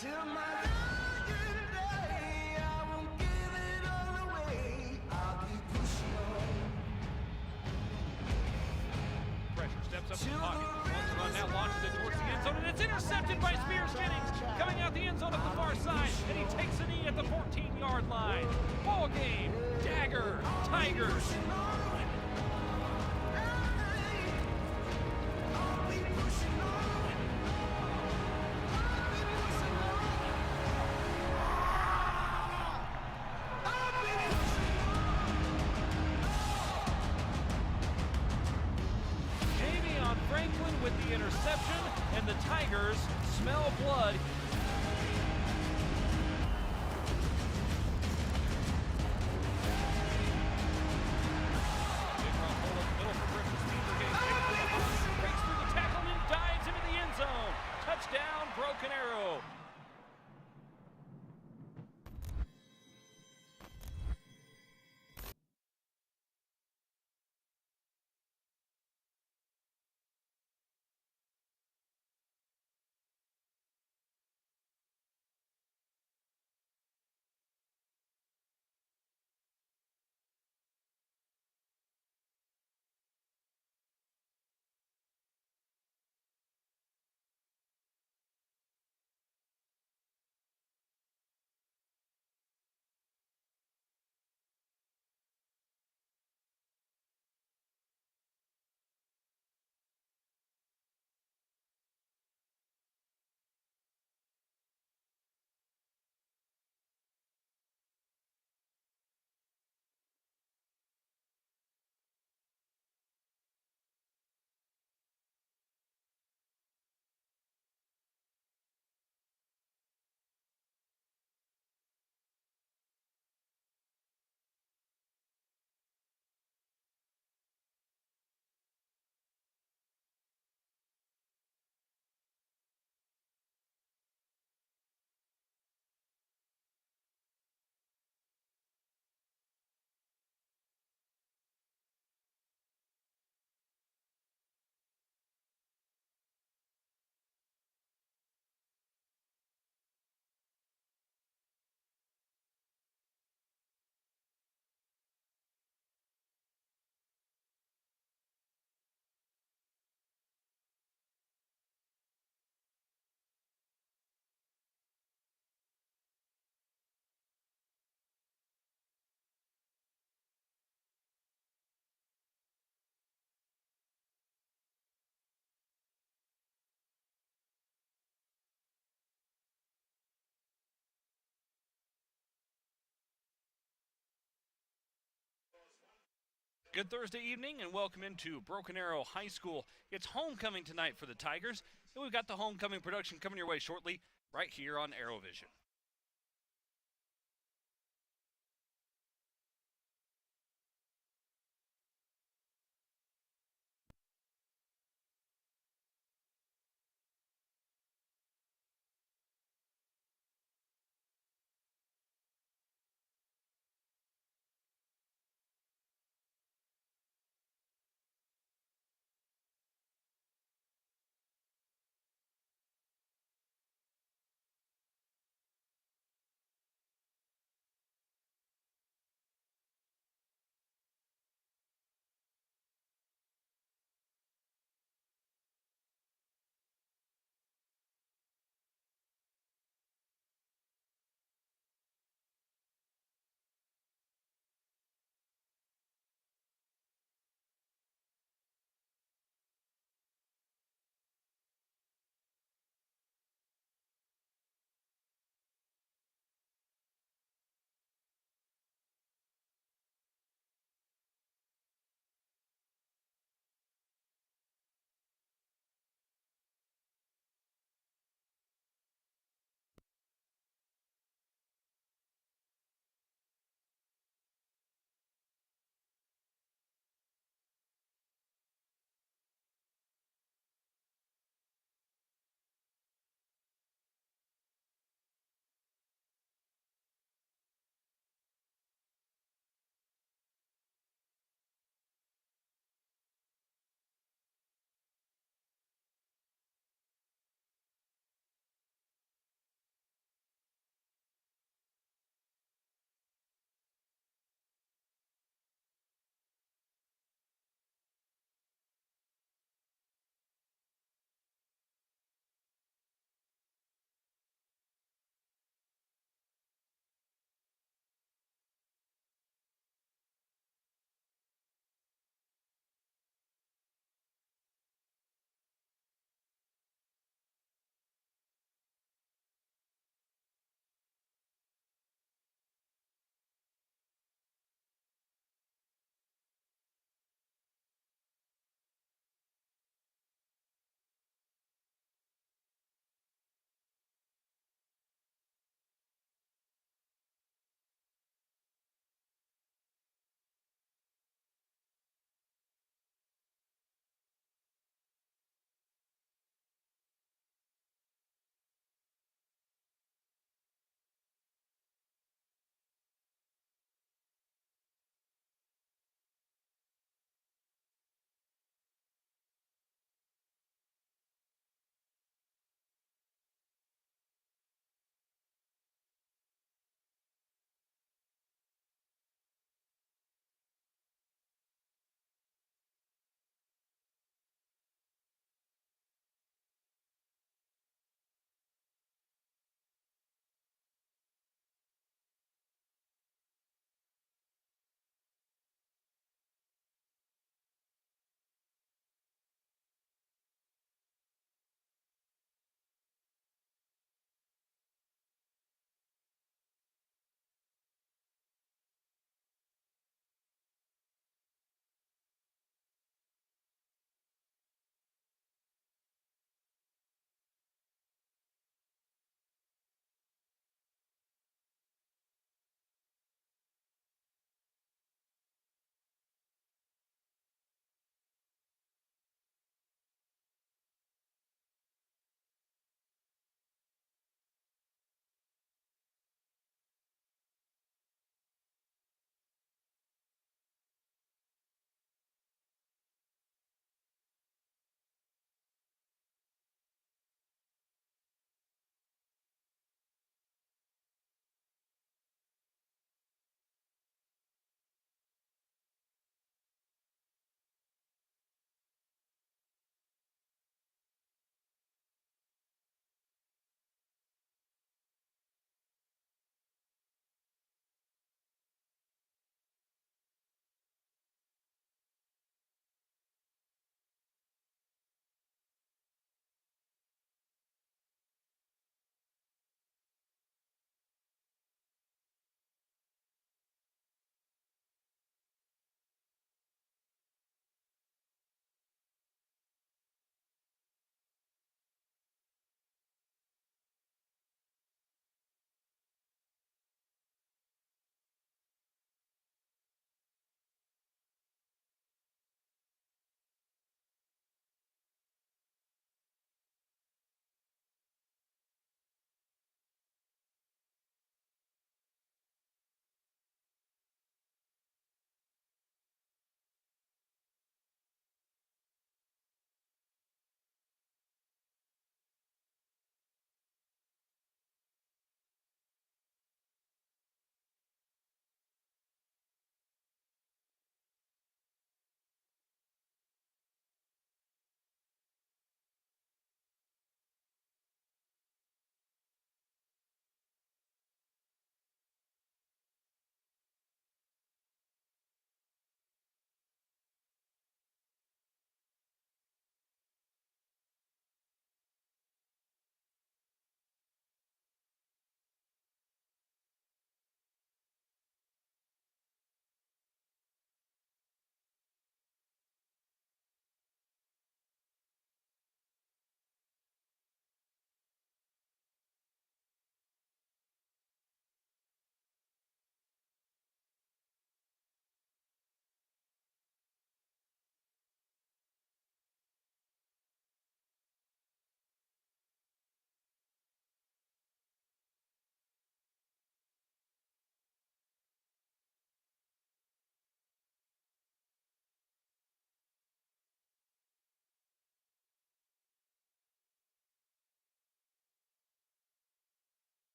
Till my dying day, I won't give it all away. I'll keep pushing on. Pressure steps up to the pocket. Runs run now, launches it towards the end zone, and it's intercepted by Spears Jennings. Coming out the end zone at the far side, and he takes a knee at the 14-yard line. Ball game, Dagger, Tigers. Franklin with the interception, and the Tigers smell blood. Big run pull up the middle for Griffin Speeder. Breaks through the tackle and dives into the end zone. Touchdown, Broken Arrow. Good Thursday evening and welcome into Broken Arrow High School. It's homecoming tonight for the Tigers, and we've got the homecoming production coming your way shortly right here on ArrowVision.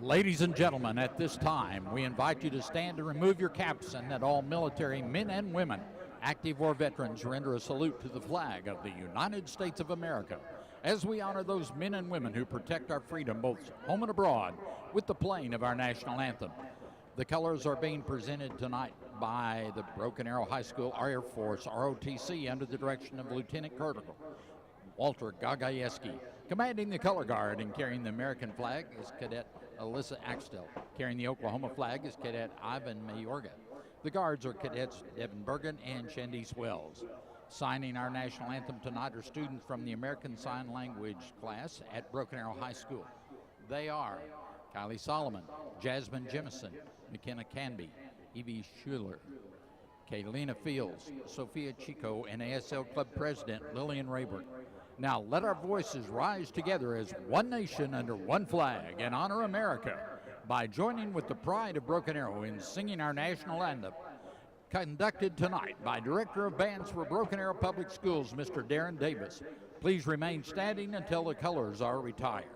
Ladies and gentlemen, at this time, we invite you to stand and remove your caps and that all military men and women, active or veterans, render a salute to the flag of the United States of America as we honor those men and women who protect our freedom both home and abroad with the playing of our national anthem. The colors are being presented tonight by the Broken Arrow High School Air Force ROTC under the direction of Lieutenant Colonel Walter Gagayeski. Commanding the color guard and carrying the American flag is Cadet Alyssa Axtell. Carrying the Oklahoma flag is Cadet Ivan Mayorga. The guards are Cadets Devin Bergen and Shandice Wells. Signing our national anthem tonight are students from the American Sign Language class at Broken Arrow High School. They are Kylie Solomon, Jasmine Jemison, McKenna Canby, Evie Schuler, Kaylina Fields, Sophia Chico, and ASL Club President Lillian Rayburn. Now let our voices rise together as one nation under one flag and honor America by joining with the pride of Broken Arrow in singing our national anthem, conducted tonight by Director of Bands for Broken Arrow Public Schools, Mr. Darren Davis. Please remain standing until the colors are retired.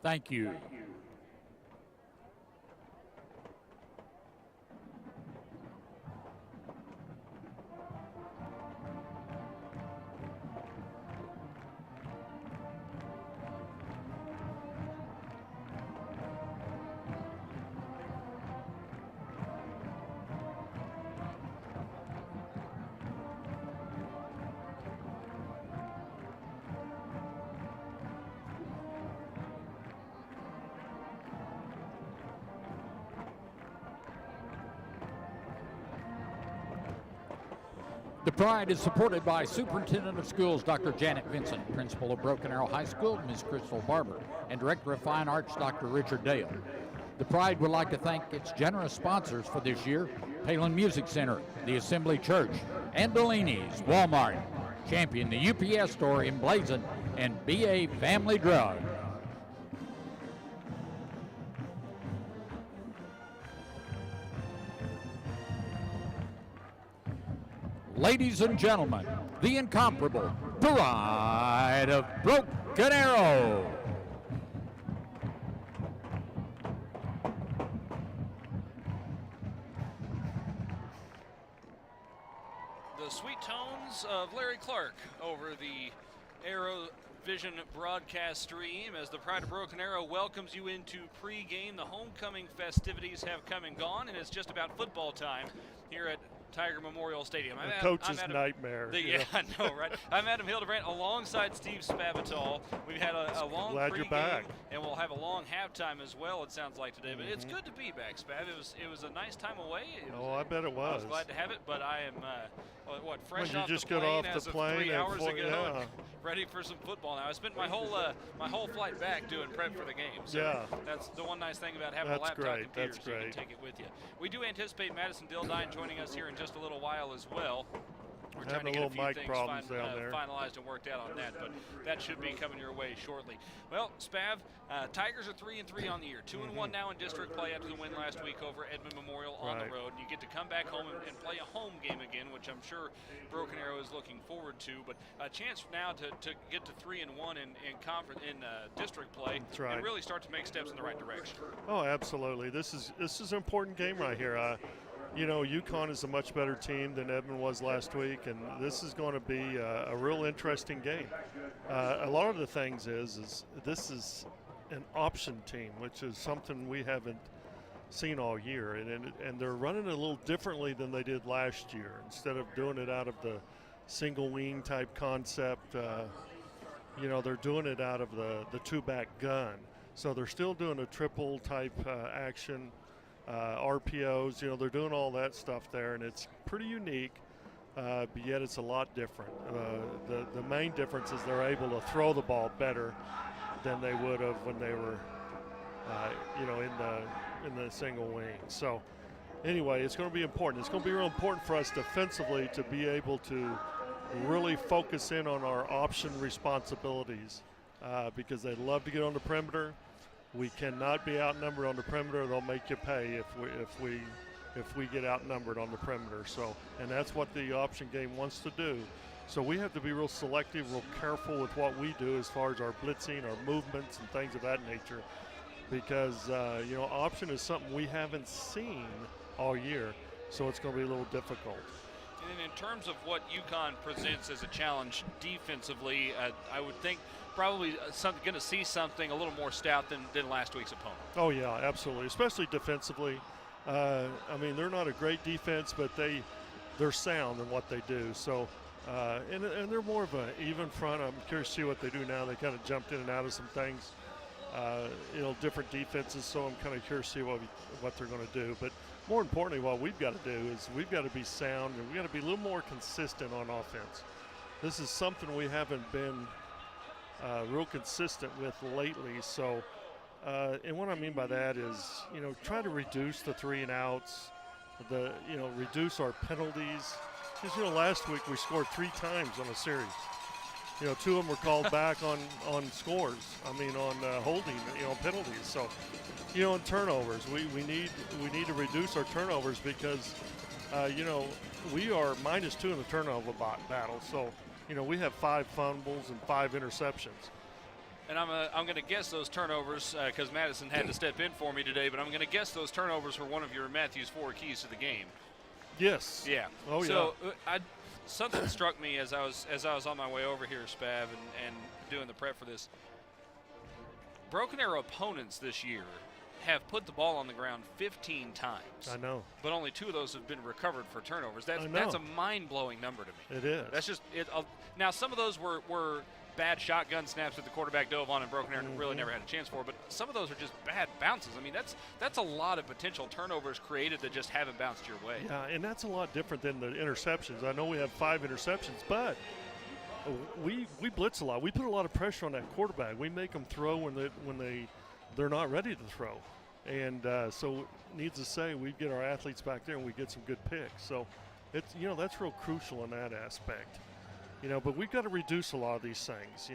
Thank you. The pride is supported by Superintendent of Schools, Dr. Janet Vincent, Principal of Broken Arrow High School, Ms. Crystal Barber, and Director of Fine Arts, Dr. Richard Dale. The pride would like to thank its generous sponsors for this year: Palin Music Center, the Assembly Church, and Bellini's, Walmart, Champion, the UPS Store in Blazon, and BA Family Drug. Ladies and gentlemen, the incomparable Pride of Broken Arrow. The sweet tones of Larry Clark over the ArrowVision broadcast stream as the Pride of Broken Arrow welcomes you into pregame. The homecoming festivities have come and gone, and it's just about football time here at Tiger Memorial Stadium. The coach's nightmare. Yeah, I know, right? I'm Adam Hildebrand alongside Steve Spavital. We've had a long glad pregame, you're back. and we'll have a long halftime as well, it sounds like today. But it's good to be back, Spav. It was a nice time away. I bet it was. I was glad to have it, but I am, fresh when off you just the got plane off as the of plane 3 hours ago, yeah. and ready for some football now. I spent my whole flight back doing prep for the game. So yeah. that's the one nice thing about having a laptop great. computer, That's so you great. can take it with you. We do anticipate Madison Dildine joining us here in just a little while as well. We're trying to Having get a a few little mic things problems down there. finalized and worked out on that, but that should be coming your way shortly. Well, Spav, Tigers are 3-3 on the year, 2-1 now in district play after the win last week over Edmond Memorial on the road. And you get to come back home and play a home game again, which I'm sure Broken Arrow is looking forward to. But a chance now to get to 3-1 in conference in district play and really start to make steps in the right direction. Oh, absolutely. This is an important game right here. Yukon is a much better team than Edmond was last week, and this is going to be a real interesting game. A lot of the things is this is an option team, which is something we haven't seen all year, and they're running it a little differently than they did last year. Instead of doing it out of the single wing type concept, they're doing it out of the two-back gun. So they're still doing a triple type action. RPOs, they're doing all that stuff there, and it's pretty unique, but yet it's a lot different. The main difference is they're able to throw the ball better than they would have when they were, in the single wing. So anyway, it's going to be important. It's going to be real important for us defensively to be able to really focus in on our option responsibilities because they love to get on the perimeter. We cannot be outnumbered on the perimeter. They'll make you pay if we get outnumbered on the perimeter. So, and that's what the option game wants to do. So we have to be real selective, real careful with what we do as far as our blitzing, our movements, and things of that nature. Because option is something we haven't seen all year, so it's going to be a little difficult. And in terms of what Yukon presents as a challenge defensively, I would think probably going to see something a little more stout than last week's opponent. Oh, yeah, absolutely, especially defensively. They're not a great defense, but they're sound in what they do. So, and they're more of an even front. I'm curious to see what they do now. They kind of jumped in and out of some things, different defenses, so I'm kind of curious to see what they're going to do. But more importantly, what we've got to do is we've got to be sound, and we've got to be a little more consistent on offense. This is something we haven't been real consistent with lately. So, and what I mean by that is, try to reduce the 3 and outs, reduce our penalties. Because, last week we scored 3 times on a series. 2 of them were called back on scores. On holding, penalties. So, and turnovers. We need to reduce our turnovers because, we are -2 in the turnover battle. So, we have 5 fumbles and 5 interceptions. And I'm going to guess those turnovers because Madison had to step in for me today. But I'm going to guess those turnovers were one of your Matthew's 4 keys to the game. Yes. Yeah. Oh, so, something struck me as I was on my way over here, Spav, and doing the prep for this. Broken Arrow opponents this year have put the ball on the ground 15 times. I know. But only 2 of those have been recovered for turnovers. That's a mind-blowing number to me. It is. That's just it. Now, some of those were bad shotgun snaps that the quarterback dove on and Broken Arrow really never had a chance for, but some of those are just bad bounces. That's a lot of potential turnovers created that just haven't bounced your way. Yeah, and that's a lot different than the interceptions. I know we have 5 interceptions, but we blitz a lot. We put a lot of pressure on that quarterback. We make them throw when they're not ready to throw. And so needs to say we get our athletes back there and we get some good picks. So it's that's real crucial in that aspect. But we've got to reduce a lot of these things.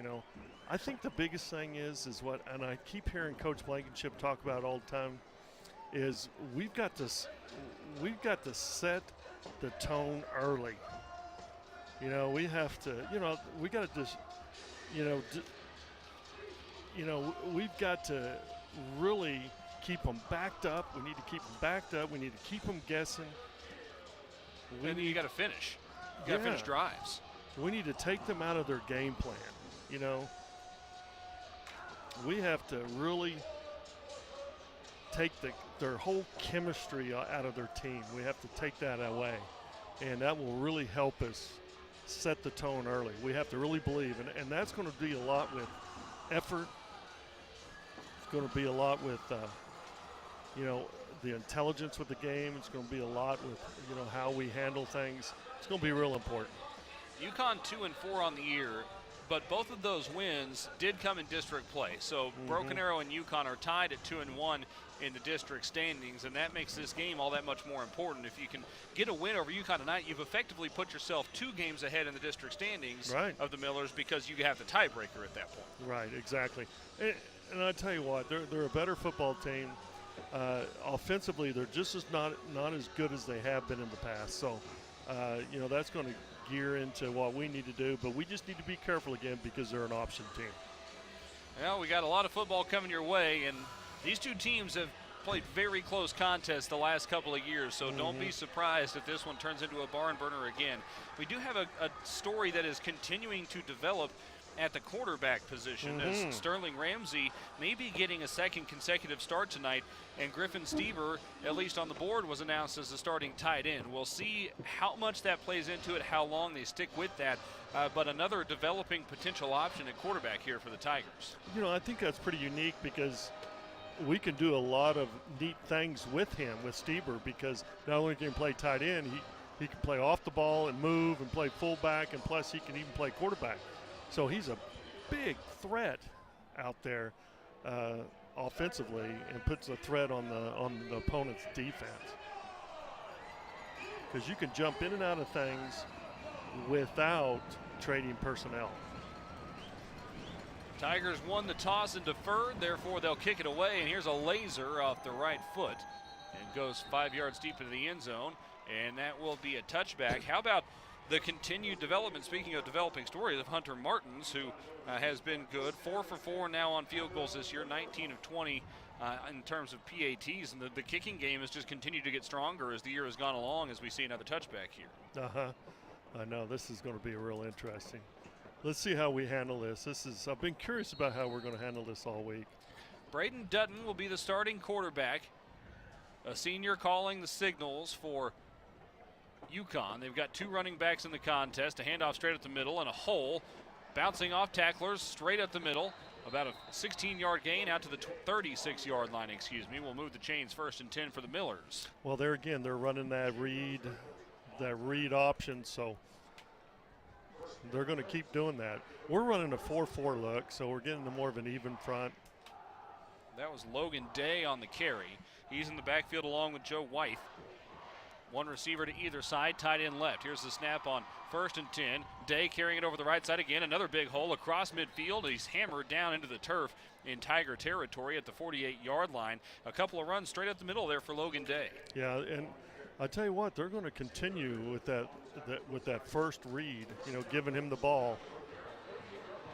I think the biggest thing is what, and I keep hearing Coach Blankenship talk about all the time, is we've got to set the tone early. We have to, we got to just, we've got to really keep them backed up. We need to keep them backed up. We need to keep them guessing. And then you got to finish. You got to finish drives. We need to take them out of their game plan. We have to really take their whole chemistry out of their team. We have to take that away. and that will really help us set the tone early. We have to really believe, and that's going to be a lot with effort. It's going to be a lot with, the intelligence with the game. It's going to be a lot with, how we handle things. It's going to be real important. Yukon 2-4 on the year, but both of those wins did come in district play. So Broken Arrow and Yukon are tied at 2-1 in the district standings, and that makes this game all that much more important. If you can get a win over Yukon tonight, you've effectively put yourself 2 games ahead in the district standings of the Millers, because you have the tiebreaker at that point. Right, exactly. And I tell you what, they're a better football team. Offensively, they're just not as good as they have been in the past. So, that's going to gear into what we need to do, but we just need to be careful again because they're an option team. Well, we got a lot of football coming your way, and these two teams have played very close contests the last couple of years, so don't be surprised if this one turns into a barn burner again. We do have a story that is continuing to develop at the quarterback position, as Sterling Ramsey may be getting a second consecutive start tonight, and Griffin Stever, at least on the board, was announced as the starting tight end. We'll see how much that plays into it, how long they stick with that, but another developing potential option at quarterback here for the Tigers. I think that's pretty unique because we can do a lot of neat things with him, with Stever, because not only can he play tight end, he can play off the ball and move and play fullback, and plus he can even play quarterback. So he's a big threat out there offensively, and puts a threat on the opponent's defense. Because you can jump in and out of things without trading personnel. Tigers won the toss and deferred, therefore they'll kick it away, and here's a laser off the right foot and goes 5 yards deep into the end zone, and that will be a touchback. How about the continued development, speaking of developing stories, of Hunter Martins, who has been good, 4 for 4 now on field goals this year, 19 of 20 in terms of PATs, and the kicking game has just continued to get stronger as the year has gone along, as we see another touchback here. I know this is going to be real interesting. Let's see how we handle this. I've been curious about how we're going to handle this all week. Braden Dutton will be the starting quarterback, a senior calling the signals for Yukon. They've got 2 running backs in the contest, a handoff straight up the middle and a hole, bouncing off tacklers straight up the middle. About a 16-yard gain out to the 36-yard line, We'll move the chains 1st and 10 for the Millers. Well, there again, they're running that read option, so they're going to keep doing that. We're running a 4-4 look, so we're getting to more of an even front. That was Logan Day on the carry. He's in the backfield along with Joe White. One receiver to either side, tight end left. Here's the snap on 1st and 10. Day carrying it over the right side again. Another big hole across midfield. He's hammered down into the turf in Tiger territory at the 48-yard line. A couple of runs straight up the middle there for Logan Day. Yeah, and I tell you what, they're going to continue with that first read, giving him the ball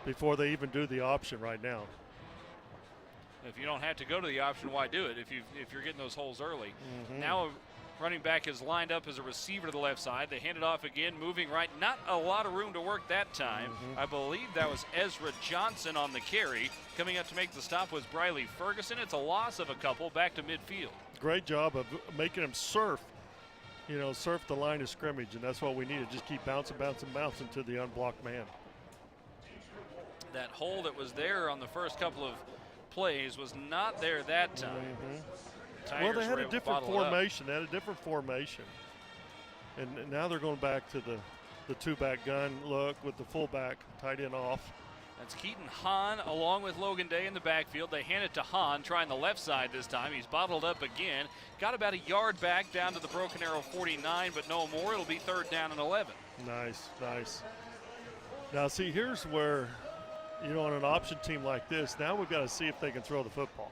before they even do the option right now. If you don't have to go to the option, why do it if you're getting those holes early? Now running back is lined up as a receiver to the left side. They hand it off again, moving right. Not a lot of room to work that time. I believe that was Ezra Johnson on the carry. Coming up to make the stop was Briley Ferguson. It's a loss of a couple back to midfield. Great job of making him surf the line of scrimmage, and that's what we need to just keep bouncing to the unblocked man. That hole that was there on the first couple of plays was not there that time. Well, they had a different formation. And now they're going back to the 2-back gun look with the fullback tight end off. That's Keaton Hahn along with Logan Day in the backfield. They hand it to Hahn, trying the left side this time. He's bottled up again. Got about a yard back down to the Broken Arrow 49, but no more. It'll be 3rd down and 11. Nice. Now, see, here's where, on an option team like this, now we've got to see if they can throw the football.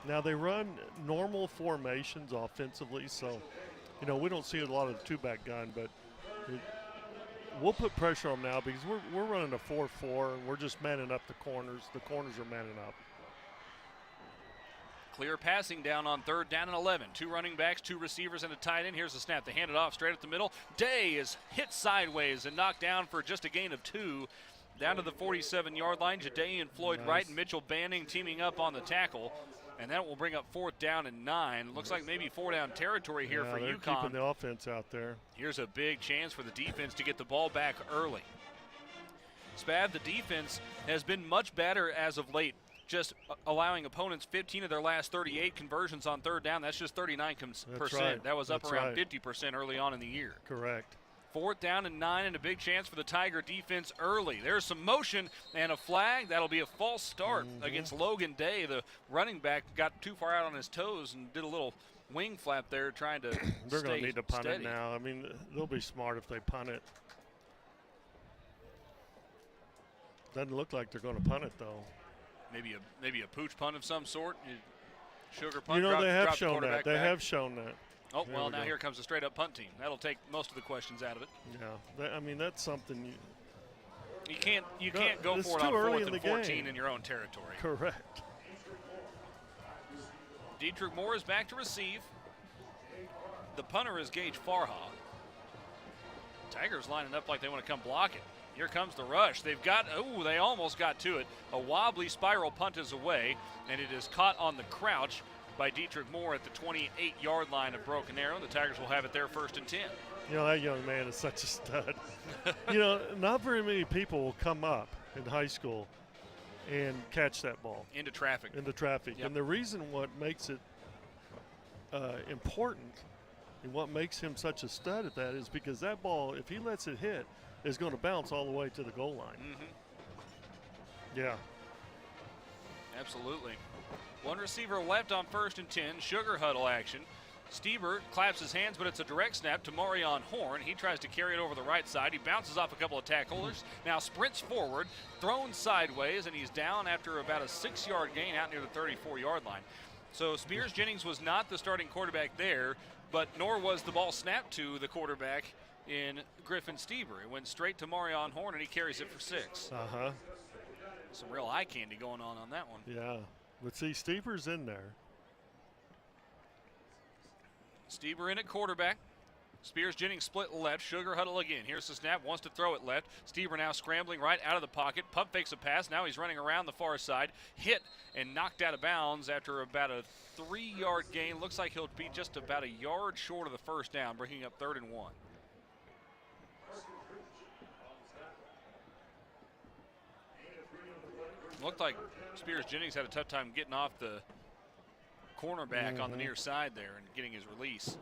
Now, they run normal formations offensively, so, we don't see a lot of the 2-back gun, but we'll put pressure on them now because we're running a 4-4, and we're just manning up the corners. The corners are manning up. Clear passing down on 3rd down and 11. 2 running backs, 2 receivers, and a tight end. Here's the snap. They hand it off straight up the middle. Day is hit sideways and knocked down for just a gain of 2. Down to the 47-yard line. Jadaean Floyd Wright and Mitchell Banning teaming up on the tackle. And that will bring up 4th down and 9. Looks like maybe 4-down territory here for they're Yukon. keeping the offense out there. Here's a big chance for the defense to get the ball back early. Spav, the defense has been much better as of late, just allowing opponents 15 of their last 38 conversions on 3rd down. That's just 39%. Right. That was up That's around right. 50% early on in the year. Correct. 4th down and 9, and a big chance for the Tiger defense early. There's some motion and a flag. That'll be a false start against Logan Day. The running back got too far out on his toes and did a little wing flap there trying to They're going to need to punt steady. it now. I mean, they'll be smart if they punt it. Doesn't look like they're going to punt it, though. Maybe a pooch punt of some sort. Sugar punt. You know, they have shown the that. They have shown that. Oh, There well, we now go. here comes a straight-up punt team. That'll take most of the questions out of it. Yeah, I mean, that's something You can't go it's for it too on early 4th in and the 14 game. in your own territory. correct. Dietrich Moore is back to receive. The punter is Gage Farha. Tigers lining up like they want to come block it. Here comes the rush. They almost got to it. A wobbly spiral punt is away, and it is caught on the crouch by Dietrich Moore at the 28-yard line of Broken Arrow. The Tigers will have it there 1st and 10. You know, that young man is such a stud. You know, not very many people will come up in high school and catch that ball Into traffic. into traffic. Yep. And the reason what makes it important and what makes him such a stud at that is because that ball, if he lets it hit, is going to bounce all the way to the goal line. Yeah. Absolutely. One receiver left on 1st and 10. Sugar huddle action. Stieber claps his hands, but it's a direct snap to Marion Horn. He tries to carry it over the right side. He bounces off a couple of tacklers. Now sprints forward, thrown sideways, and he's down after about a 6-yard gain out near the 34-yard line. So Spears Jennings was not the starting quarterback there, but nor was the ball snapped to the quarterback in Griffin Stieber. It went straight to Marion Horn, and he carries it for 6. Uh-huh. Some real eye candy going on that one. Yeah. But see, Stieber's in there. Stieber in at quarterback. Spears Jennings split left. Sugar huddle again. Here's the snap. Wants to throw it left. Stieber now scrambling right out of the pocket. Pump fakes a pass. Now he's running around the far side. Hit and knocked out of bounds after about a 3-yard gain. Looks like he'll be just about a yard short of the 1st down, bringing up 3rd and 1. Looked like Spears Jennings had a tough time getting off the cornerback on the near side there and getting his release.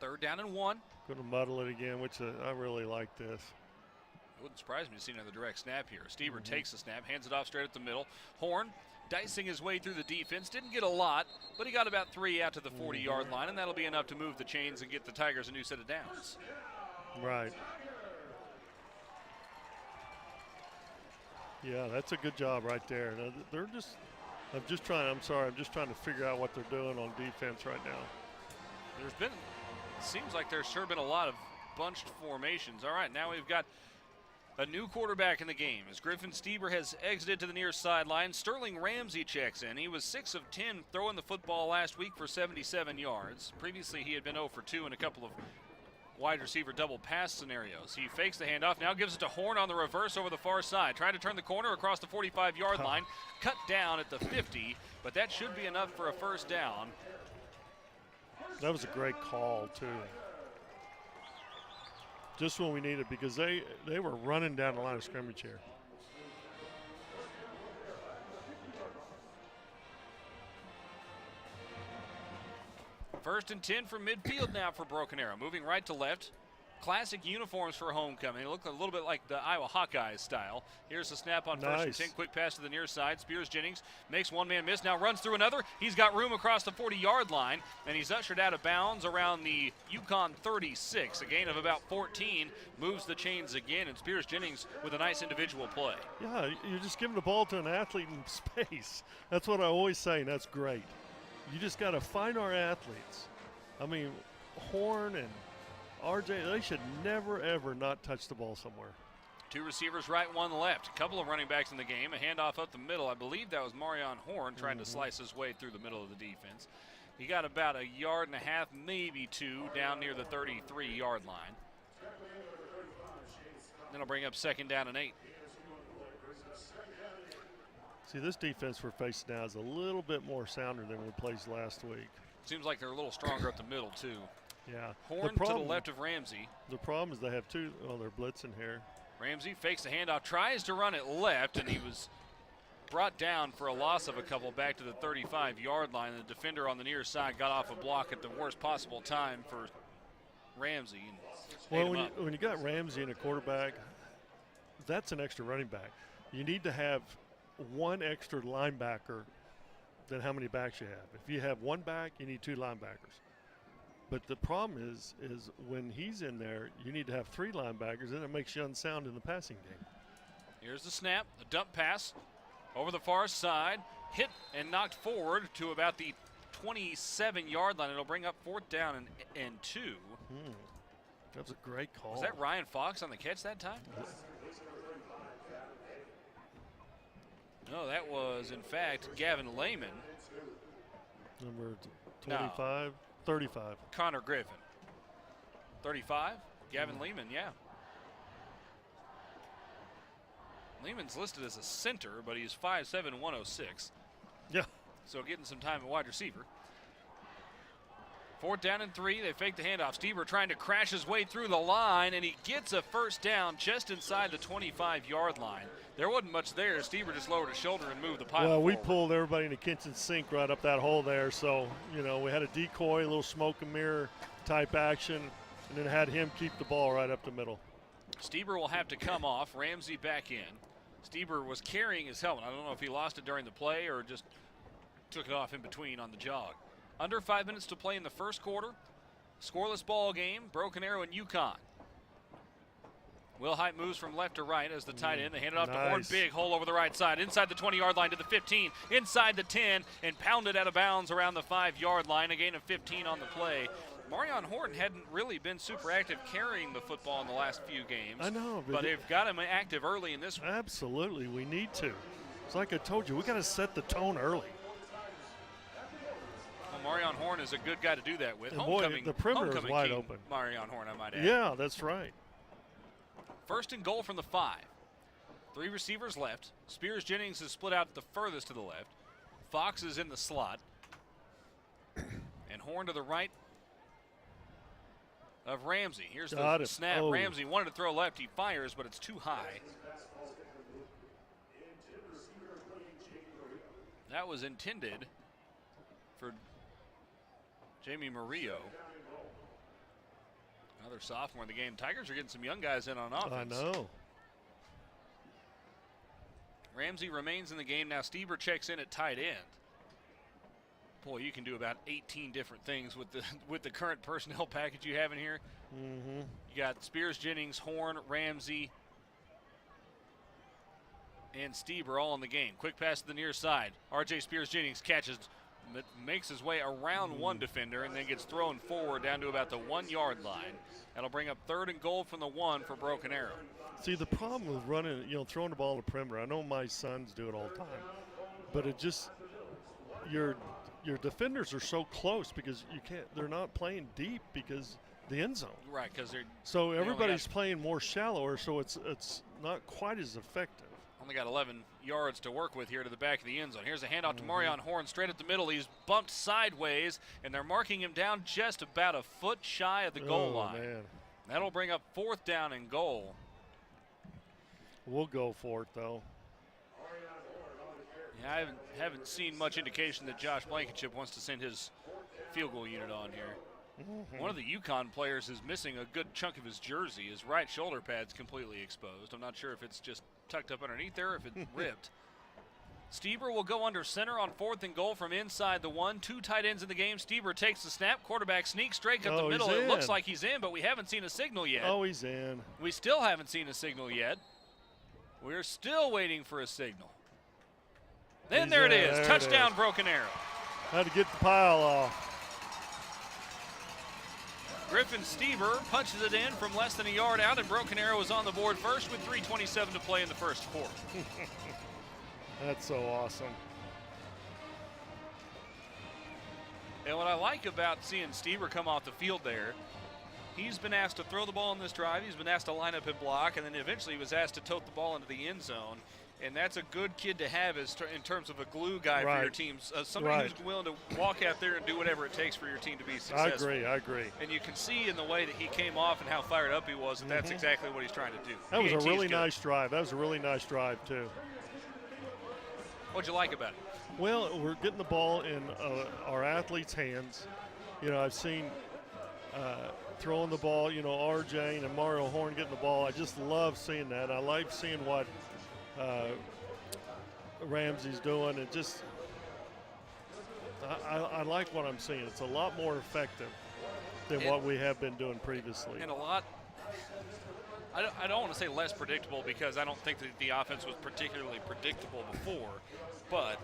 Third down and 1. Going to muddle it again, which I really like this. It wouldn't surprise me to see another direct snap here. Stieber takes the snap, hands it off straight at the middle. Horn dicing his way through the defense. Didn't get a lot, but he got about 3 out to the 40-yard line, and that'll be enough to move the chains and get the Tigers a new set of downs. Right. Yeah, that's a good job right there. Now, they're just, I'm just trying to figure out what they're doing on defense right now. There's been, seems like there's sure been a lot of bunched formations. All right, now we've got a new quarterback in the game as Griffin Stieber has exited to the near sideline. Sterling Ramsey checks in. He was 6 of 10 throwing the football last week for 77 yards. Previously, he had been 0 for 2 in a couple of wide receiver double pass scenarios. He fakes the handoff, now gives it to Horn on the reverse over the far side. Trying to turn the corner across the 45-yard line. Cut down at the 50, but that should be enough for a 1st down. That was a great call, too. Just when we needed, because they were running down the line of scrimmage here. First and 10 from midfield now for Broken Arrow. Moving right to left. Classic uniforms for homecoming. They look a little bit like the Iowa Hawkeyes style. Here's the snap on 1st and 10. Quick pass to the near side. Spears Jennings makes one man miss. Now runs through another. He's got room across the 40-yard line, and he's ushered out of bounds around the Yukon 36. A gain of about 14 moves the chains again, and Spears Jennings with a nice individual play. Yeah, you're just giving the ball to an athlete in space. That's what I always say, and that's great. You just got to find our athletes. I mean, Horn and RJ, they should never, ever not touch the ball somewhere. 2 receivers right, 1 left. A couple of running backs in the game. A handoff up the middle. I believe that was Marion Horn trying to slice his way through the middle of the defense. He got about 1.5 yards, maybe 2, down near the 33-yard line. That'll bring up 2nd down and 8. See, this defense we're facing now is a little bit more sounder than we played last week. Seems like they're a little stronger up the middle, too. Yeah. Horn to the left of Ramsey. The problem is they have two. Oh, they're blitzing here. Ramsey fakes the handoff, tries to run it left, and he was brought down for a loss of a couple back to the 35-yard line. The defender on the near side got off a block at the worst possible time for Ramsey. And Well, when you got Ramsey and a quarterback, that's an extra running back. You need to have one extra linebacker than how many backs you have. If you have one back, you need 2 linebackers. But the problem is when he's in there, you need to have 3 linebackers, and it makes you unsound in the passing game. Here's the snap, the dump pass over the far side, hit and knocked forward to about the 27-yard line. It'll bring up 4th down and 2. That was a great call. Was that Ryan Fox on the catch that time? No, that was, in fact, Gavin Lehman. Number 25, 35. Connor Griffin. 35, Gavin Lehman, yeah. Lehman's listed as a center, but he's 5'7", 106. Yeah. So getting some time at wide receiver. 4th down and 3. They fake the handoff. Stieber trying to crash his way through the line, and he gets a 1st down just inside the 25-yard line. There wasn't much there. Stieber just lowered his shoulder and moved the pile Well, we forward. pulled everybody in the kitchen sink right up that hole there. So, you know, we had a decoy, a little smoke and mirror type action, and then had him keep the ball right up the middle. Stieber will have to come off. Ramsey back in. Stieber was carrying his helmet. I don't know if he lost it during the play or just took it off in between on the jog. Under 5 minutes to play in the first quarter. Scoreless ball game. Broken Arrow and Yukon. Will Height moves from left to right as the tight end. They hand it off to Horn. Big hole over the right side. Inside the 20-yard line to the 15. Inside the 10. And pounded out of bounds around the 5-yard line. A gain of 15 on the play. Marion Horton hadn't really been super active carrying the football in the last few games. I know. But they've got him active early in this one. Absolutely. We need to. It's like I told you. We got to set the tone early. Marion Horn is a good guy to do that with. And boy, the perimeter is wide open. Marion Horn, I might add. Yeah, that's right. 1st and goal from the 5. 3 receivers left. Spears Jennings is split out at the furthest to the left. Fox is in the slot. And Horn to the right of Ramsey. Here's the snap. Oh. Ramsey wanted to throw left. He fires, but it's too high. That was intended for Jamie Murillo. Another sophomore in the game. Tigers are getting some young guys in on offense. I know. Ramsey remains in the game. Now Stieber checks in at tight end. Boy, you can do about 18 different things with the current personnel package you have in here. Mm-hmm. You got Spears, Jennings, Horn, Ramsey, and Stieber all in the game. Quick pass to the near side. R.J. Spears Jennings catches, makes his way around one defender, and then gets thrown forward down to about the 1-yard line. That'll bring up 3rd and goal from the 1 for Broken Arrow. See, the problem with running, throwing the ball to the perimeter, I know my sons do it all the time, but it just, your defenders are so close because they're not playing deep because the end zone. Right, because they're. So everybody's playing more shallower, so it's not quite as effective. Only got 11 yards to work with here to the back of the end zone. Here's a handoff to Marion Horn straight at the middle. He's bumped sideways, and they're marking him down just about a foot shy of the goal line. Man. That'll bring up 4th down and goal. We'll go for it, though. Yeah, I haven't seen much indication that Josh Blankenship wants to send his field goal unit on here. One of the Yukon players is missing a good chunk of his jersey. His right shoulder pad's completely exposed. I'm not sure if it's just tucked up underneath there or if it ripped. Stieber will go under center on 4th and goal from inside the 1. 2 tight ends in the game. Stieber takes the snap. Quarterback sneaks straight up the middle. It looks like he's in, but we haven't seen a signal yet. Oh, he's in. We still haven't seen a signal yet. We're still waiting for a signal. Then there it is. Touchdown, Broken Arrow. Had to get the pile off. Griffin Stieber punches it in from less than a yard out, and Broken Arrow is on the board first with 3:27 to play in the first quarter. That's so awesome. And what I like about seeing Stieber come off the field there He's been asked to throw the ball in this drive. He's been asked to line up and block, and then eventually he was asked to tote the ball into the end zone. And that's a good kid to have in terms of a glue guy for your team. Somebody who's willing to walk out there and do whatever it takes for your team to be successful. I agree. And you can see in the way that he came off and how fired up he was that that's exactly what he's trying to do. That was a really nice drive. That was a really nice drive, too. What'd you like about it? Well, we're getting the ball in our athletes' hands. You know, I've seen throwing the ball, you know, RJ and Mario Horn getting the ball. I just love seeing that. I like seeing what Ramsey's doing. It just, I like what I'm seeing. It's a lot more effective than what we have been doing previously. And a lot, I don't want to say less predictable, because I don't think that the offense was particularly predictable before, but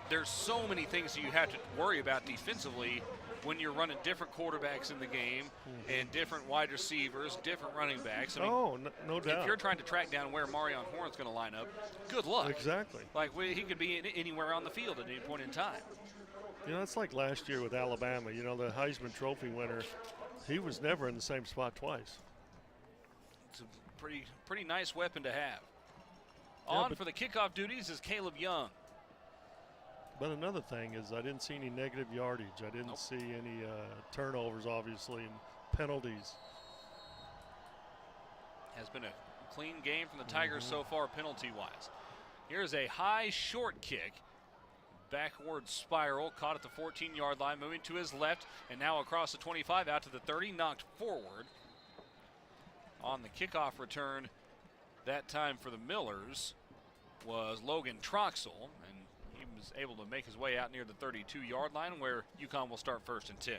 there's so many things that you have to worry about defensively when you're running different quarterbacks in the game and different wide receivers, different running backs. I mean, no doubt. If you're trying to track down where Marion Horn's going to line up, good luck. Exactly. Like, he could be anywhere on the field at any point in time. You know, it's like last year with Alabama. You know, the Heisman Trophy winner, he was never in the same spot twice. It's a pretty nice weapon to have. Yeah, On for the kickoff duties is Caleb Young. But another thing is I didn't see any negative yardage. I didn't see any turnovers, obviously, and penalties. Has been a clean game from the Tigers so far, penalty-wise. Here's a high short kick. Backward spiral, caught at the 14-yard line, moving to his left, and now across the 25, out to the 30, knocked forward. On the kickoff return, that time for the Millers, was Logan Troxel, and he was able to make his way out near the 32-yard line, where Yukon will start 1st and 10.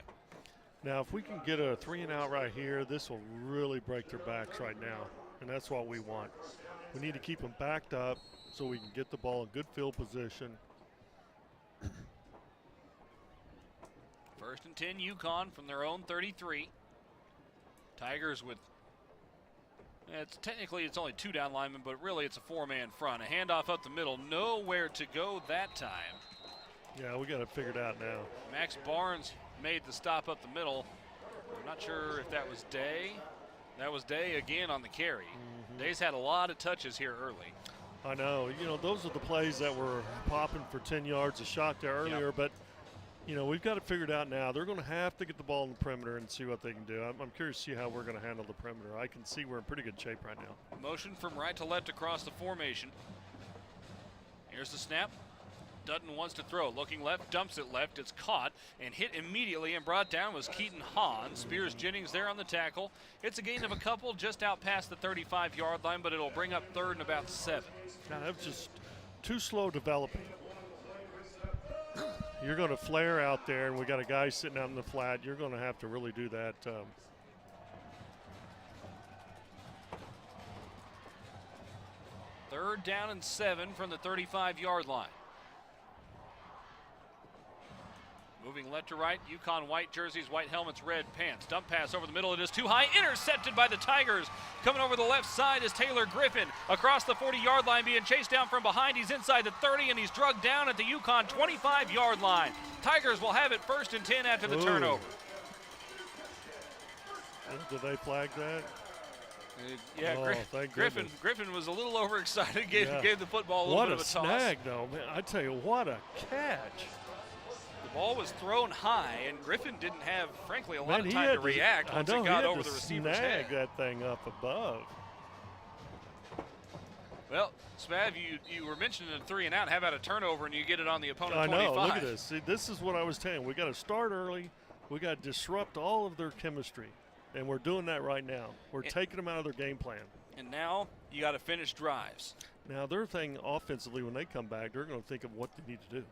Now, if we can get a 3-and-out right here, this will really break their backs right now, and that's what we want. We need to keep them backed up so we can get the ball in good field position. 1st and 10, Yukon from their own 33. Tigers with, it's only 2 down linemen, but really it's a 4-man front. A handoff up the middle, nowhere to go that time. Yeah, we got it figured out now. Max Barnes made the stop up the middle. I'm not sure if that was Day. That was Day again on the carry. Day's had a lot of touches here early. I know. You know, those are the plays that were popping for 10 yards a shot there earlier, but, you know, we've got it figured out now. They're going to have to get the ball in the perimeter and see what they can do. I'm curious to see how we're going to handle the perimeter. I can see we're in pretty good shape right now. Motion from right to left across the formation. Here's the snap. Dutton wants to throw, looking left, dumps it left, it's caught and hit immediately, and brought down was Keaton Hahn. Spears Jennings there on the tackle. It's a gain of a couple just out past the 35-yard line, but it'll bring up 3rd and about 7. Now, that was just too slow developing. You're going to flare out there, and we got a guy sitting out in the flat. You're going to have to really do that. 3rd down and 7 from the 35-yard line. Moving left to right, Yukon white jerseys, white helmets, red pants. Dump pass over the middle, it is too high, intercepted by the Tigers. Coming over the left side is Taylor Griffin. Across the 40-yard line, being chased down from behind. He's inside the 30, and he's drugged down at the Yukon 25-yard line. Tigers will have it 1st and 10 after the turnover. Did they flag that? Yeah, Griffin was a little overexcited, gave the football a little bit of a toss. What a snag, though, man. I tell you, what a catch. The ball was thrown high, and Griffin didn't have, frankly, a lot of time to react once it got over the receiver's head. Snag that thing up above. Well, Spav, you were mentioning a 3-and-out. How about a turnover and you get it on the opponent 25? I know. Look at this. See, this is what I was telling you. We got to start early. We got to disrupt all of their chemistry, and we're doing that right now. We're taking them out of their game plan. And now you got to finish drives. Now their thing offensively, when they come back, they're going to think of what they need to do.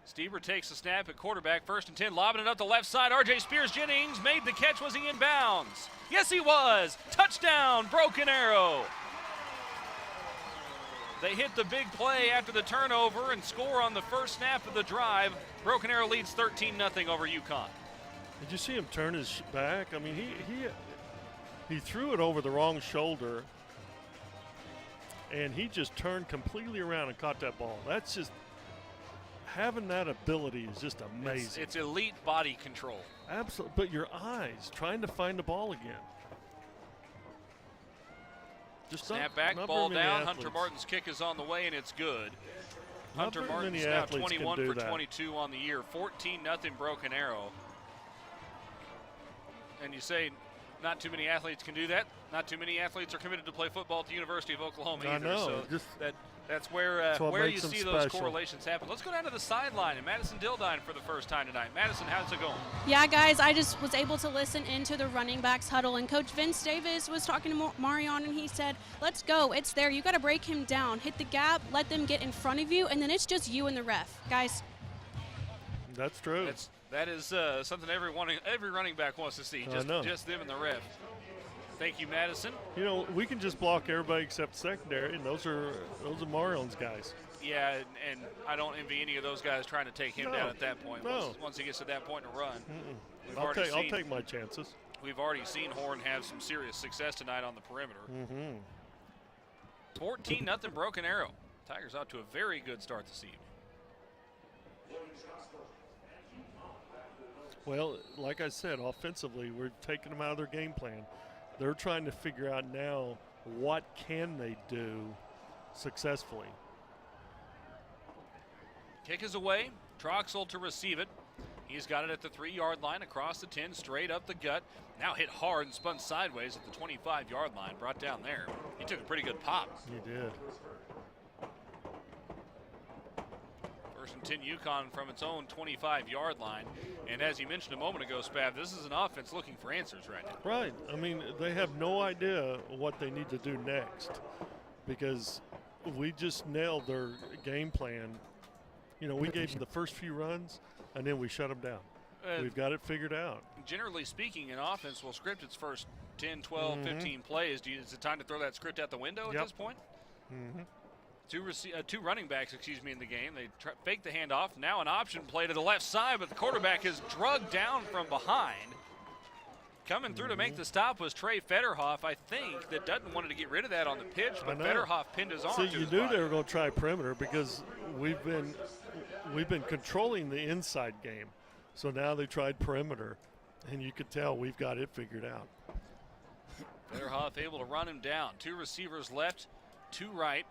Stever takes the snap at quarterback, 1st and 10, lobbing it up the left side. RJ Spears Jennings made the catch. Was he in bounds? Yes, he was. Touchdown, Broken Arrow. They hit the big play after the turnover and score on the first snap of the drive. Broken Arrow leads 13-0 over Yukon. Did you see him turn his back? I mean, he threw it over the wrong shoulder, and he just turned completely around and caught that ball. That's just having that ability is just amazing. It's elite body control. Absolutely. But your eyes trying to find the ball again. Just Snap back, not ball very many down. athletes. Hunter Martin's kick is on the way, and it's good. Not Hunter very Martin's many now athletes can 21 do for that. 22 on the year. 14-0 Broken Arrow. And you say not too many athletes can do that. Not too many athletes are committed to play football at the University of Oklahoma I either. know. So Just that's where what you makes them see those special. correlations happen. Let's go down to the sideline and Madison Dildine for the first time tonight. Madison, how's it going? Yeah, guys, I just was able to listen into the running backs huddle, and Coach Vince Davis was talking to Marion, and he said, let's go. It's there. You got to break him down. Hit the gap, let them get in front of you, and then it's just you and the ref. Guys. that's true. That is something every running back wants to see, just them and the ref. Thank you, Madison. You know, we can just block everybody except secondary, and those are Marion's guys. Yeah, and I don't envy any of those guys trying to take him down at that point. No. Once he gets to that point to run. I'll take my chances. We've already seen Horn have some serious success tonight on the perimeter. 14-0 Broken Arrow. Tigers out to a very good start this evening. Well, like I said, offensively, we're taking them out of their game plan. They're trying to figure out now what can they do successfully. Kick is away. Troxel to receive it. He's got it at the 3-yard line, across the 10, straight up the gut. Now hit hard and spun sideways at the 25-yard line, brought down there. He took a pretty good pop. He did. First and 10 Yukon from its own 25-yard line. And as you mentioned a moment ago, Spav, this is an offense looking for answers right now. Right. I mean, they have no idea what they need to do next because we just nailed their game plan. You know, we gave them the first few runs, and then we shut them down. We've got it figured out. Generally speaking, an offense will script its first 10, 12, 15 plays. Is it time to throw that script out the window at this point? Two running backs, in the game. They fake the handoff. Now an option play to the left side, but the quarterback is drugged down from behind. Coming through to make the stop was Trey Federhoff, I think, that Dutton wanted to get rid of that on the pitch, but Federhoff pinned his arm to his See, you body. knew they were going to try perimeter because we've been controlling the inside game. So now they tried perimeter, and you could tell we've got it figured out. Federhoff able to run him down. 2 receivers left, 2 right.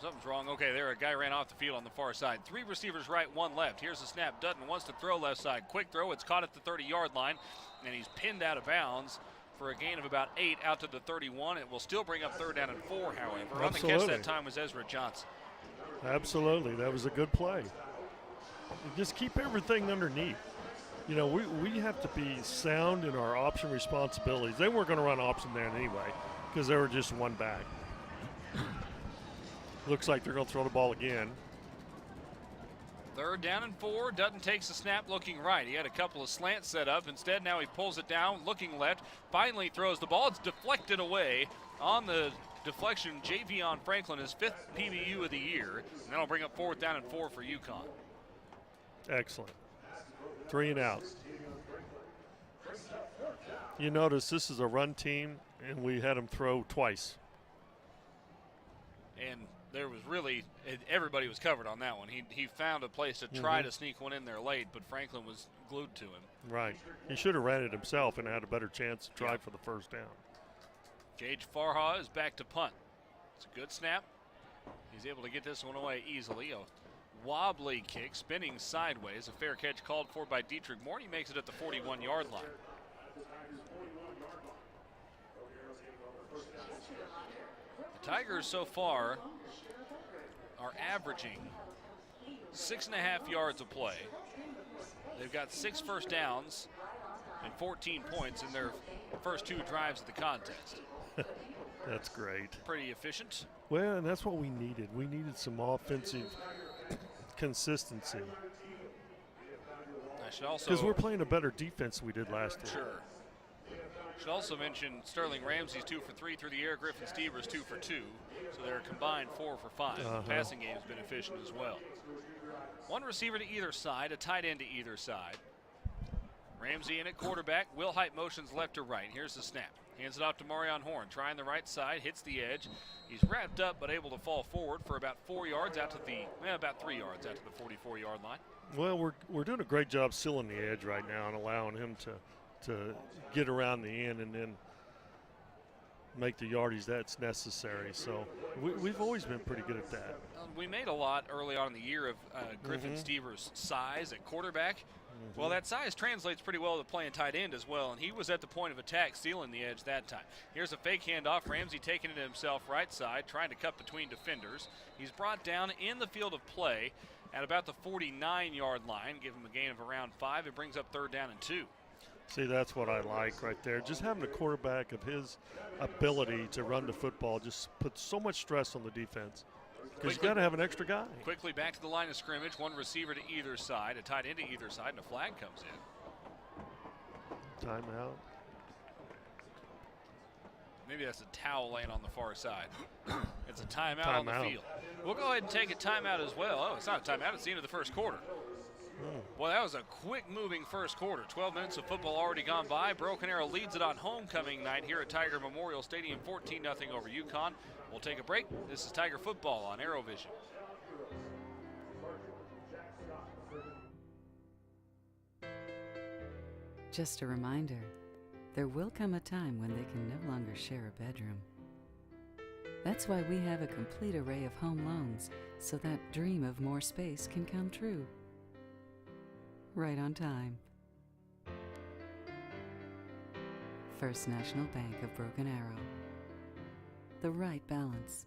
Something's wrong. Okay, there a guy ran off the field on the far side. 3 receivers right, 1 left. Here's the snap. Dutton wants to throw left side. Quick throw. It's caught at the 30-yard line, and he's pinned out of bounds for a gain of about 8 out to the 31. It will still bring up 3rd down and 4, however. On the catch that time was Ezra Johnson. Absolutely. That was a good play. Just keep everything underneath. You know, we have to be sound in our option responsibilities. They weren't going to run option there anyway because they were just 1 back. Looks like they're going to throw the ball again. 3rd down and 4. Dutton takes the snap looking right. He had a couple of slants set up. Instead, now he pulls it down, looking left. Finally throws the ball. It's deflected away. On the deflection, Javion Franklin, his 5th PBU of the year. And that'll bring up 4th down and 4 for Yukon. Excellent. 3 and out. You notice this is a run team, and we had them throw twice. And there was really, everybody was covered on that one. He found a place to try to sneak one in there late, but Franklin was glued to him. Right. He should have ran it himself and had a better chance to try for the 1st down. Gage Farha is back to punt. It's a good snap. He's able to get this one away easily. A wobbly kick, spinning sideways. A fair catch called for by Dietrich Moore. He makes it at the 41-yard line. The Tigers so far are averaging 6.5 yards a play. They've got 6 first downs and 14 points in their first 2 drives of the contest. That's great. Pretty efficient. Well, and that's what we needed. We needed some offensive consistency. I should also, because we're playing a better defense than we did last year. Sure. Should also mention Sterling Ramsey's 2 for 3 through the air. Griffin Stevers 2 for 2. So they're combined 4 for 5. The passing game's been efficient as well. 1 receiver to either side, a tight end to either side. Ramsey in at quarterback. Will Height motions left to right. Here's the snap. Hands it off to Marion Horn, trying the right side, hits the edge. He's wrapped up but able to fall forward for about 4 yards out to about 3 yards out to the 44-yard line. Well, we're doing a great job sealing the edge right now and allowing him to get around the end and then make the yardage that's necessary. So we've always been pretty good at that. We made a lot early on in the year of Griffin Stever's size at quarterback. Well, that size translates pretty well to playing tight end as well, and he was at the point of attack, sealing the edge that time. Here's a fake handoff. Ramsey taking it himself right side, trying to cut between defenders. He's brought down in the field of play at about the 49-yard line. Give him a gain of around 5. It brings up 3rd down and 2. See, that's what I like right there. Just having a quarterback of his ability to run the football just puts so much stress on the defense. Because you got to have an extra guy. Quickly back to the line of scrimmage. One receiver to either side, a tight end to either side, and a flag comes in. Timeout. Maybe that's a towel laying on the far side. It's a timeout on the field. We'll go ahead and take a timeout as well. Oh, it's not a timeout. It's the end of the first quarter. Well, that was a quick-moving first quarter. 12 minutes of football already gone by. Broken Arrow leads it on homecoming night here at Tiger Memorial Stadium, 14-0 over Yukon. We'll take a break. This is Tiger Football on ArrowVision. Just a reminder, there will come a time when they can no longer share a bedroom. That's why we have a complete array of home loans, so that dream of more space can come true. Right on time. First National Bank of Broken Arrow. The right balance.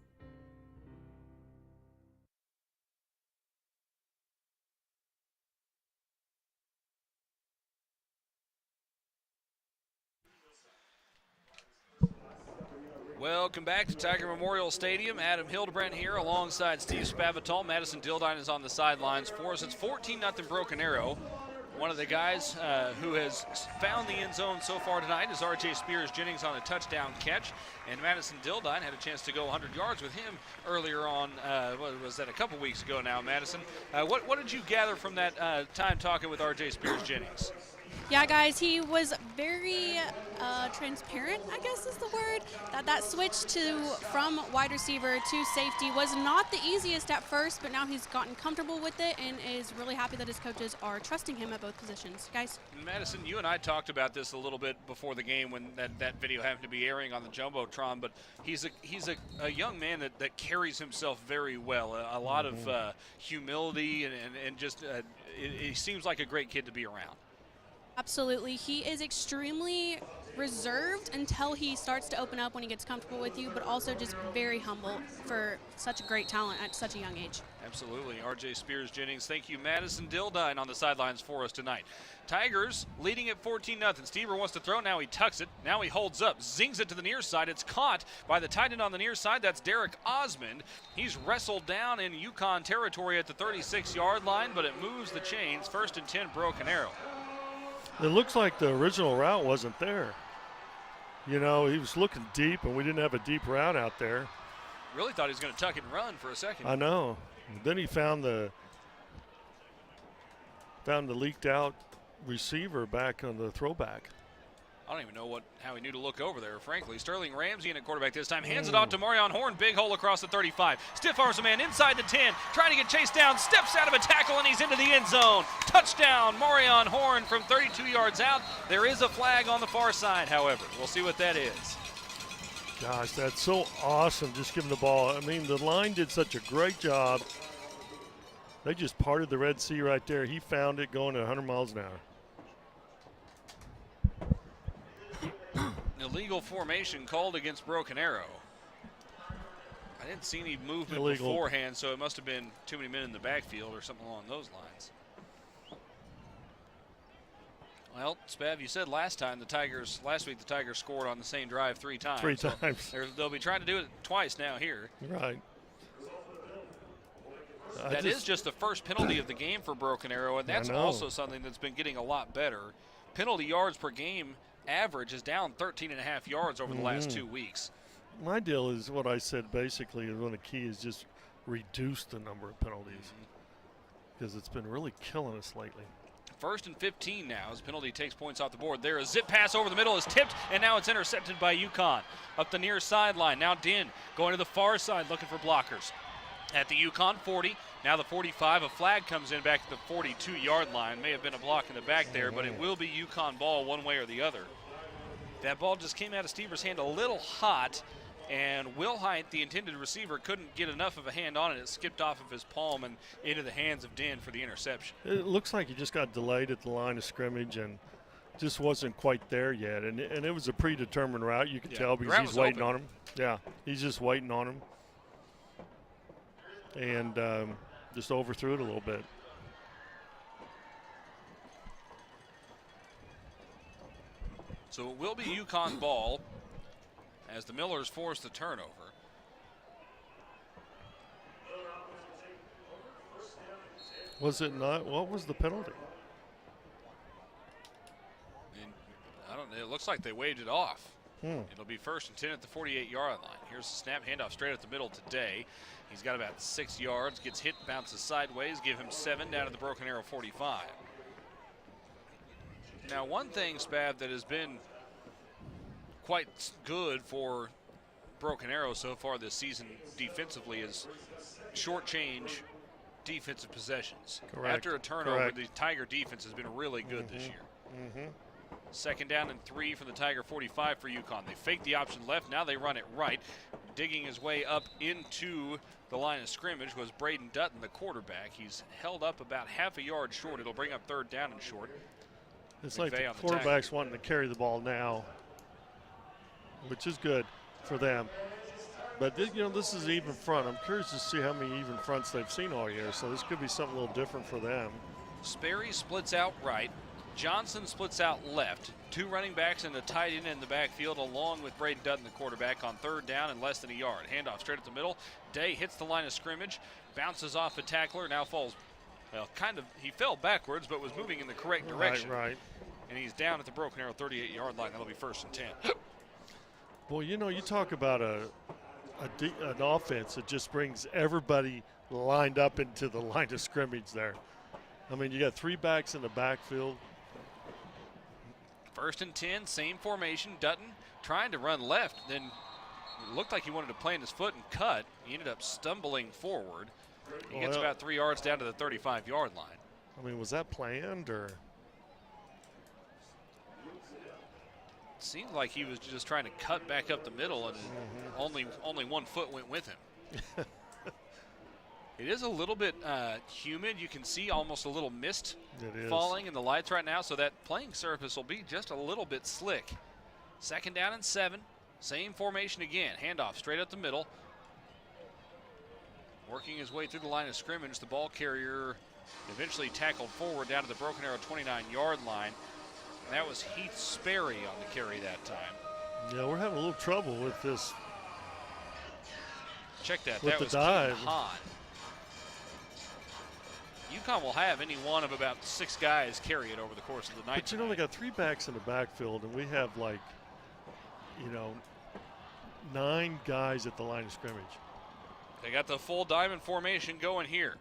Welcome back to Tiger Memorial Stadium. Adam Hildebrand here alongside Steve Spavital. Madison Dildine is on the sidelines for us. It's 14-0 Broken Arrow. One of the guys who has found the end zone so far tonight is R.J. Spears-Jennings on a touchdown catch. And Madison Dildine had a chance to go 100 yards with him earlier on, what was that, a couple weeks ago now, Madison. What did you gather from that time talking with R.J. Spears-Jennings? Yeah, guys, he was very transparent, I guess is the word. That switch from wide receiver to safety was not the easiest at first, but now he's gotten comfortable with it and is really happy that his coaches are trusting him at both positions. Guys? Madison, you and I talked about this a little bit before the game when that video happened to be airing on the Jumbotron, but he's a young man that carries himself very well. A lot of humility and just he seems like a great kid to be around. Absolutely. He is extremely reserved until he starts to open up when he gets comfortable with you, but also just very humble for such a great talent at such a young age. Absolutely. R.J. Spears-Jennings. Thank you, Madison Dildine, on the sidelines for us tonight. Tigers leading at 14-0. Stever wants to throw. Now he tucks it. Now he holds up. Zings it to the near side. It's caught by the tight end on the near side. That's Derek Osmond. He's wrestled down in Yukon territory at the 36-yard line, but it moves the chains. 1st and 10, Broken Arrow. It looks like the original route wasn't there. You know, he was looking deep, and we didn't have a deep route out there. Really thought he was going to tuck and run for a second. I know. Then he found the leaked out receiver back on the throwback. I don't even know how he knew to look over there, frankly. Sterling Ramsey in at quarterback this time. Hands it off to Marion Horn. Big hole across the 35. Stiff arms a man inside the 10. Trying to get chased down. Steps out of a tackle, and he's into the end zone. Touchdown, Marion Horn from 32 yards out. There is a flag on the far side, however. We'll see what that is. Gosh, that's so awesome, just giving the ball. I mean, the line did such a great job. They just parted the Red Sea right there. He found it going at 100 miles an hour. Illegal formation called against Broken Arrow. I didn't see any movement beforehand, so it must have been too many men in the backfield or something along those lines. Well, Spav, you said last week the Tigers scored on the same drive 3 times. 3 times. So they'll be trying to do it twice now here. Right. That is just the first penalty of the game for Broken Arrow, and that's also something that's been getting a lot better. Penalty yards per game average is down 13.5 yards over the last 2 weeks. My deal is what I said basically is one of the key is just reduce the number of penalties because it's been really killing us lately. First and 15 now as penalty takes points off the board. There, a zip pass over the middle is tipped, and now it's intercepted by Yukon. Up the near sideline, now Din going to the far side looking for blockers. At the Yukon 40, now the 45, a flag comes in back at the 42-yard line. May have been a block in the back there, but it will be Yukon ball one way or the other. That ball just came out of Stever's hand a little hot, and Will Height, the intended receiver, couldn't get enough of a hand on it. It skipped off of his palm and into the hands of Din for the interception. It looks like he just got delayed at the line of scrimmage and just wasn't quite there yet. And it was a predetermined route, you could tell, because he's waiting on him. Yeah, he's just waiting on him. And just overthrew it a little bit. So it will be Yukon ball as the Millers force the turnover. Was it not? What was the penalty? And I don't know. It looks like they waved it off. It'll be first and 10 at the 48-yard line. Here's the snap, handoff straight at the middle to Day. He's got about 6 yards, gets hit, bounces sideways, give him 7 down to the Broken Arrow 45. Now, one thing, Spav, that has been quite good for Broken Arrow so far this season defensively is short change defensive possessions. Correct. After a turnover, the Tiger defense has been really good this year. Second down and 3 from the Tiger 45 for Yukon. They fake the option left, now they run it right. Digging his way up into the line of scrimmage was Braden Dutton, the quarterback. He's held up about half a yard short. It'll bring up third down and short. It's like the quarterback's wanting to carry the ball now, which is good for them. But this is even front. I'm curious to see how many even fronts they've seen all year. So this could be something a little different for them. Sperry splits out right. Johnson splits out left. 2 running backs and a tight end in the backfield, along with Braden Dutton, the quarterback, on third down and less than a yard. Handoff straight at the middle. Day hits the line of scrimmage, bounces off a tackler, now falls. Well, he fell backwards, but was moving in the correct direction. Right. And he's down at the Broken Arrow 38-yard line. That'll be first and 10. Well, you talk about an offense that just brings everybody lined up into the line of scrimmage there. I mean, you got 3 backs in the backfield. First and 10, same formation. Dutton trying to run left, then it looked like he wanted to plant his foot and cut. He ended up stumbling forward. He gets about 3 yards down to the 35-yard line. I mean, was that planned or? It seemed like he was just trying to cut back up the middle, and only 1 foot went with him. It is a little bit humid. You can see almost a little mist falling in the lights right now, so that playing surface will be just a little bit slick. Second down and 7. Same formation again. Handoff straight up the middle. Working his way through the line of scrimmage, the ball carrier eventually tackled forward down to the Broken Arrow 29-yard line. And that was Heath Sperry on the carry that time. Yeah, we're having a little trouble with this. Check that. With that the was dive. Hahn. Yukon will have any one of about 6 guys carry it over the course of the night. But they got 3 backs in the backfield, and we have 9 guys at the line of scrimmage. They got the full diamond formation going here.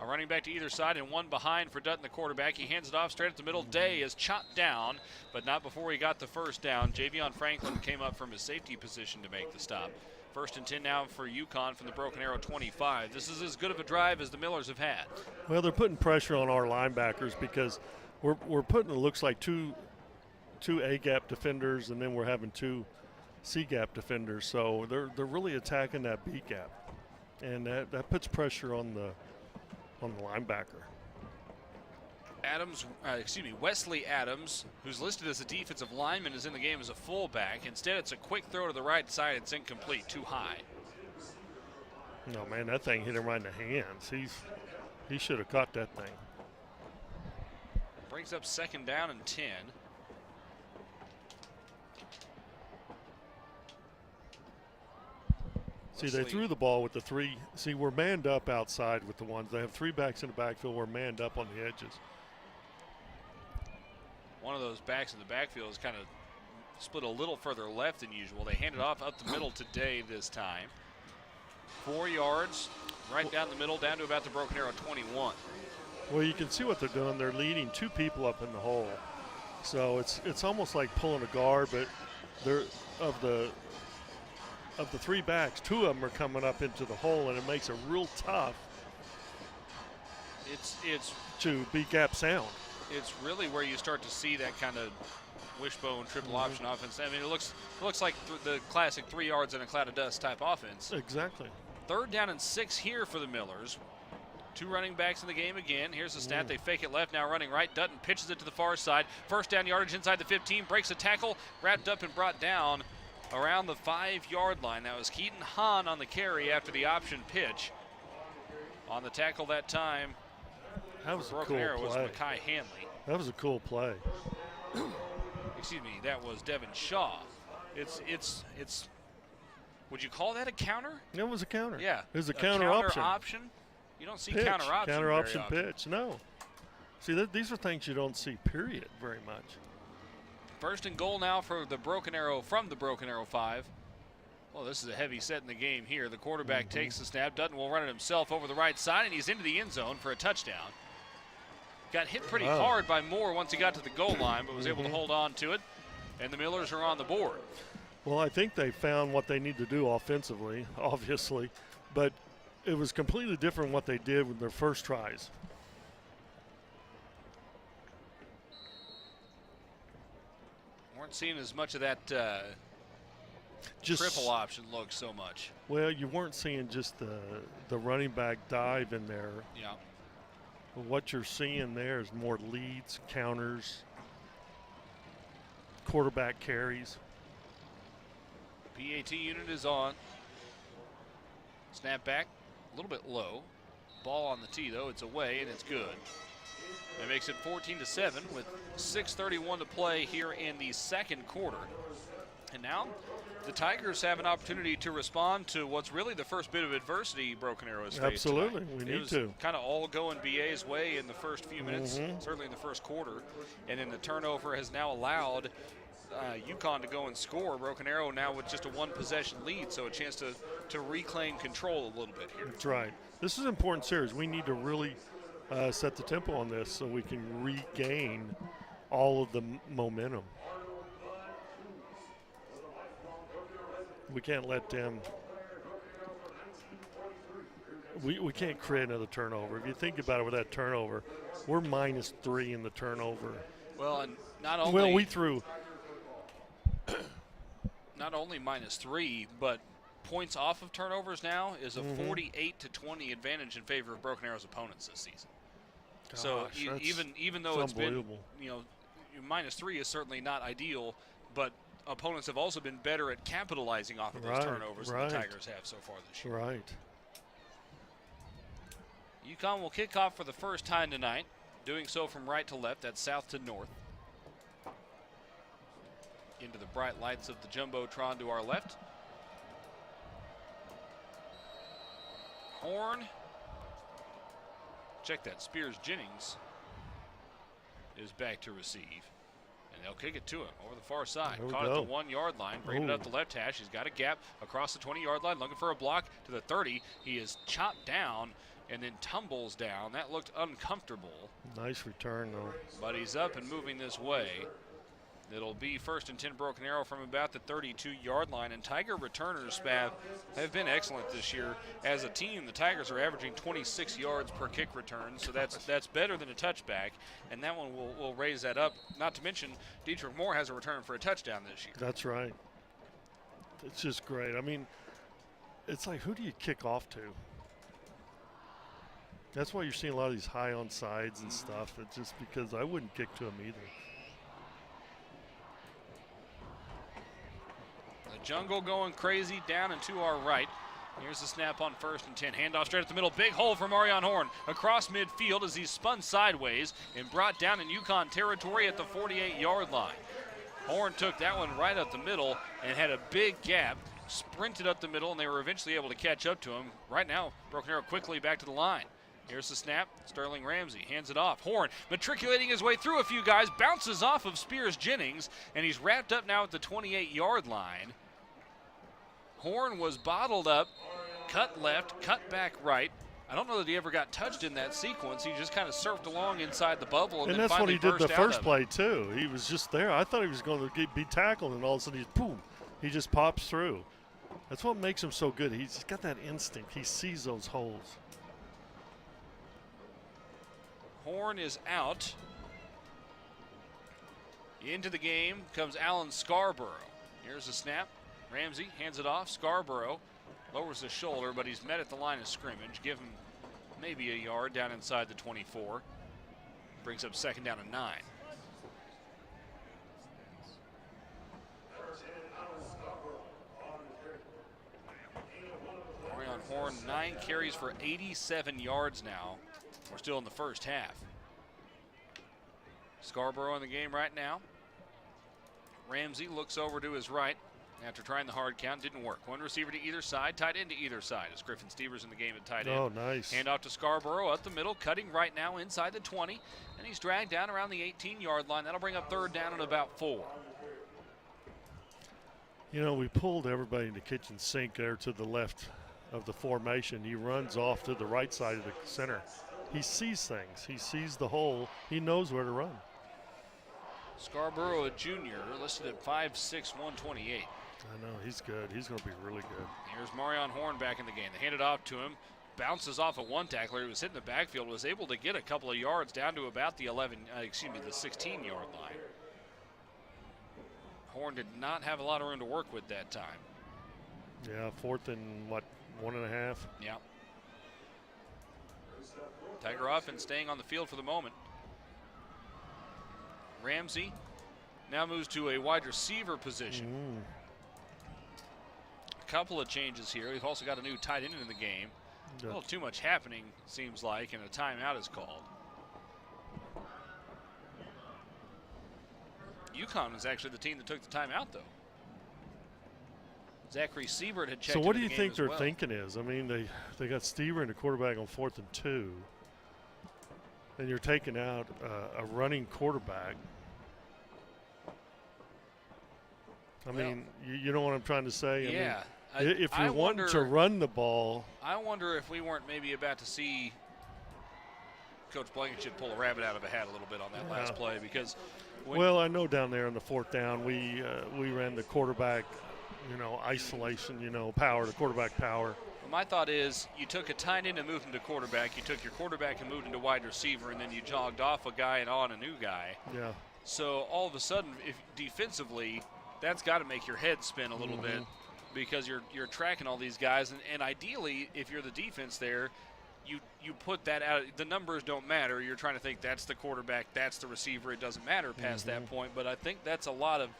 A running back to either side and 1 behind for Dutton, the quarterback. He hands it off straight at the middle. Day is chopped down, but not before he got the first down. Javion Franklin came up from his safety position to make the stop. First and 10 now for Yukon from the Broken Arrow 25. This is as good of a drive as the Millers have had. Well, they're putting pressure on our linebackers because we're putting, it looks like, two A-gap defenders, and then we're having 2 C-gap defenders. So they're really attacking that B-gap, and that puts pressure on the linebacker. Wesley Adams, who's listed as a defensive lineman, is in the game as a fullback. Instead, it's a quick throw to the right side. It's incomplete, too high. No, man, that thing hit him right in the hands. He should have caught that thing. Brings up second down and 10. See, they threw the ball with the 3. See, we're manned up outside with the ones. They have 3 backs in the backfield. We're manned up on the edges. One of those backs in the backfield is kind of split a little further left than usual. They hand it off up the middle today this time. 4 yards, right down the middle, down to about the Broken Arrow 21. Well, you can see what they're doing. They're leading 2 people up in the hole. So it's almost like pulling a guard, but they're of the 3 backs, 2 of them are coming up into the hole, and it makes it real tough. It's to be gap sound. It's really where you start to see that kind of wishbone triple option offense. I mean, it looks like the classic 3 yards in a cloud of dust type offense. Exactly. 3rd down and 6 here for the Millers. 2 running backs in the game again. Here's the snap. They fake it left, now running right. Dutton pitches it to the far side. 1st down yardage inside the 15. Breaks a tackle, wrapped up and brought down around the 5-yard line. That was Keaton Hahn on the carry after the option pitch. On the tackle that time, That was a Broken cool Arrow play. was Mekhi Hanley. That was a cool play. Excuse me, that was Devin Shaw. It's would you call that a counter? It was a counter. Yeah. It was a counter option. You don't see Pitch. counter option. Counter very option often. pitch. No. See, these are things you don't see, period, very much. 1st and goal now for the Broken Arrow from the Broken Arrow 5. Well, this is a heavy set in the game here. The quarterback takes the snap. Dutton will run it himself over the right side, and he's into the end zone for a touchdown. Got hit pretty hard by Moore once he got to the goal line, but was able to hold on to it. And the Millers are on the board. Well, I think they found what they need to do offensively, obviously, but it was completely different what they did with their first tries. Weren't seeing as much of that Just triple option look so much. Well, you weren't seeing just the running back dive in there. Yeah. But what you're seeing there is more leads, counters, quarterback carries. PAT unit is on. Snap back, a little bit low. Ball on the tee, though. It's away, and it's good. That makes it 14-7 with 6:31 to play here in the 2nd quarter. And now the Tigers have an opportunity to respond to what's really the first bit of adversity Broken Arrow has faced Absolutely, tonight. we need it was to. kind of all going BA's way in the first few minutes, certainly in the 1st quarter. And then the turnover has now allowed Yukon to go and score. Broken Arrow now with just a 1-possession lead, so a chance to reclaim control a little bit here. That's right. This is an important series. We need to really set the tempo on this so we can regain all of the momentum. We can't let them. We can't create another turnover. If you think about it, with that turnover, we're -3 in the turnover. Well, and not only Well, we threw. not only -3, but points off of turnovers now is a 48-20 advantage in favor of Broken Arrow's opponents this season. So Gosh, even though it's been, unbelievable. -3 is certainly not ideal, but opponents have also been better at capitalizing off of those turnovers than the Tigers have so far this year. Right. Yukon will kick off for the first time tonight, doing so from right to left. That's south to north. Into the bright lights of the Jumbotron to our left. Horn. Check that. Spears Jennings is back to receive. And they'll kick it to him over the far side. There we Caught at go. the 1-yard line. Bring it up the left hash. He's got a gap across the 20-yard line. Looking for a block to the 30. He is chopped down and then tumbles down. That looked uncomfortable. Nice return, though. But he's up and moving this way. It'll be 1st and 10 Broken Arrow from about the 32-yard line. And Tiger returners, Spav, have been excellent this year. As a team, the Tigers are averaging 26 yards per kick return, so that's better than a touchback. And that one will raise that up. Not to mention, Dietrich Moore has a return for a touchdown this year. That's right. It's just great. I mean, it's like, who do you kick off to? That's why you're seeing a lot of these high on sides and stuff. It's just because I wouldn't kick to him either. The jungle going crazy down and to our right. Here's the snap on 1st and 10. Handoff straight at the middle. Big hole for Marion Horn across midfield as he's spun sideways and brought down in Yukon territory at the 48-yard line. Horn took that one right up the middle and had a big gap, sprinted up the middle, and they were eventually able to catch up to him. Right now, Broken Arrow quickly back to the line. Here's the snap. Sterling Ramsey hands it off. Horn matriculating his way through a few guys, bounces off of Spears Jennings, and he's wrapped up now at the 28-yard line. Horn was bottled up, cut left, cut back right. I don't know that he ever got touched in that sequence. He just kind of surfed along inside the bubble, and then that's what finally he did the burst out first of it. play too. He was just there. I thought he was going to be tackled, and all of a sudden he just pops through. That's what makes him so good. He's got that instinct. He sees those holes. Horn is out. Into the game comes Alan Scarborough. Here's the snap. Ramsey hands it off. Scarborough lowers his shoulder, but he's met at the line of scrimmage. Give him maybe a yard down inside the 24. Brings up second down and 9. Marion Horn, 9 carries for 87 yards now. We're still in the first half. Scarborough in the game right now. Ramsey looks over to his right after trying the hard count. Didn't work. One receiver to either side, tight end to either side as Griffin Stevers in the game at tight end. Oh, nice. Hand off to Scarborough up the middle, cutting right now inside the 20, and he's dragged down around the 18-yard line. That'll bring up third down and about 4. You know, we pulled everybody in the kitchen sink there to the left of the formation. He runs off to the right side of the center. He sees things. He sees the hole. He knows where to run. Scarborough, a junior, listed at 5'6", 128. I know, he's good. He's going to be really good. Here's Marion Horn back in the game. They hand it off to him. Bounces off of one tackler. He was hitting the backfield. Was able to get a couple of yards down to about the the 16-yard line. Horn did not have a lot of room to work with that time. Yeah, 4th and, 1.5? Yeah. Tiger offense staying on the field for the moment. Ramsey now moves to a wide receiver position. A couple of changes here. We've also got a new tight end in the game. A little too much happening, seems like, and a timeout is called. Yukon was actually the team that took the timeout, though. Zachary Siebert had checked. So what do into you the game think as they're well. thinking is? I mean, they got Stever in the quarterback on 4th and 2. And you're taking out a running quarterback. I mean, you know what I'm trying to say? Yeah. I mean, if you're wanting to run the ball. I wonder if we weren't maybe about to see Coach Blankenship pull a rabbit out of a hat a little bit on that last play, because well, I know down there on the 4th down, we ran the quarterback, isolation, power, the quarterback power. My thought is you took a tight end and moved him to quarterback. You took your quarterback and moved him to wide receiver, and then you jogged off a guy and on a new guy. Yeah. So all of a sudden, if defensively, that's got to make your head spin a little bit, because you're tracking all these guys, and ideally, if you're the defense there, you put that out. The numbers don't matter. You're trying to think that's the quarterback, that's the receiver. It doesn't matter past that point. But I think that's a lot of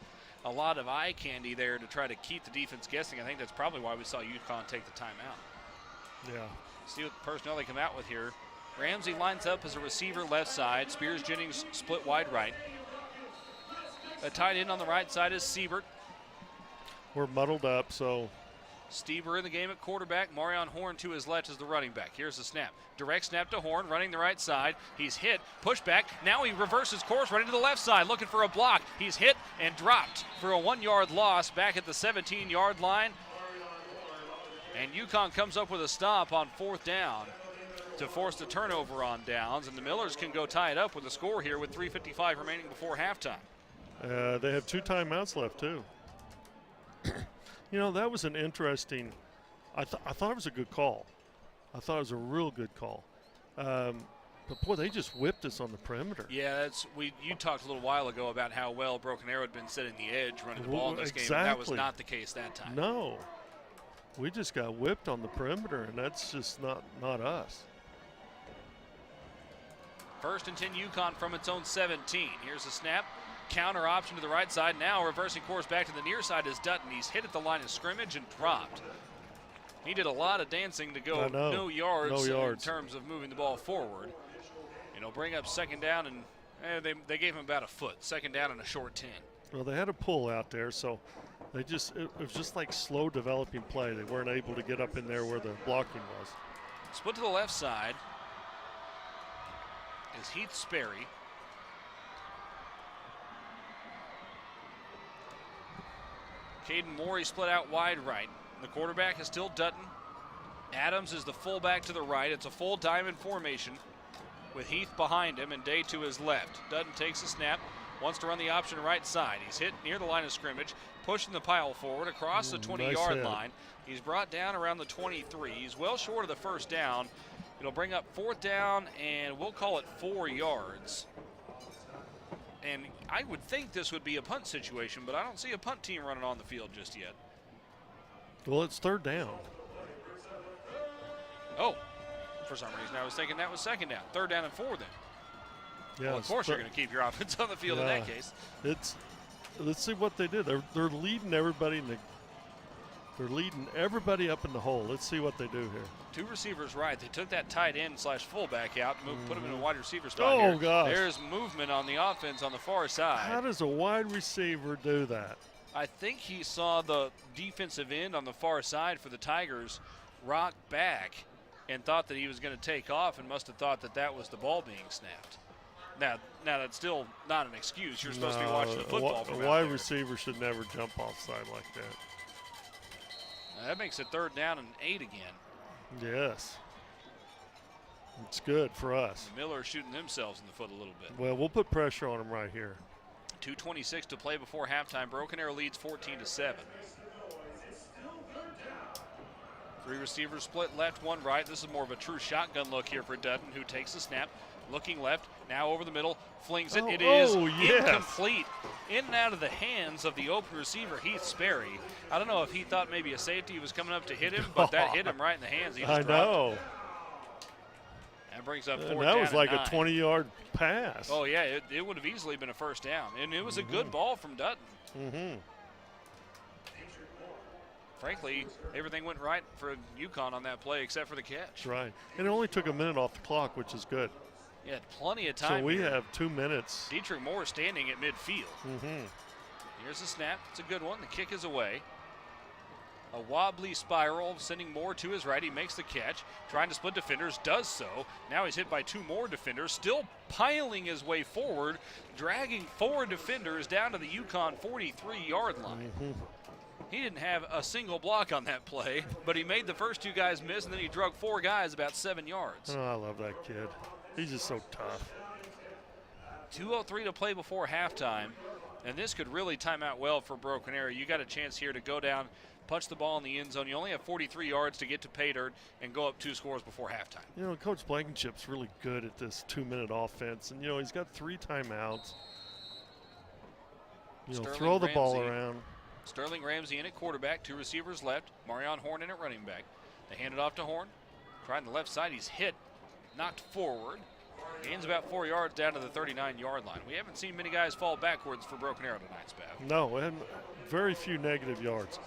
eye candy there to try to keep the defense guessing. I think that's probably why we saw Yukon take the timeout. Yeah. See what personnel they come out with here. Ramsey lines up as a receiver left side. Spears Jennings split wide right. A tight end on the right side is Siebert. We're muddled up, so. Stever in the game at quarterback. Marion Horn to his left is the running back. Here's the snap. Direct snap to Horn, running the right side. He's hit, pushback. Now he reverses course, running to the left side, looking for a block. He's hit and dropped for a 1-yard loss back at the 17-yard line. And Yukon comes up with a stop on 4th down to force the turnover on downs. And the Millers can go tie it up with a score here with 3:55 remaining before halftime. They have 2 timeouts left, too. That was an interesting – I thought it was a good call. I thought it was a real good call. But, boy, they just whipped us on the perimeter. Yeah, you talked a little while ago about how well Broken Arrow had been setting the edge, running the ball in this game. And that was not the case that time. No. We just got whipped on the perimeter, and that's just not us. 1st and 10 Yukon from its own 17. Here's the snap. Counter option to the right side. Now reversing course back to the near side is Dutton. He's hit at the line of scrimmage and dropped. He did a lot of dancing to go no yards in terms of moving the ball forward. It'll bring up second down, and they gave him about a foot. Second down and a short 10. Well, they had a pull out there, so it was just like slow developing play. They weren't able to get up in there where the blocking was. Split to the left side is Heath Sperry. Caden Morey split out wide right. The quarterback is still Dutton. Adams is the fullback to the right. It's a full diamond formation with Heath behind him and Day to his left. Dutton takes a snap, wants to run the option right side. He's hit near the line of scrimmage, pushing the pile forward across the 20-yard nice line. He's brought down around the 23. He's well short of the first down. It'll bring up 4th down, and we'll call it 4 yards. And I would think this would be a punt situation, but I don't see a punt team running on the field just yet. Well, it's 3rd down. Oh, for some reason I was thinking that was 2nd down. 3rd down and 4 then. Yeah, Well, of course you're going to keep your offense on the field in that case. Let's see what they did. They're leading everybody they're leading everybody up in the hole. Let's see what they do here. 2 receivers right. They took that tight end / fullback out, put him in a wide receiver spot. Oh, here. gosh. There's movement on the offense on the far side. How does a wide receiver do that? I think he saw the defensive end on the far side for the Tigers rock back and thought that he was going to take off and must have thought that that was the ball being snapped. Now that's still not an excuse. You're supposed to be watching the football from A out wide there. receiver should never jump offside like that. That makes it 3rd down and 8 again. Yes. It's good for us. Miller shooting themselves in the foot a little bit. Well, we'll put pressure on them right here. 2:26 to play before halftime. Broken Arrow leads 14-7. 3 receivers split left, 1 right. This is more of a true shotgun look here for Dutton, who takes the snap, looking left, now over the middle, flings it. It is incomplete. In and out of the hands of the open receiver, Heath Sperry. I don't know if he thought maybe a safety was coming up to hit him, but that hit him right in the hands. He just I know. That brings up 4th And down. that was like and a 9. 20-yard pass. Oh, yeah, it would have easily been a 1st down. And it was a good ball from Dutton. Mm-hmm. Frankly, everything went right for Yukon on that play except for the catch. That's right. And it only took a minute off the clock, which is good. He had plenty of time. So we here. have 2 minutes. Dietrich Moore standing at midfield. Mm-hmm. Here's the snap. It's a good one. The kick is away. A wobbly spiral, sending Moore to his right. He makes the catch, trying to split defenders, does so. Now he's hit by 2 more defenders, still piling his way forward, dragging 4 defenders down to the Yukon 43-yard line. Mm-hmm. He didn't have a single block on that play, but he made the first 2 guys miss, and then he drug 4 guys about 7 yards. Oh, I love that kid. He's just so tough. 2:03 to play before halftime, and this could really time out well for Broken Arrow. You got a chance here to go down, punch the ball in the end zone. You only have 43 yards to get to pay dirt and go up 2 scores before halftime. You know, Coach Blankenship's really good at this 2-minute offense, and, you know, he's got 3 timeouts. You know, Sterling throw the ball Ramsey. around. Sterling Ramsey in at quarterback, 2 receivers left. Marion Horn in at running back. They hand it off to Horn. Trying the left side, he's hit, knocked forward. Gains about 4 yards down to the 39-yard line. We haven't seen many guys fall backwards for Broken Arrow tonight, Spav. No, and very few negative yards.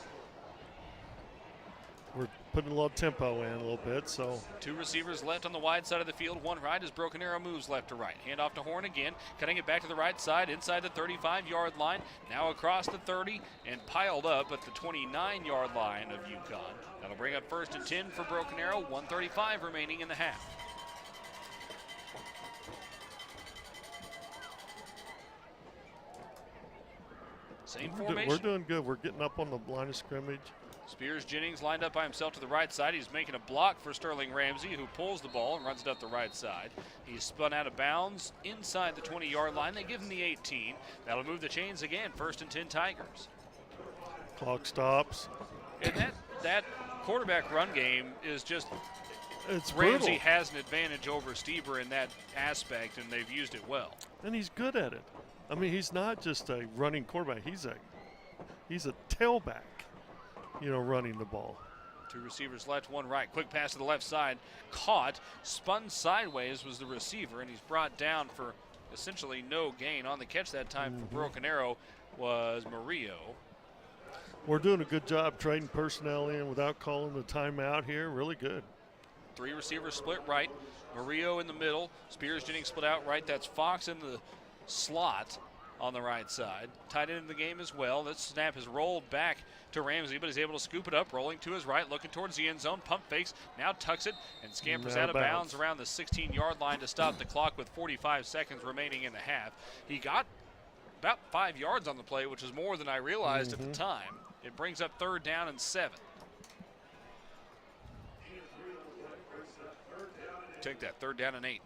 We're putting a little tempo in a little bit, so. 2 receivers left on the wide side of the field, 1 right as Broken Arrow moves left to right. Hand off to Horn again, cutting it back to the right side inside the 35-yard line. Now across the 30 and piled up at the 29-yard line of Yukon. That'll bring up 1st and 10 for Broken Arrow, 1:35 remaining in the half. Same formation. We're doing good. We're getting up on the line of scrimmage. Spears Jennings lined up by himself to the right side. He's making a block for Sterling Ramsey, who pulls the ball and runs it up the right side. He's spun out of bounds inside the 20-yard line. They give him the 18. That'll move the chains again. 1st and 10 Tigers. Clock stops. And that quarterback run game is just, It's Ramsey brutal. has an advantage over Stieber in that aspect, and they've used it well. And he's good at it. I mean, he's not just a running quarterback. He's a tailback, you know, running the ball. 2 receivers left, 1 right. Quick pass to the left side. Caught. Spun sideways was the receiver, and he's brought down for essentially no gain. On the catch that time for Broken Arrow was Murillo. We're doing a good job trading personnel in without calling the timeout here. Really good. 3 receivers split right. Murillo in the middle. Spears Jennings split out right. That's Fox in the slot on the right side. Tight end in the game as well. This snap has rolled back to Ramsey, but he's able to scoop it up, rolling to his right, looking towards the end zone. Pump fakes, now tucks it, and scampers out of bounds around the 16-yard line to stop the clock with 45 seconds remaining in the half. He got about 5 yards on the play, which is more than I realized at the time. It brings up 3rd down and 7. take that. 3rd down and 8.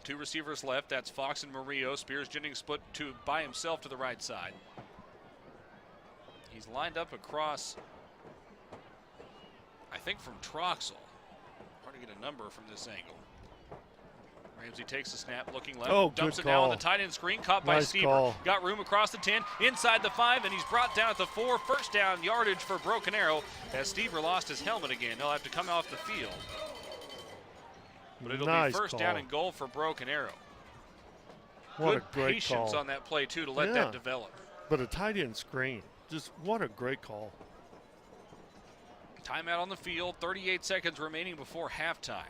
2 receivers left. That's Fox and Murillo. Spears Jennings split by himself to the right side. He's lined up across, I think, from Troxel. Hard to get a number from this angle. Ramsey takes the snap, looking left, dumps it now on the tight end screen, caught by Stieber. Got room across the 10, inside the 5, and he's brought down at the 4. First down yardage for Broken Arrow as Stieber lost his helmet again. He'll have to come off the field. But it'll be first down and goal for Broken Arrow. What Good a great patience call on that play, too, to let that develop. But a tight end screen, just what a great call. Timeout on the field, 38 seconds remaining before halftime.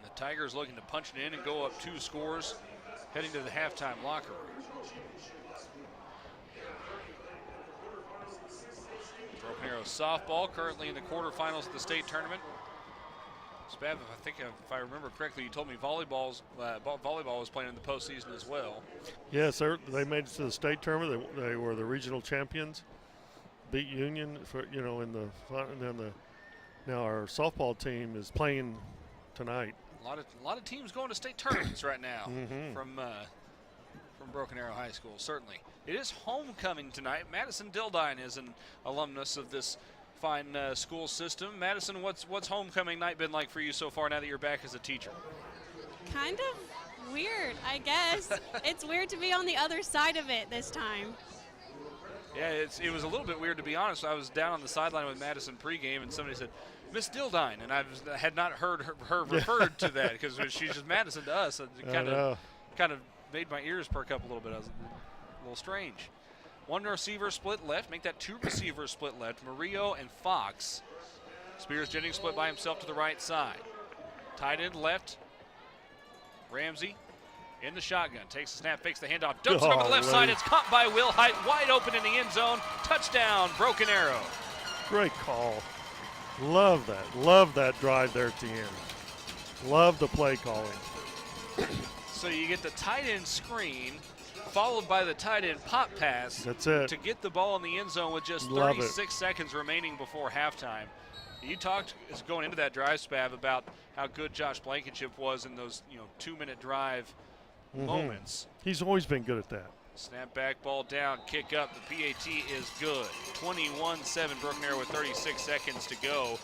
The Tigers looking to punch it in and go up 2 scores, heading to the halftime locker room. Broken Arrow softball currently in the quarterfinals of the state tournament. Spav, if I remember correctly, you told me volleyball was playing in the postseason as well. Yes, they made it to the state tournament. They were the regional champions, beat Union for in the now our softball team is playing tonight. A lot of teams going to state tournaments right now from Broken Arrow High School. Certainly, it is homecoming tonight. Madison Dildine is an alumnus of this fine school system. Madison, what's homecoming night been like for you so far now that you're back as a teacher? Kind of weird, I guess. It's weird to be on the other side of it this time. Yeah, it was a little bit weird, to be honest. I was down on the sideline with Madison pregame, and somebody said, Miss Dildine, and I had not heard her referred to that because she's just Madison to us. It kind of made my ears perk up a little bit. I was a little strange. 1 receiver split left, make that 2 receivers split left. Murillo and Fox. Spears Jennings split by himself to the right side. Tight end left. Ramsey in the shotgun, takes the snap, fakes the handoff, dumps it over the left side. It's caught by Will Height, wide open in the end zone. Touchdown, Broken Arrow. Great call. Love that. Love that drive there at the end. Love the play calling. So you get the tight end screen, followed by the tight end pop pass. That's it. To get the ball in the end zone with just 36 seconds remaining before halftime. You talked going into that drive, Spav, about how good Josh Blankenship was in those 2-minute drive moments. He's always been good at that. Snap back, ball down, kick up. The PAT is good. 21-7, Broken Arrow with 36 seconds to go.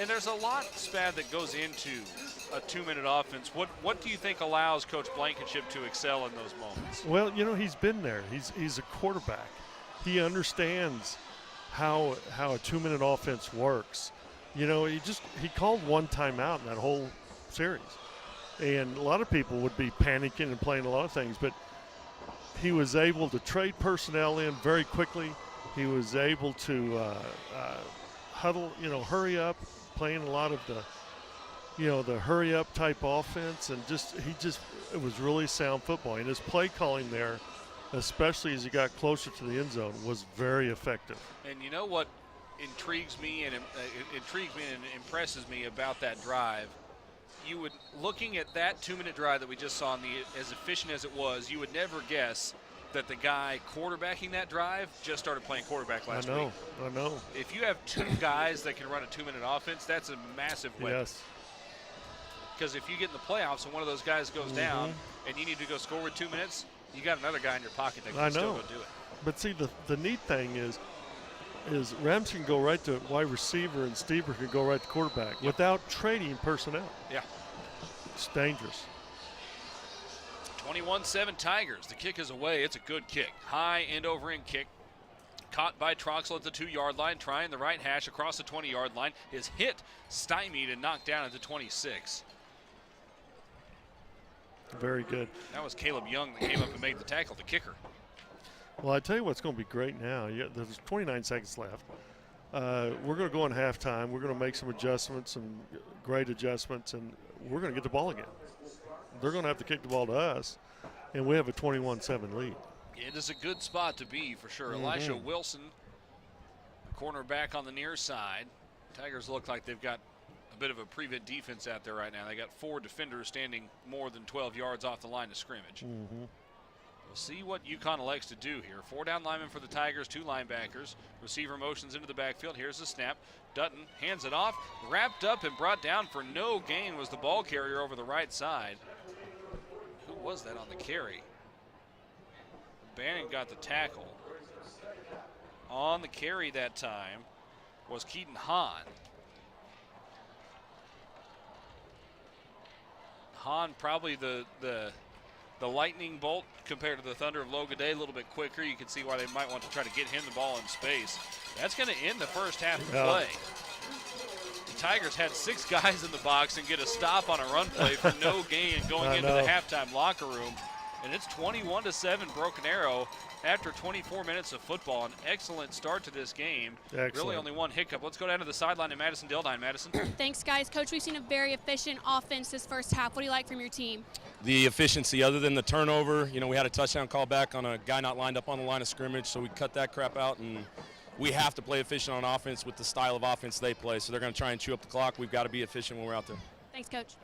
And there's a lot, Spav, that goes into a 2-minute offense. What do you think allows Coach Blankenship to excel in those moments? Well, he's been there. He's a quarterback. He understands how a 2-minute offense works. He called one timeout in that whole series. And a lot of people would be panicking and playing a lot of things, but he was able to trade personnel in very quickly. He was able to huddle, hurry up, playing a lot of the hurry up type offense, and it was really sound football. And his play calling there, especially as he got closer to the end zone, was very effective. And you know what intrigues me and impresses me about that drive? Looking at that 2-minute drive that we just saw, as efficient as it was, you would never guess that the guy quarterbacking that drive just started playing quarterback last week. I know. If you have 2 guys that can run a 2-minute offense, that's a massive weapon. Yes. Because if you get in the playoffs and one of those guys goes down and you need to go score with 2 minutes, you got another guy in your pocket that can still go do it. But see, the neat thing is Rams can go right to wide receiver and Stieber can go right to quarterback without trading personnel. Yeah. It's dangerous. 21-7 Tigers. The kick is away. It's a good kick. High end over end kick. Caught by Troxel at the 2-yard line, trying the right hash across the 20-yard line. Is hit, stymied, and knocked down at the 26. Very good. That was Caleb Young that came up and made the tackle, the kicker. Well, I tell you what's going to be great now. There's 29 seconds left. We're going to go in halftime. We're going to make some adjustments, some great adjustments, and we're going to get the ball again. They're going to have to kick the ball to us, and we have a 21-7 lead. It is a good spot to be for sure. Elisha Wilson, cornerback on the near side. Tigers look like they've got a bit of a prevent defense out there right now. They got 4 defenders standing more than 12 yards off the line of scrimmage. We'll see what Yukon elects to do here. 4 down linemen for the Tigers, 2 linebackers. Receiver motions into the backfield. Here's the snap. Dutton hands it off. Wrapped up and brought down for no gain was the ball carrier over the right side. Who was that on the carry? Bannon got the tackle. On the carry that time was Keaton Hahn. Hahn probably the lightning bolt compared to the Thunder of Logaday, a little bit quicker. You can see why they might want to try to get him the ball in space. That's going to end the first half of play. The Tigers had 6 guys in the box and get a stop on a run play for no gain going into the halftime locker room. And it's 21-7 Broken Arrow after 24 minutes of football. An excellent start to this game. Excellent. Really only one hiccup. Let's go down to the sideline to Madison Dildine. Madison. Thanks, guys. Coach, we've seen a very efficient offense this first half. What do you like from your team? The efficiency, other than the turnover, we had a touchdown call back on a guy not lined up on the line of scrimmage, so we cut that crap out, and we have to play efficient on offense with the style of offense they play. So they're going to try and chew up the clock. We've got to be efficient when we're out there. Thanks, Coach.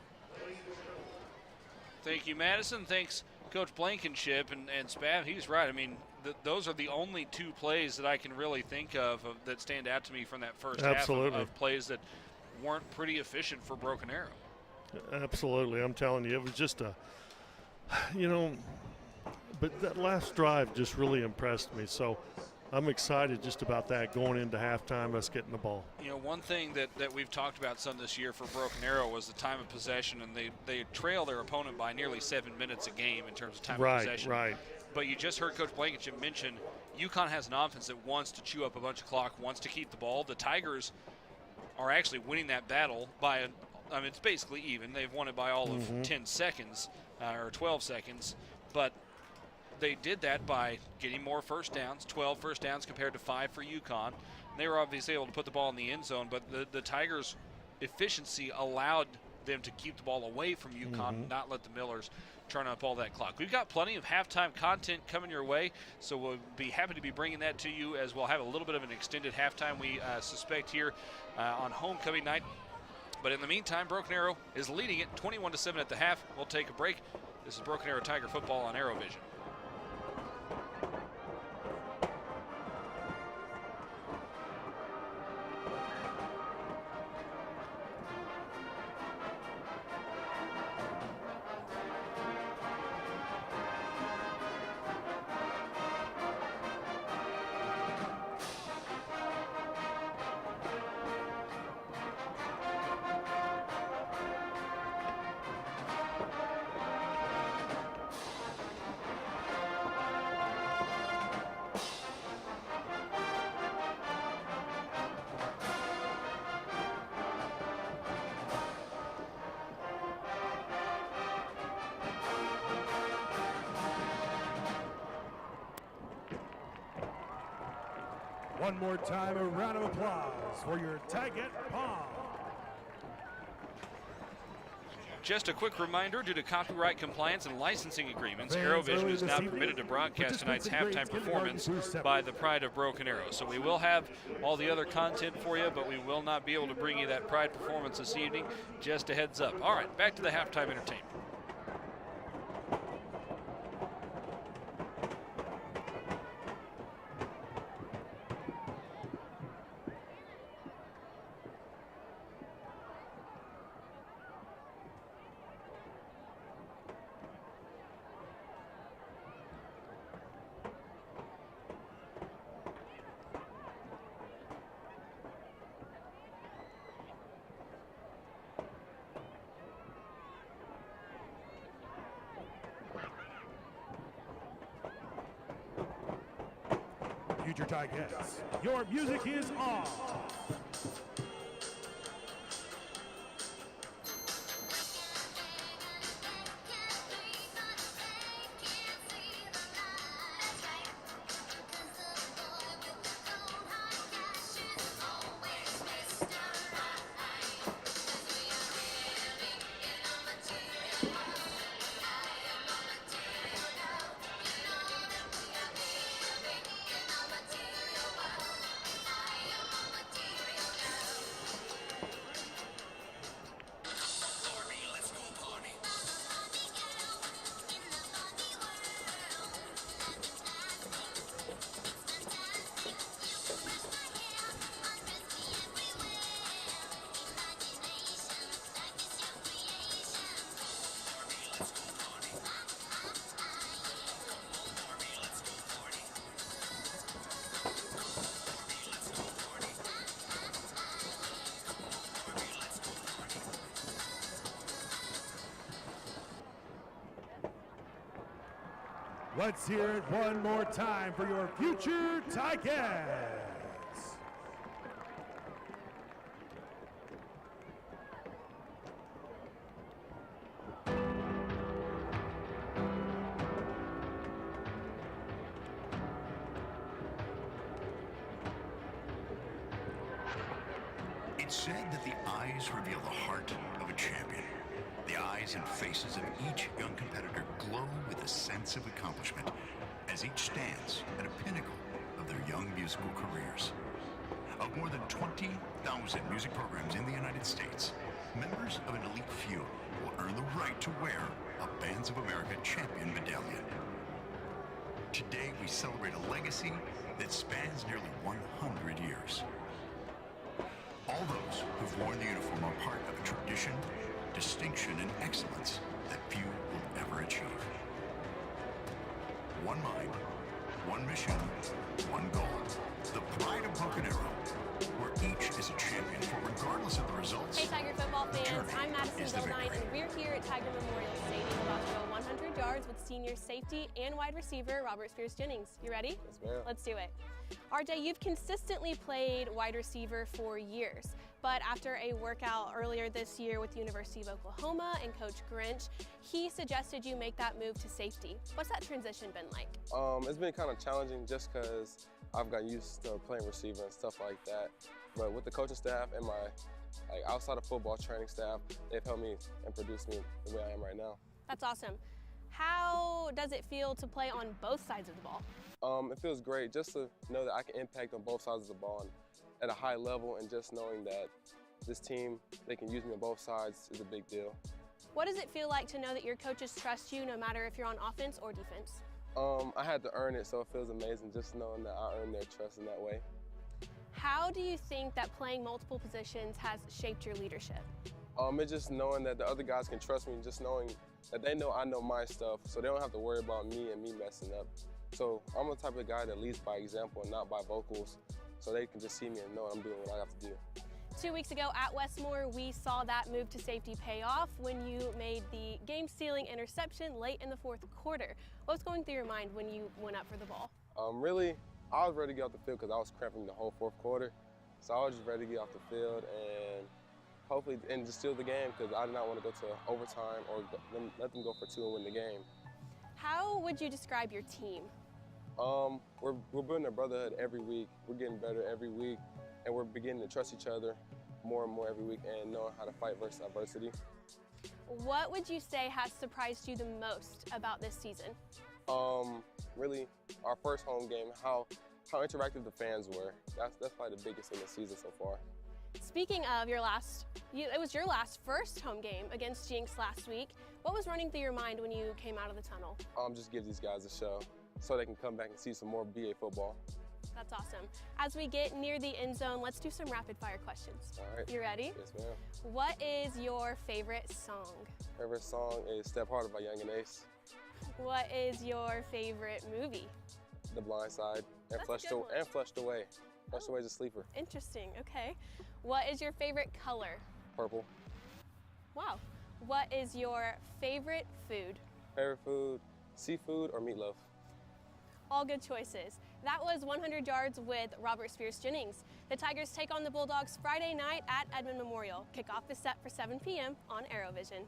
Thank you, Madison. Thanks, Coach Blankenship. And Spav, he's right. I mean, those are the only 2 plays that I can really think of that stand out to me from that first half of plays that weren't pretty efficient for Broken Arrow. Absolutely. I'm telling you, it was just but that last drive just really impressed me. So I'm excited just about that going into halftime, us getting the ball. One thing that we've talked about some this year for Broken Arrow was the time of possession, and they trail their opponent by nearly 7 minutes a game in terms of time of possession. Right. But you just heard Coach Blankenship mention Yukon has an offense that wants to chew up a bunch of clock, wants to keep the ball. The Tigers are actually winning that battle by it's basically even. They've won it by all of 10 seconds or 12 seconds, but they did that by getting more first downs, 12 first downs compared to 5 for Yukon. And they were obviously able to put the ball in the end zone, but the Tigers' efficiency allowed them to keep the ball away from Yukon, not let the Millers turn up all that clock. We've got plenty of halftime content coming your way, so we'll be happy to be bringing that to you as we'll have a little bit of an extended halftime we suspect here on homecoming night. But in the meantime, Broken Arrow is leading it 21-7 at the half. We'll take a break. This is Broken Arrow Tiger football on ArrowVision. One more time, a round of applause for your Taggett Palm. Just a quick reminder, due to copyright compliance and licensing agreements, ArrowVision is not permitted to broadcast tonight's halftime performance by the Pride of Broken Arrow. So we will have all the other content for you, but we will not be able to bring you that Pride performance this evening. Just a heads up. All right, back to the halftime entertainment. Future Tigers, your music is on. Let's hear it one more time for your future Tigers. It's said that the eyes reveal the heart of a champion. The eyes and faces of each young competitor glow with a sense of accomplishment as each stands at a pinnacle of their young musical careers. Of more than 20,000 music programs in the United States, members of an elite few will earn the right to wear a Bands of America champion medallion. Today we celebrate a legacy that spans nearly 100 years. All those who've worn the uniform are part of a tradition, distinction, and excellence that few will ever achieve. One mind, one mission, one goal. The pride of Broken Arrow, where each is a champion, for regardless of the results. Hey Tiger football fans, I'm Madison is the Goldine, victory. and we're here at Tiger Memorial Stadium about to go 100 yards with senior safety and wide receiver Robert Spears-Jennings. You ready? Yes, ma'am. Let's do it. RJ, you've consistently played wide receiver for years, but after a workout earlier this year with the University of Oklahoma and Coach Grinch, he suggested you make that move to safety. What's that transition been like? It's been kind of challenging just because I've got used to playing receiver and stuff like that. But with the coaching staff and my outside of football training staff, they've helped me and produced me the way I am right now. That's awesome. How does it feel to play on both sides of the ball? It feels great just to know that I can impact on both sides of the ball and at a high level, and just knowing that this team, they can use me on both sides is a big deal. What does it feel like to know that your coaches trust you no matter if you're on offense or defense? I had to earn it, so it feels amazing just knowing that I earned their trust in that way. How do you think that playing multiple positions has shaped your leadership? It's just knowing that the other guys can trust me, and just knowing that they know I know my stuff, so they don't have to worry about me and me messing up. So I'm the type of guy that leads by example and not by vocals, so they can just see me and know I'm doing what I have to do. 2 weeks ago at Westmore, we saw that move to safety pay off when you made the game-sealing interception late in the fourth quarter. What was going through your mind when you went up for the ball? Really, I was ready to get off the field because I was cramping the whole fourth quarter. So I was just ready to get off the field and hopefully just steal the game, because I did not want to go to overtime or let them go for two and win the game. How would you describe your team? We're building a brotherhood every week. We're getting better every week, and we're beginning to trust each other more and more every week and knowing how to fight versus adversity. What would you say has surprised you the most about this season? Really, our first home game, how interactive the fans were. That's probably the biggest thing this season so far. Speaking of it was your last first home game against Jinx last week. What was running through your mind when you came out of the tunnel? Just give these guys a show so they can come back and see some more BA football. That's awesome. As we get near the end zone, let's do some rapid fire questions. All right. You ready? Yes, ma'am. What is your favorite song? Favorite song is Step Harder by Young and Ace. What is your favorite movie? The Blind Side and That's Flushed a good one. and Flushed Away. Flushed Away is a sleeper. Interesting, okay. What is your favorite color? Purple. Wow. What is your favorite food? Favorite food, seafood or meatloaf? All good choices. That was 100 yards with Robert Spears-Jennings. The Tigers take on the Bulldogs Friday night at Edmond Memorial. Kickoff is set for 7 p.m. on ArrowVision.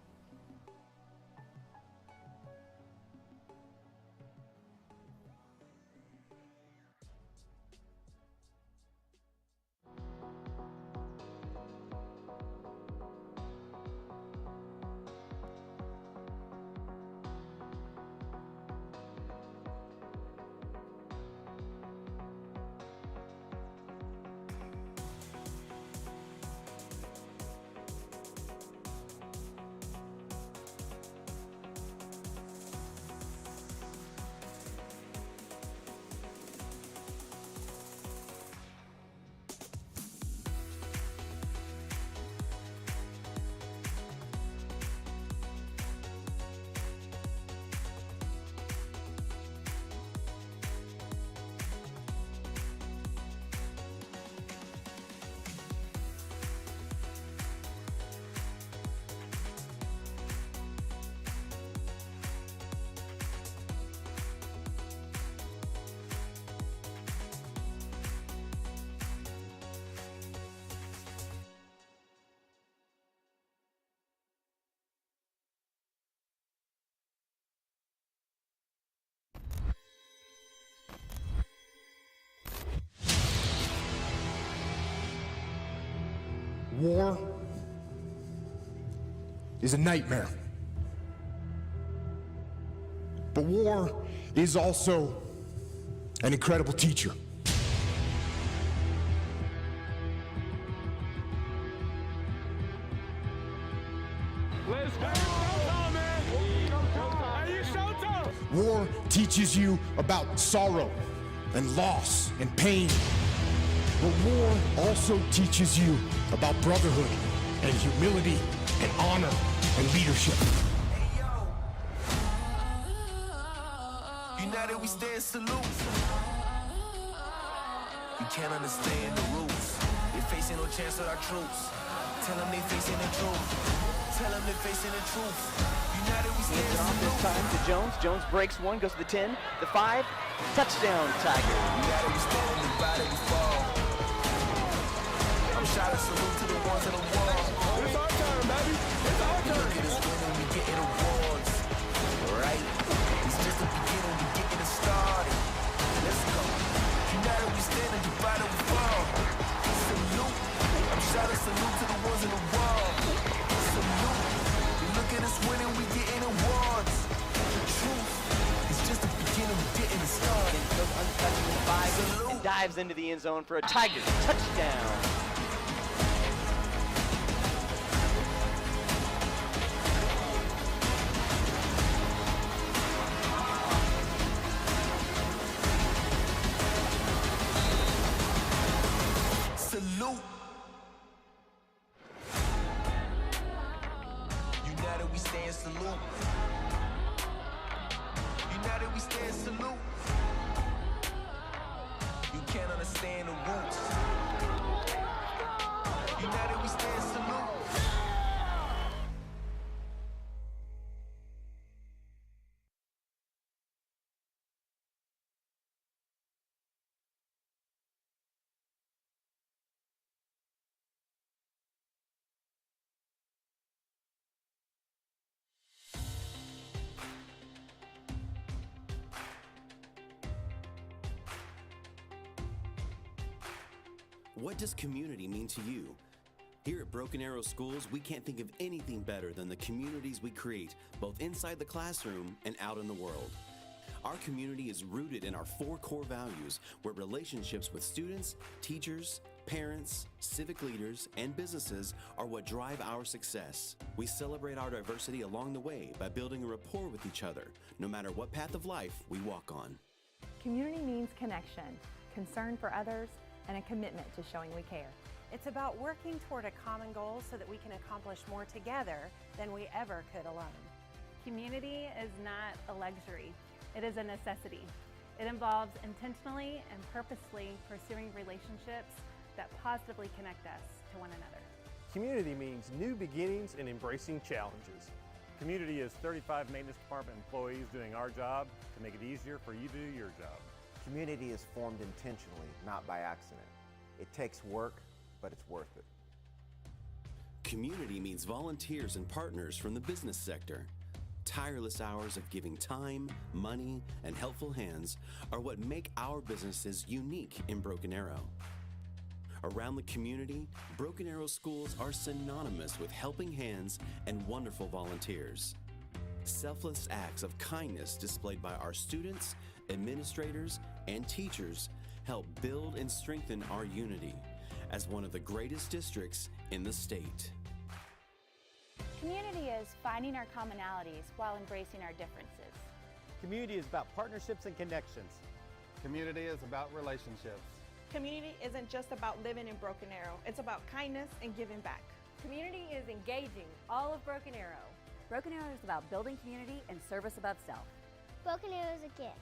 War is a nightmare. But war is also an incredible teacher. Let's go! Showtime, man! Hey, you showtime! War teaches you about sorrow and loss and pain. But war also teaches you about brotherhood and humility and honor and leadership. United we stand, salute. You can't understand the rules. You're facing no chance with our troops. Tell them they facing the truth. Tell them they're facing the truth. United we stand, Hands off this time to Jones. Jones breaks one, goes to the 10, the 5. Touchdown, Tiger. United we stand, divided we fall. I'm shot a salute to the ones in the wall. It's our turn, baby. It's our turn. Look at us winning, we getting awards. Right? It's just the beginning, we getting it started. Let's go. United we stand and divided we fall. Salute. I'm shot a salute to the ones in the wall. Salute. Look at us winning, we getting awards. The truth. It's just the beginning, we getting it started. Goes untouched in the 5 and dives into the end zone for a Tigers touchdown. Salute. United we stand, salute. United we stand, salute. You can't understand the roots. United we stand, salute. What does community mean to you? Here at Broken Arrow Schools, we can't think of anything better than the communities we create, both inside the classroom and out in the world. Our community is rooted in our 4 core values, where relationships with students, teachers, parents, civic leaders, and businesses are what drive our success. We celebrate our diversity along the way by building a rapport with each other, no matter what path of life we walk on. Community means connection, concern for others, and a commitment to showing we care. It's about working toward a common goal so that we can accomplish more together than we ever could alone. Community is not a luxury, it is a necessity. It involves intentionally and purposely pursuing relationships that positively connect us to one another. Community means new beginnings and embracing challenges. Community is 35 maintenance department employees doing our job to make it easier for you to do your job. Community is formed intentionally, not by accident. It takes work, but it's worth it. Community means volunteers and partners from the business sector. Tireless hours of giving time, money, and helpful hands are what make our businesses unique in Broken Arrow. Around the community, Broken Arrow schools are synonymous with helping hands and wonderful volunteers. Selfless acts of kindness displayed by our students, administrators, and teachers help build and strengthen our unity as one of the greatest districts in the state. Community is finding our commonalities while embracing our differences. Community is about partnerships and connections. Community is about relationships. Community isn't just about living in Broken Arrow, it's about kindness and giving back. Community is engaging all of Broken Arrow. Broken Arrow is about building community and service above self. Broken Arrow is a gift.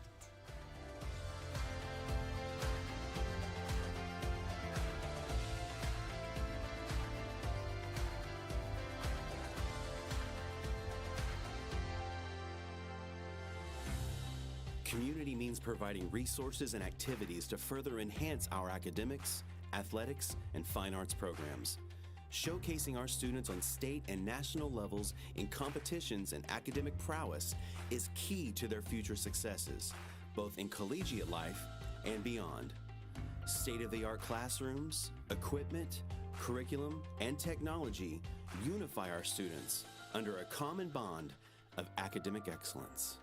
Community means providing resources and activities to further enhance our academics, athletics, and fine arts programs. Showcasing our students on state and national levels in competitions and academic prowess is key to their future successes, both in collegiate life and beyond. State-of-the-art classrooms, equipment, curriculum, and technology unify our students under a common bond of academic excellence.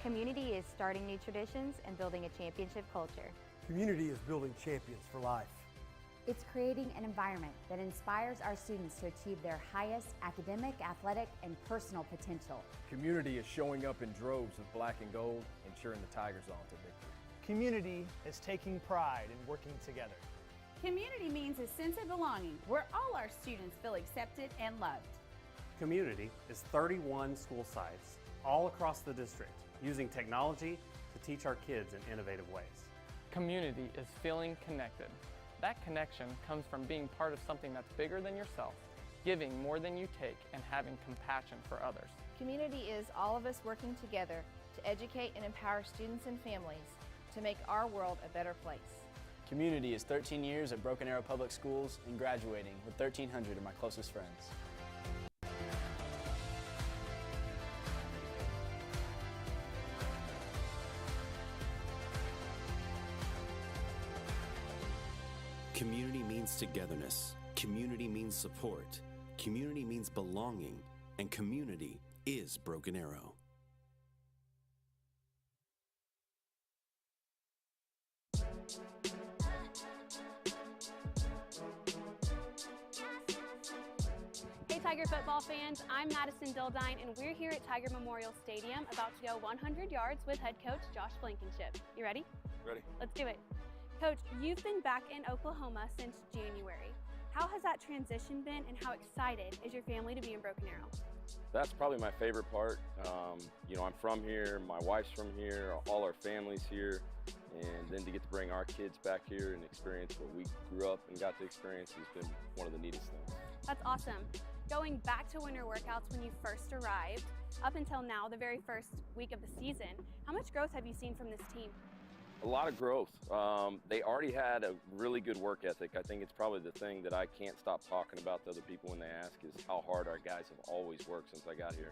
Community is starting new traditions and building a championship culture. Community is building champions for life. It's creating an environment that inspires our students to achieve their highest academic, athletic, and personal potential. Community is showing up in droves of black and gold and cheering the Tigers on to victory. Community is taking pride in working together. Community means a sense of belonging where all our students feel accepted and loved. Community is 31 school sites all across the district using technology to teach our kids in innovative ways. Community is feeling connected. That connection comes from being part of something that's bigger than yourself, giving more than you take, and having compassion for others. Community is all of us working together to educate and empower students and families to make our world a better place. Community is 13 years at Broken Arrow Public Schools and graduating with 1,300 of my closest friends. Community means togetherness. Community means support. Community means belonging. And community is Broken Arrow. Hey Tiger football fans, I'm Madison Dildine and we're here at Tiger Memorial Stadium about to go 100 yards with head coach Josh Blankenship. You ready? Ready. Let's do it. Coach, you've been back in Oklahoma since January. How has that transition been and how excited is your family to be in Broken Arrow? That's probably my favorite part. You know, I'm from here, my wife's from here, all our family's here, and then to get to bring our kids back here and experience what we grew up and got to experience has been one of the neatest things. That's awesome. Going back to winter workouts when you first arrived, up until now, the very first week of the season, how much growth have you seen from this team? A lot of growth. They already had a really good work ethic. I think it's probably the thing that I can't stop talking about to other people when they ask is how hard our guys have always worked since I got here.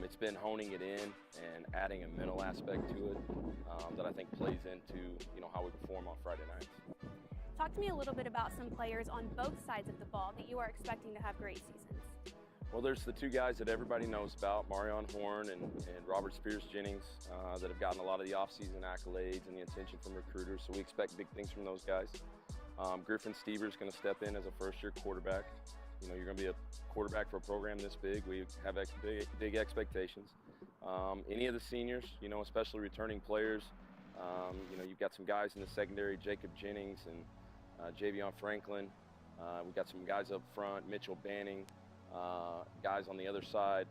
It's been honing it in and adding a mental aspect to it that I think plays into how we perform on Friday nights. Talk to me a little bit about some players on both sides of the ball that you are expecting to have great seasons. Well, there's the two guys that everybody knows about, Marion Horn and Robert Spears-Jennings, that have gotten a lot of the offseason accolades and the attention from recruiters, so we expect big things from those guys. Griffin Stever's going to step in as a first-year quarterback. You know, you're going to be a quarterback for a program this big. We have big expectations. Any of the seniors, especially returning players, you've got some guys in the secondary, Jacob Jennings and Javion Franklin. We've got some guys up front, Mitchell Banning. Guys on the other side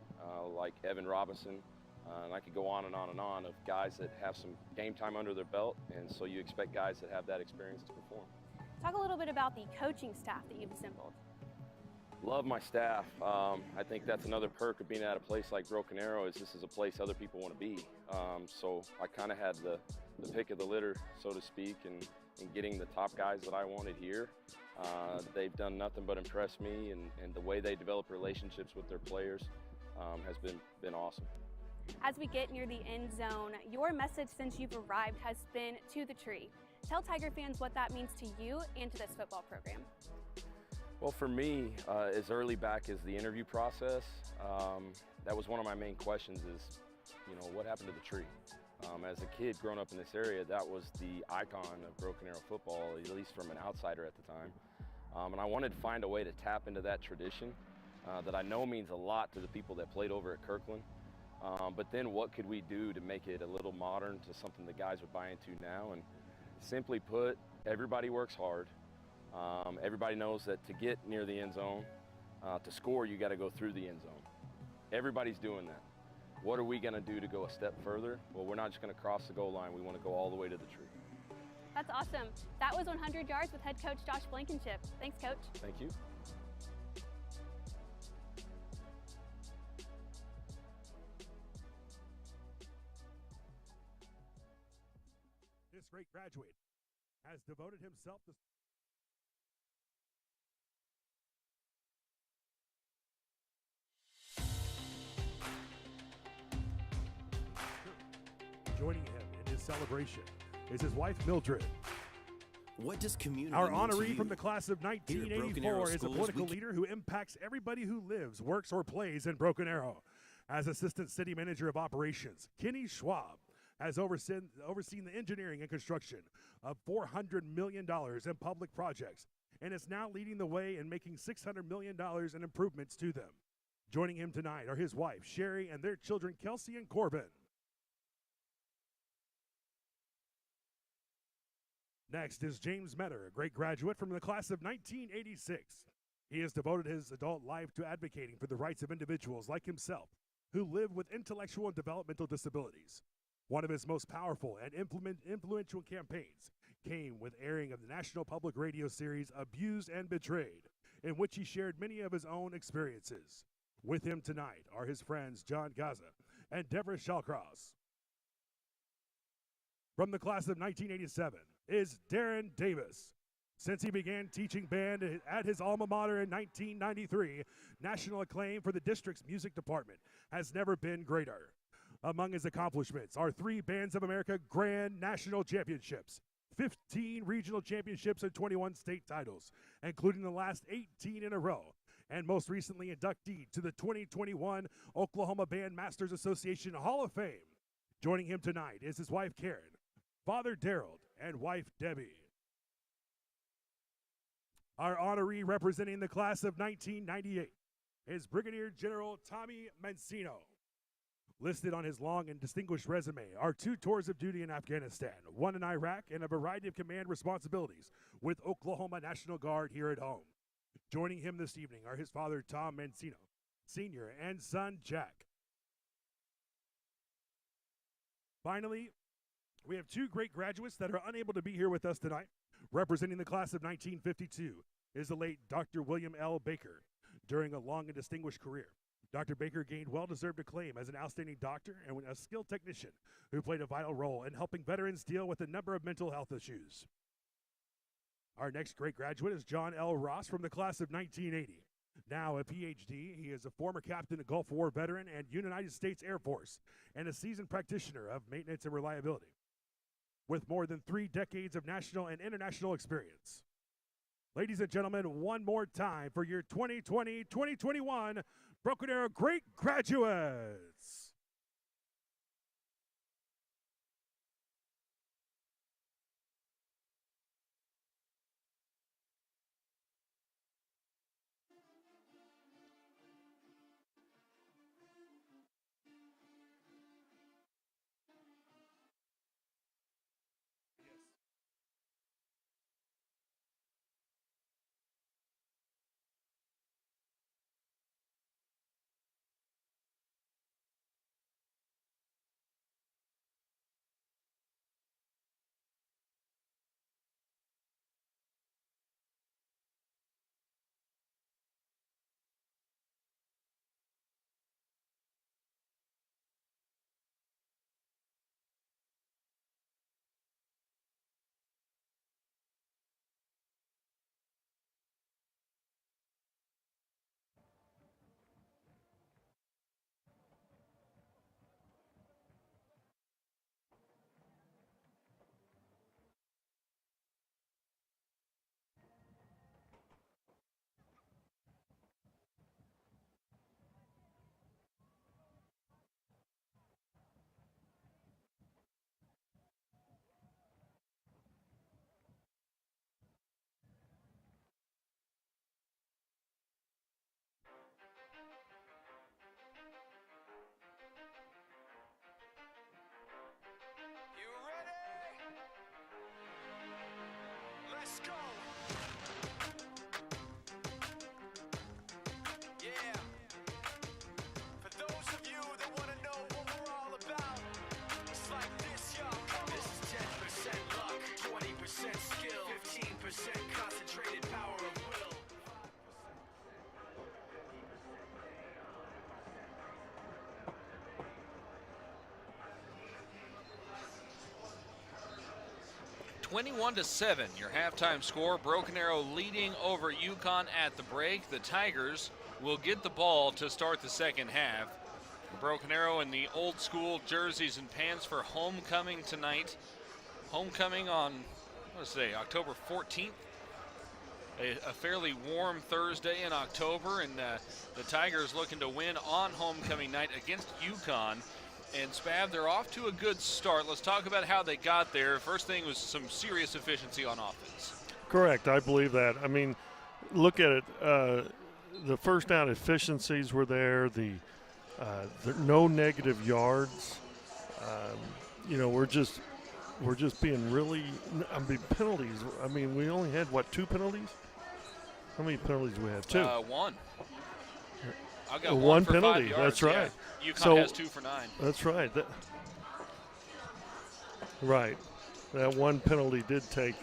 like Evan Robinson, and I could go on and on and on of guys that have some game time under their belt, and so you expect guys that have that experience to perform. Talk a little bit about the coaching staff that you've assembled. Love my staff. I think that's another perk of being at a place like Broken Arrow is this is a place other people want to be. So I kind of had the pick of the litter, so to speak, and getting the top guys that I wanted here. They've done nothing but impress me, and the way they develop relationships with their players has been awesome. As we get near the end zone, your message since you've arrived has been to the tree. Tell Tiger fans what that means to you and to this football program. Well, for me, as early back as the interview process, that was one of my main questions is, what happened to the tree? As a kid growing up in this area, that was the icon of Broken Arrow football, at least from an outsider at the time. And I wanted to find a way to tap into that tradition that I know means a lot to the people that played over at Kirkland. But then what could we do to make it a little modern to something the guys would buy into now? And simply put, everybody works hard. Everybody knows that to get near the end zone, to score, you got to go through the end zone. Everybody's doing that. What are we going to do to go a step further? Well, we're not just going to cross the goal line. We want to go all the way to the tree. That's awesome. That was 100 yards with head coach Josh Blankenship. Thanks, Coach. Thank you. This great graduate has devoted himself to Joining him in his celebration is his wife, Mildred. What does community Our mean to honoree you? from the class of Here at Broken Arrow 1984 is a Schools, political we leader who impacts everybody who lives, works, or plays in Broken Arrow. As Assistant City Manager of Operations, Kenny Schwab has overseen the engineering and construction of $400 million in public projects and is now leading the way in making $600 million in improvements to them. Joining him tonight are his wife, Sherry, and their children, Kelsey and Corbin. Next is James Metter, a great graduate from the class of 1986. He has devoted his adult life to advocating for the rights of individuals like himself who live with intellectual and developmental disabilities. One of his most powerful and influential campaigns came with airing of the national public radio series Abused and Betrayed, in which he shared many of his own experiences. With him tonight are his friends John Gaza and Deborah Shawcross. From the class of 1987 is Darren Davis. Since he began teaching band at his alma mater in 1993, national acclaim for the district's music department has never been greater. Among his accomplishments are 3 Bands of America Grand National Championships, 15 regional championships, and 21 state titles, including the last 18 in a row, and most recently inductee to the 2021 Oklahoma Band Masters Association Hall of Fame. Joining him tonight is his wife Karen, father Daryl, and wife Debbie. Our honoree representing the class of 1998 is Brigadier General Tommy Mancino. Listed on his long and distinguished resume are 2 tours of duty in Afghanistan, 1 in Iraq, and a variety of command responsibilities with Oklahoma National Guard here at home. Joining him this evening are his father, Tom Mancino, Sr., and son, Jack. Finally, we have 2 great graduates that are unable to be here with us tonight. Representing the class of 1952 is the late Dr. William L. Baker. During a long and distinguished career, Dr. Baker gained well-deserved acclaim as an outstanding doctor and a skilled technician who played a vital role in helping veterans deal with a number of mental health issues. Our next great graduate is John L. Ross from the class of 1980. Now a PhD, he is a former captain, a Gulf War veteran, and United States Air Force, and a seasoned practitioner of maintenance and reliability, with more than 3 decades of national and international experience. Ladies and gentlemen, one more time for your 2020-2021 Broken Arrow Great Graduates. Let's go. Yeah. For those of you that want to know what we're all about, it's like this, y'all. This is 10% luck, 20% skill, 15% concentrated power of will. 21-7, your halftime score. Broken Arrow leading over Yukon at the break. The Tigers will get the ball to start the second half. Broken Arrow in the old school jerseys and pants for homecoming tonight. Homecoming on, October 14th. A fairly warm Thursday in October, and the Tigers looking to win on homecoming night against Yukon. And Spav, they're off to a good start. Let's talk about how they got there. First thing was some serious efficiency on offense. Correct, I believe that. I mean, look at it. The first down efficiencies were there. The no negative yards. We're just being really. I mean, penalties. I mean, we only had 2 penalties? How many penalties do we have? 2. 1. I got one for penalty. 5 yards. That's right. Yeah. Yukon So has 2 for 9. That's right. Right. That one penalty did take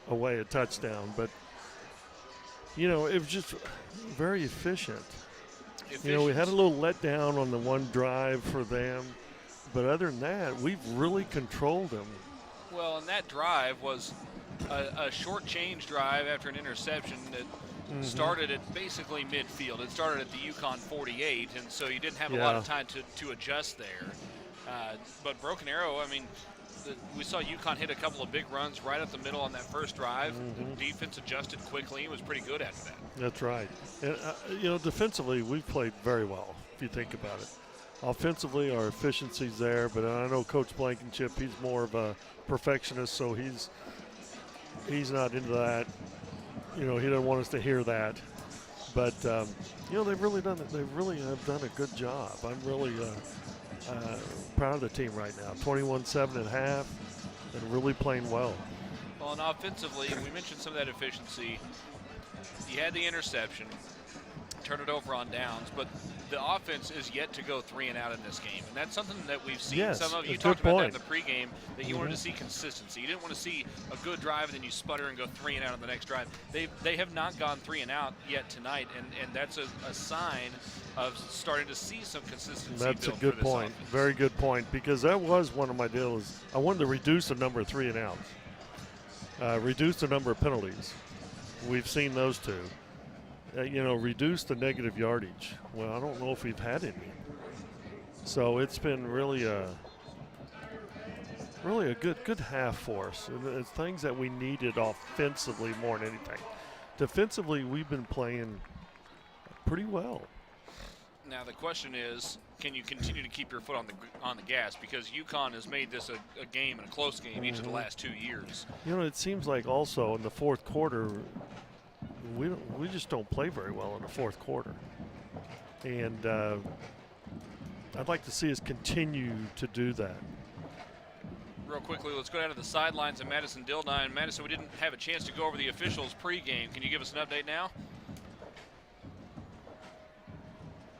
away a touchdown, but it was just very efficient. We had a little letdown on the one drive for them, but other than that, we've really controlled them. Well, and that drive was a short change drive after an interception that started at basically midfield. It started at the Yukon 48, and so you didn't have a lot of time to adjust there. But Broken Arrow, I mean, we saw Yukon hit a couple of big runs right up the middle on that first drive. The defense adjusted quickly and was pretty good after that. That's right. And, defensively, we've played very well, if you think about it. Offensively, our efficiency's there, but I know Coach Blankenship, he's more of a perfectionist, so he's not into that. He doesn't want us to hear that. But, they've really done it. They really have done a good job. I'm really proud of the team right now. 21-7 at half and really playing well. Well, and offensively, we mentioned some of that efficiency. You had the interception, turn it over on downs, but the offense is yet to go 3 and out in this game, and that's something that we've seen. Yes, Some of you that's talked a good about that in point. the pregame, that you wanted to see consistency. You didn't want to see a good drive and then you sputter and go 3 and out on the next drive. They have not gone 3 and out yet tonight, and that's a sign of starting to see some consistency. That's a build good for this point. offense. Very good point, because that was one of my deals. I wanted to reduce the number of 3 and outs, reduce the number of penalties. We've seen those 2. Reduce the negative yardage. Well, I don't know if we've had any. So it's been really a good half for us. And it's things that we needed offensively more than anything. Defensively, we've been playing pretty well. Now the question is, can you continue to keep your foot on the gas? Because Yukon has made this a game and a close game each of the last 2 years. It seems like also in the fourth quarter, we just don't play very well in the fourth quarter. And I'd like to see us continue to do that. Real quickly, let's go down to the sidelines of Madison Dildine. Madison, we didn't have a chance to go over the officials pregame. Can you give us an update now?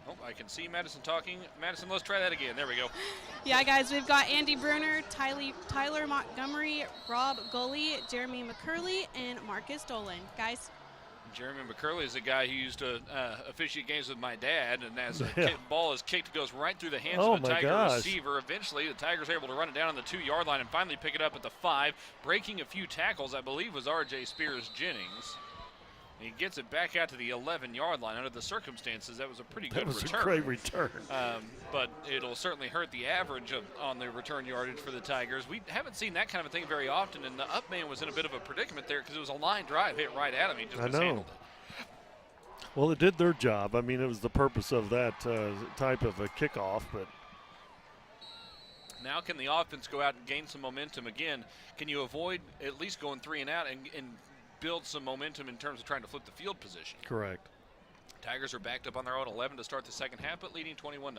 Oh, I can see Madison talking. Madison, let's try that again. There we go. Yeah, guys, we've got Andy Bruner, Tyler Montgomery, Rob Gully, Jeremy McCurley, and Marcus Dolan. Guys. Jeremy McCurley is a guy who used to officiate games with my dad, and as the ball is kicked, it goes right through the hands of the Tiger receiver. Eventually, the Tigers are able to run it down on the 2-yard line and finally pick it up at the 5. Breaking a few tackles, I believe, was R.J. Spears-Jennings. He gets it back out to the 11-yard line. Under the circumstances, that was a pretty good return. That was a great return. But it'll certainly hurt the average on the return yardage for the Tigers. We haven't seen that kind of a thing very often, and the up man was in a bit of a predicament there because it was a line drive hit right at him. He just mishandled it. Well, it did their job. I mean, it was the purpose of that type of a kickoff. But now can the offense go out and gain some momentum again? Can you avoid at least going 3 and out and build some momentum in terms of trying to flip the field position? Correct. Tigers are backed up on their own 11 to start the second half, but leading 21-0.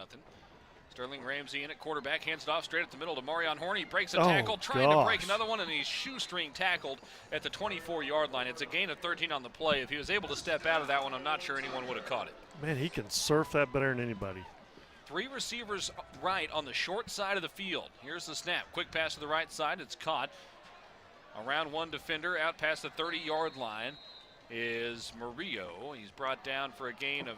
Sterling Ramsey in at quarterback, hands it off straight at the middle to Marion Horn. He breaks a tackle, trying to break another one, and he's shoestring tackled at the 24-yard line. It's a gain of 13 on the play. If he was able to step out of that one, I'm not sure anyone would have caught it. Man, he can surf that better than anybody. 3 receivers right on the short side of the field. Here's the snap. Quick pass to the right side. It's caught. Around one defender, out past the 30-yard line is Murillo. He's brought down for a gain of,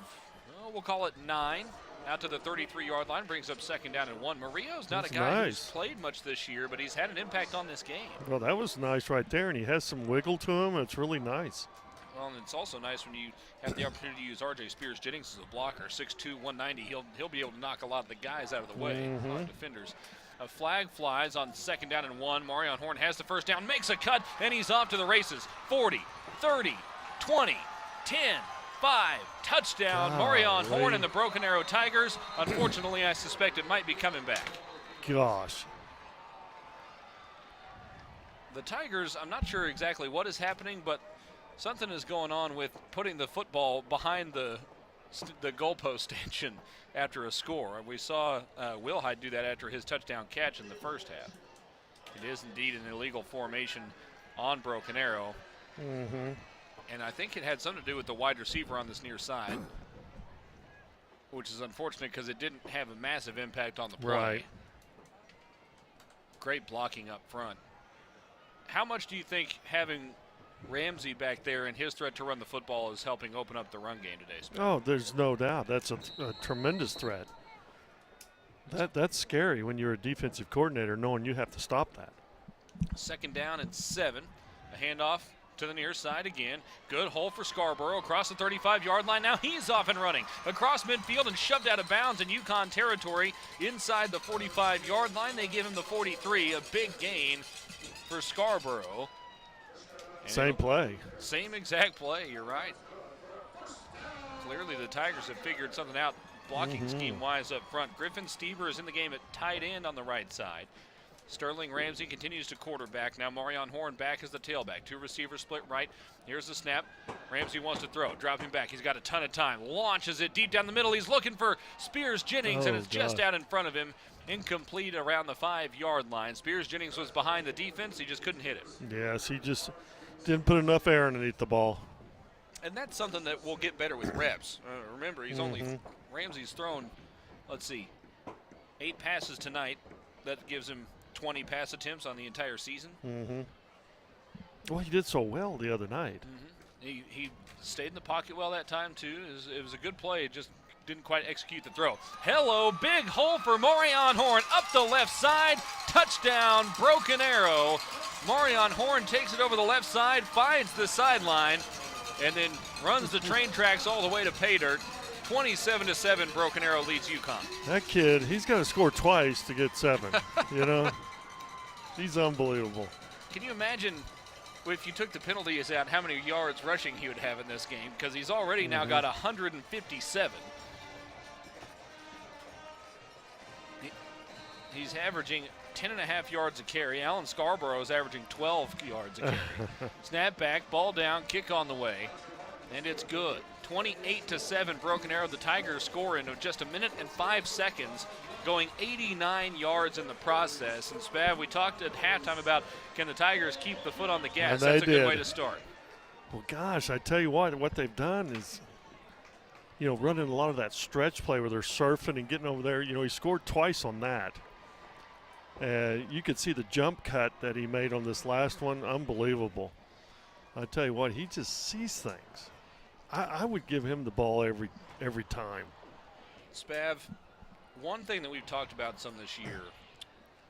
we'll call it 9. Out to the 33-yard line, brings up second down and 1. Murillo's not a guy who's played much this year, but he's had an impact on this game. Well, that was nice right there, and he has some wiggle to him. It's really nice. Well, and it's also nice when you have the opportunity to use R.J. Spears-Jennings as a blocker, 6'2", 190. He'll be able to knock a lot of the guys out of the way, a lot of defenders. A flag flies on 2nd down and 1. Marion Horn has the first down, makes a cut, and he's off to the races. 40, 30, 20, 10, 5, touchdown. Marion Horn and the Broken Arrow Tigers. Unfortunately, I suspect it might be coming back. Gosh. The Tigers, I'm not sure exactly what is happening, but something is going on with putting the football behind the goalpost stanchion after a score. We saw Wilhite do that after his touchdown catch in the first half. It is indeed an illegal formation on Broken Arrow. And I think it had something to do with the wide receiver on this near side, which is unfortunate because it didn't have a massive impact on the play. Right. Great blocking up front. How much do you think having Ramsey back there and his threat to run the football is helping open up the run game today, Smith? Oh, there's no doubt. That's a tremendous threat. That's scary when you're a defensive coordinator knowing you have to stop that. 2nd down and 7. A handoff to the near side again. Good hole for Scarborough across the 35-yard line. Now he's off and running across midfield and shoved out of bounds in Yukon territory inside the 45-yard line. They give him the 43, a big gain for Scarborough. And same play. Same exact play, you're right. Clearly the Tigers have figured something out blocking scheme-wise up front. Griffin Stieber is in the game at tight end on the right side. Sterling Ramsey continues to quarterback. Now Marion Horn back as the tailback. 2 receivers split right. Here's the snap. Ramsey wants to throw. Dropping back. He's got a ton of time. Launches it deep down the middle. He's looking for Spears-Jennings, and it's just out in front of him. Incomplete around the 5-yard line. Spears-Jennings was behind the defense. He just couldn't hit it. Yes, he just didn't put enough air underneath the ball. And that's something that will get better with reps. Remember, he's only Ramsey's thrown, let's see, 8 passes tonight. That gives him 20 pass attempts on the entire season. Well, he did so well the other night. He stayed in the pocket well that time, too. It was a good play. It just didn't quite execute the throw. Hello, big hole for Marion Horn up the left side. Touchdown, Broken Arrow. Marion Horn takes it over the left side, finds the sideline, and then runs the train tracks all the way to pay dirt. 27-7, Broken Arrow leads Yukon. That kid, he's got to score twice to get 7. You know, he's unbelievable. Can you imagine if you took the penalties out, how many yards rushing he would have in this game? Because he's already now got 157. He's averaging 10.5 yards a carry. Alan Scarborough is averaging 12 yards a carry. Snap back, ball down, kick on the way, and it's good. 28-7, Broken Arrow. The Tigers score in just 1 minute and 5 seconds, going 89 yards in the process. And Spav, we talked at halftime about can the Tigers keep the foot on the gas. That's a good way to start. Well, gosh, I tell you what they've done is, you know, running a lot of that stretch play where they're surfing and getting over there. You know, he scored twice on that. You could see the jump cut that he made on this last one. Unbelievable. I tell you what, he just sees things. I would give him the ball every time. Spav, one thing that we've talked about some this year,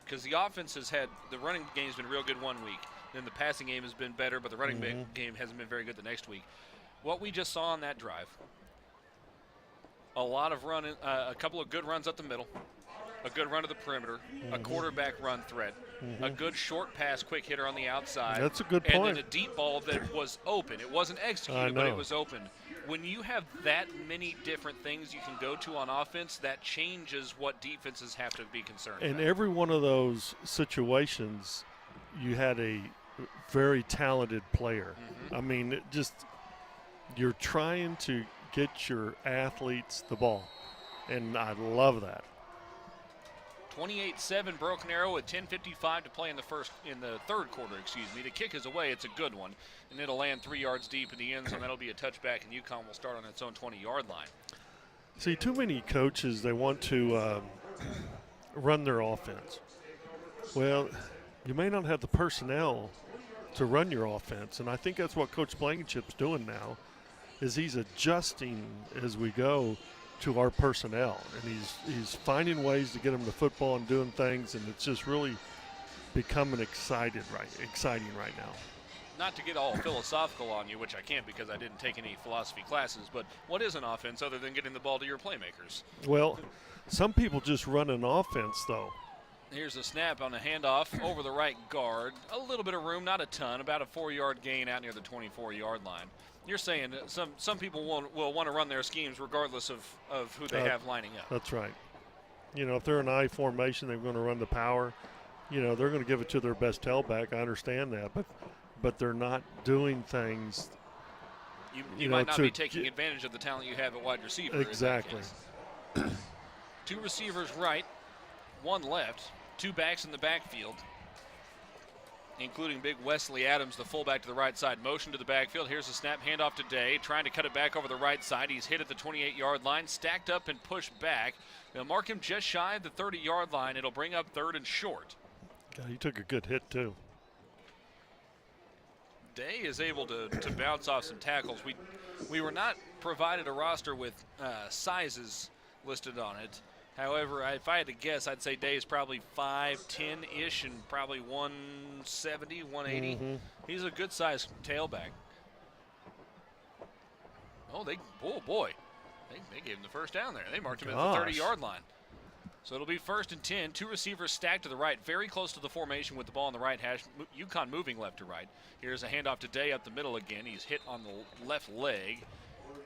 because the offense has had, the running game has been real good one week, then the passing game has been better, but the running game hasn't been very good the next week. What we just saw on that drive, a lot of running, a couple of good runs up the middle, a good run to the perimeter, a quarterback run threat, a good short pass, quick hitter on the outside. That's a good point. And then a deep ball that was open. It wasn't executed, but it was open. When you have that many different things you can go to on offense, that changes what defenses have to be concerned about. In every one of those situations, you had a very talented player. I mean, you're trying to get your athletes the ball, and I love that. 28-7, Broken Arrow with 10:55 to play in the third quarter. The kick is away. It's a good one, and it'll land 3 yards deep in the end zone. That'll be a touchback, and Yukon will start on its own 20-yard line. See, too many coaches, they want to run their offense. Well, you may not have the personnel to run your offense, and I think that's what Coach Blankenship's doing now, is he's adjusting as we go to our personnel, and he's finding ways to get them the football and doing things, and it's just really becoming exciting right now. not to get all philosophical on you, which I can't because I didn't take any philosophy classes, but what is an offense other than getting the ball to your playmakers? Well, some people just run an offense, though. Here's a snap on a handoff over the right guard. A little bit of room, not a ton, about a 4-yard gain out near the 24-yard line. You're saying that some people will want to run their schemes regardless of who they have lining up. That's right. You know, if they're in I formation, they're going to run the power. You know, they're going to give it to their best tailback. I understand that, but they're not doing things. You might not be taking advantage of the talent you have at wide receiver. Exactly. 2 receivers right, 1 left, 2 backs in the backfield, including big Wesley Adams, the fullback to the right side. Motion to the backfield. Here's a snap, handoff to Day, trying to cut it back over the right side. He's hit at the 28-yard line, stacked up and pushed back. They'll mark him just shy of the 30-yard line. It'll bring up 3rd and short. God, he took a good hit, too. Day is able to bounce off some tackles. We were not provided a roster with sizes listed on it. However, if I had to guess, I'd say Day is probably 5'10"-ish and probably 170, 180. Mm-hmm. He's a good-sized tailback. Oh boy. They gave him the first down there. They marked him at the 30-yard line. So it'll be 1st and 10. 2 receivers stacked to the right, very close to the formation with the ball on the right hash. Yukon moving left to right. Here's a handoff to Day up the middle again. He's hit on the left leg.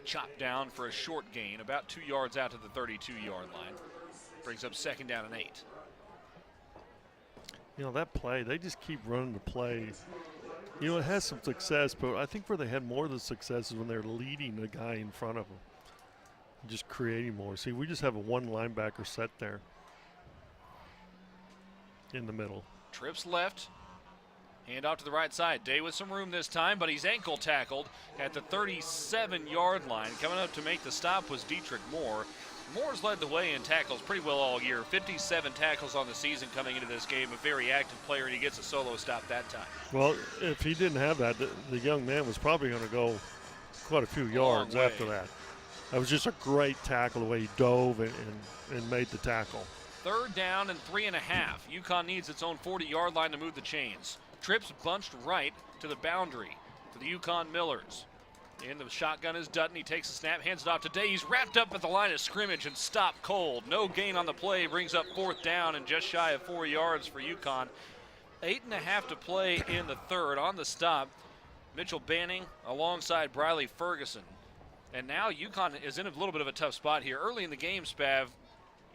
Chopped down for a short gain, about 2 yards out to the 32-yard line. Brings up 2nd down and 8. You know, that play, they just keep running the plays. You know, it has some success, but I think where they had more of the success is when they're leading the guy in front of them. Just creating more. See, we just have a 1 linebacker set there in the middle. Trips left. Hand off to the right side. Day with some room this time, but he's ankle tackled at the 37-yard line. Coming up to make the stop was Dietrich Moore. Moore's led the way in tackles pretty well all year. 57 tackles on the season coming into this game. A very active player, and he gets a solo stop that time. Well, if he didn't have that, the young man was probably going to go quite a few yards after that. That was just a great tackle, the way he dove and made the tackle. 3rd down and 3.5. Yukon needs its own 40-yard line to move the chains. Trips bunched right to the boundary for the Yukon Millers. In the shotgun is Dutton. He takes a snap, hands it off to Day. He's wrapped up at the line of scrimmage and stopped cold. No gain on the play, brings up 4th down and just shy of 4 yards for Yukon. 8.5 to play in the 3rd. On the stop, Mitchell Banning alongside Briley Ferguson. And now Yukon is in a little bit of a tough spot here. Early in the game, Spav,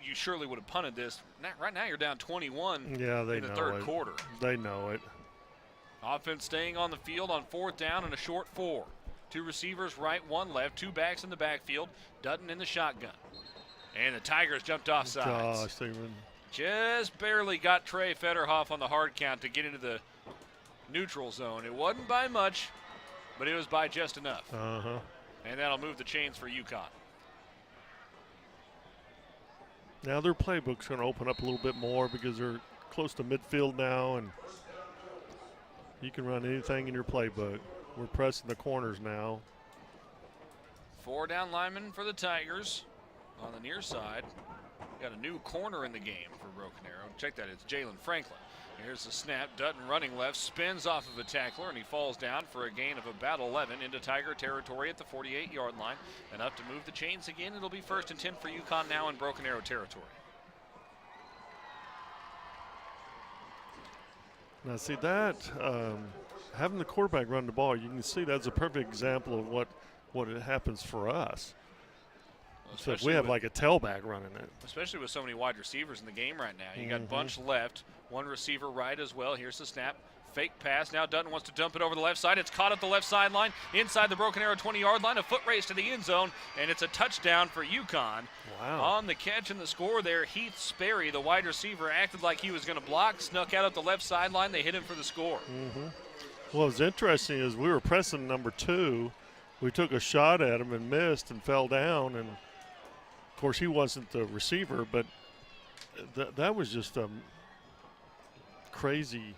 you surely would have punted this. Right now you're down 21 in the 3rd quarter. They know it. Offense staying on the field on 4th down and a short 4. 2 receivers right, 1 left, 2 backs in the backfield. Dutton in the shotgun. And the Tigers jumped off sides. Just barely got Trey Federhoff on the hard count to get into the neutral zone. It wasn't by much, but it was by just enough. And that'll move the chains for Yukon. Now their playbook's going to open up a little bit more because they're close to midfield now, and you can run anything in your playbook. We're pressing the corners now. 4 down linemen for the Tigers on the near side. Got a new corner in the game for Broken Arrow. Check that, it's Jalen Franklin. Here's the snap. Dutton running left, spins off of a tackler, and he falls down for a gain of about 11 into Tiger territory at the 48-yard line. And up to move the chains again. It'll be 1st and 10 for Yukon now in Broken Arrow territory. Now see that, having the quarterback run the ball, you can see that's a perfect example of what it happens for us. So if we have like a tailback running it. Especially with so many wide receivers in the game right now. You got Bunch left, 1 receiver right as well. Here's the snap. Fake pass. Now Dutton wants to dump it over the left side. It's caught at the left sideline, inside the Broken Arrow 20-yard line. A foot race to the end zone, and it's a touchdown for Yukon. Wow. On the catch and the score there, Heath Sperry, the wide receiver, acted like he was going to block, snuck out at the left sideline. They hit him for the score. What was interesting is we were pressing number 2. We took a shot at him and missed and fell down, and of course he wasn't the receiver, but that was just a crazy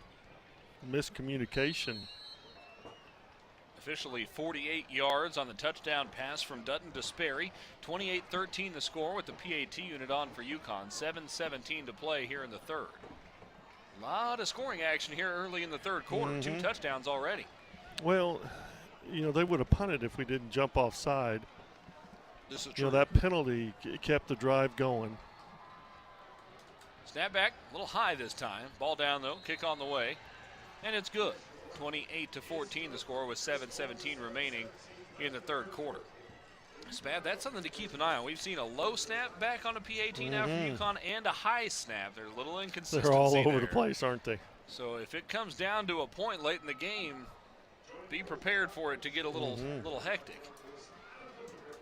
miscommunication. Officially 48 yards on the touchdown pass from Dutton to Sperry. 28-13 the score with the PAT unit on for Yukon. 7:17 to play here in the 3rd. A lot of scoring action here early in the 3rd quarter. 2 touchdowns already. Well, they would have punted if we didn't jump offside. This is true. That penalty kept the drive going. Snap back, a little high this time. Ball down, though. Kick on the way. And it's good. 28-14 the score with 7:17 remaining in the third quarter. Spad, that's something to keep an eye on. We've seen a low snap back on a PAT now from Yukon and a high snap. There's a little inconsistency. They're all over there. the place, aren't they? So if it comes down to a point late in the game, be prepared for it to get a little hectic.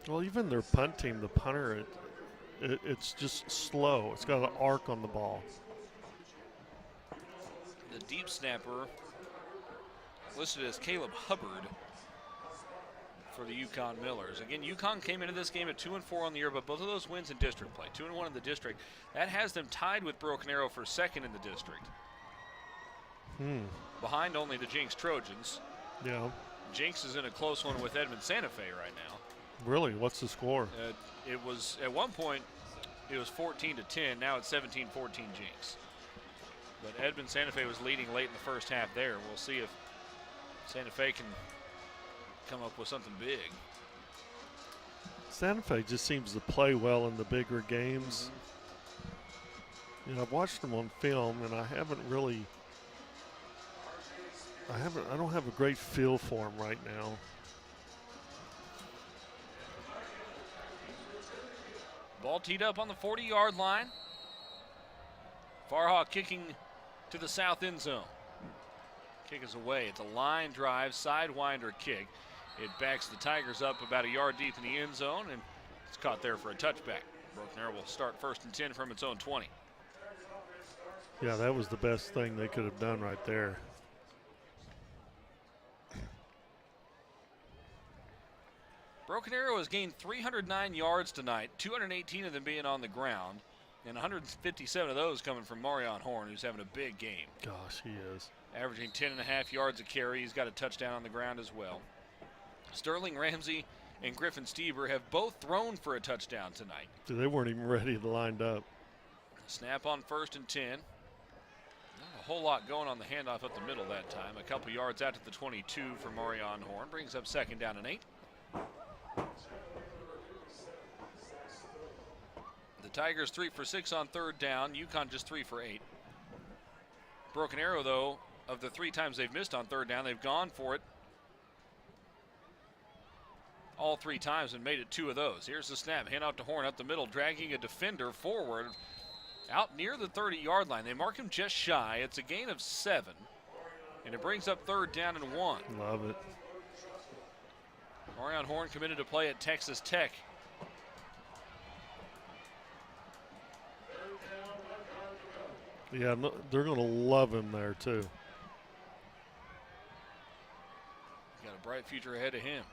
Well, even their punt team, the punter, it's just slow. It's got an arc on the ball. The deep snapper listed as Caleb Hubbard for the Yukon Millers. Again, Yukon came into this game at 2-4 on the year, but both of those wins in district play. 2-1 in the district. That has them tied with Broken Arrow for second in the district. Behind only the Jinx Trojans. Yeah. Jinx is in a close one with Edmond Santa Fe right now. Really? What's the score? It was, at one point, it was 14-10. Now it's 17-14 Jinx. But Edmond Santa Fe was leading late in the first half there. We'll see if Santa Fe can come up with something big. Santa Fe just seems to play well in the bigger games. I've watched them on film, and I don't have a great feel for them right now. Ball teed up on the 40-yard line. Farha kicking to the south end zone. Kick is away. It's a line drive, sidewinder kick. It backs the Tigers up about a yard deep in the end zone, and it's caught there for a touchback. Broken Arrow will start 1st and 10 from its own 20. Yeah, that was the best thing they could have done right there. Broken Arrow has gained 309 yards tonight, 218 of them being on the ground, and 157 of those coming from Marion Horn, who's having a big game. Gosh, he is. Averaging 10.5 yards a carry. He's got a touchdown on the ground as well. Sterling Ramsey and Griffin Stieber have both thrown for a touchdown tonight. So they weren't even ready to line up. Snap on 1st and 10. Not a whole lot going on the handoff up the middle that time. A couple yards out to the 22 for Marion Horn. Brings up 2nd down and 8. The Tigers 3 for 6 on 3rd down. Yukon just 3 for 8. Broken Arrow, though, of the 3 times they've missed on 3rd down, they've gone for it all 3 times and made it 2 of those. Here's the snap, hand out to Horn up the middle, dragging a defender forward out near the 30-yard line. They mark him just shy. It's a gain of 7, and it brings up 3rd down and 1. Love it. Marion Horn committed to play at Texas Tech. Yeah, they're going to love him there, too. Got a bright future ahead of him.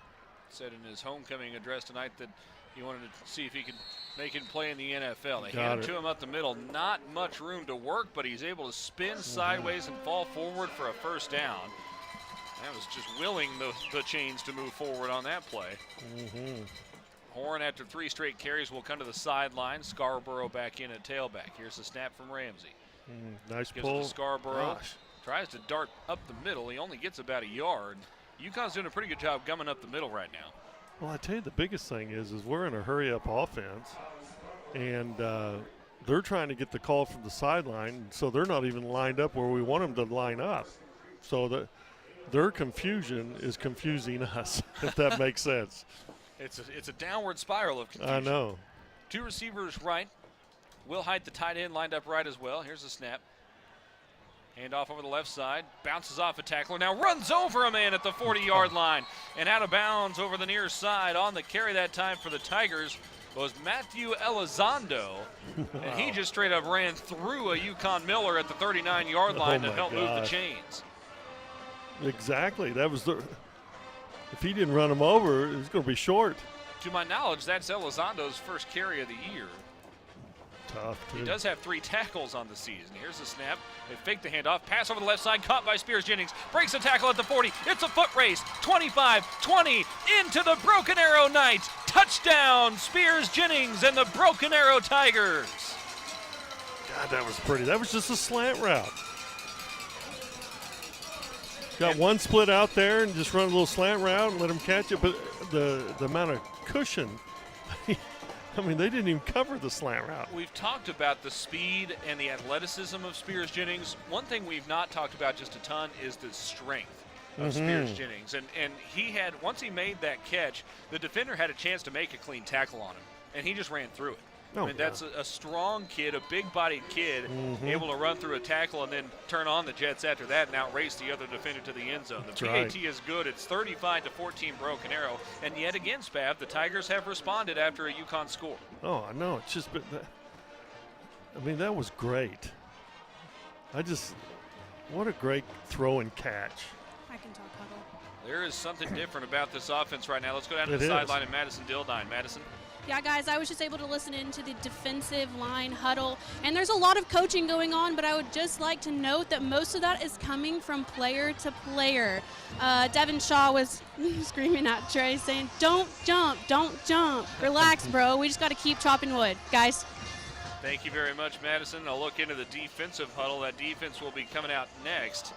Said in his homecoming address tonight that he wanted to see if he could make it play in the NFL. They hand it to him up the middle. Not much room to work, but he's able to spin sideways and fall forward for a 1st down. That was just willing the chains to move forward on that play. Horn, after 3 straight carries, will come to the sideline. Scarborough back in at tailback. Here's the snap from Ramsey. Nice Gives pull. it to Scarborough. Gosh. Tries to dart up the middle. He only gets about a yard. Yukon's doing a pretty good job gumming up the middle right now. Well, I tell you, the biggest thing is we're in a hurry-up offense, and they're trying to get the call from the sideline, so they're not even lined up where we want them to line up. So their confusion is confusing us, if that makes sense. It's a downward spiral of confusion. I know. 2 receivers right. Will Height, the tight end, lined up right as well. Here's the snap. Hand off over the left side. Bounces off a tackler. Now runs over a man at the 40-yard line. And out of bounds over the near side. On the carry that time for the Tigers was Matthew Elizondo. And he just straight up ran through a Yukon Miller at the 39-yard line to help move the chains. Exactly. That was if he didn't run him over, it was going to be short. To my knowledge, that's Elizondo's first carry of the year. Tough, too. He does have 3 tackles on the season. Here's the snap. They fake the handoff. Pass over the left side. Caught by Spears Jennings. Breaks a tackle at the 40. It's a foot race. 25-20 into the Broken Arrow Knights. Touchdown, Spears Jennings and the Broken Arrow Tigers. God, that was pretty. That was just a slant route. Got one split out there and just run a little slant route and let him catch it. But the amount of cushion, I mean, they didn't even cover the slant route. We've talked about the speed and the athleticism of Spears Jennings. One thing we've not talked about just a ton is the strength of Spears Jennings. And he had, once he made that catch, the defender had a chance to make a clean tackle on him, and he just ran through it. I mean, that's a strong kid, a big-bodied kid, able to run through a tackle and then turn on the Jets after that and outrace the other defender to the end zone. The PAT is good. It's 35-14 Broken Arrow. And yet again, Spav, the Tigers have responded after a Yukon score. Oh, I know. It's just been I mean, that was great. What a great throw and catch. I can talk huddle. There is something different about this offense right now. Let's go down to the sideline and Madison Dildine. Madison. Yeah, guys, I was just able to listen into the defensive line huddle, and there's a lot of coaching going on, but I would just like to note that most of that is coming from player to player. Devin Shaw was screaming at Trey saying, don't jump, relax, bro. We just got to keep chopping wood, guys. Thank you very much, Madison. I'll look into the defensive huddle. That defense will be coming out next,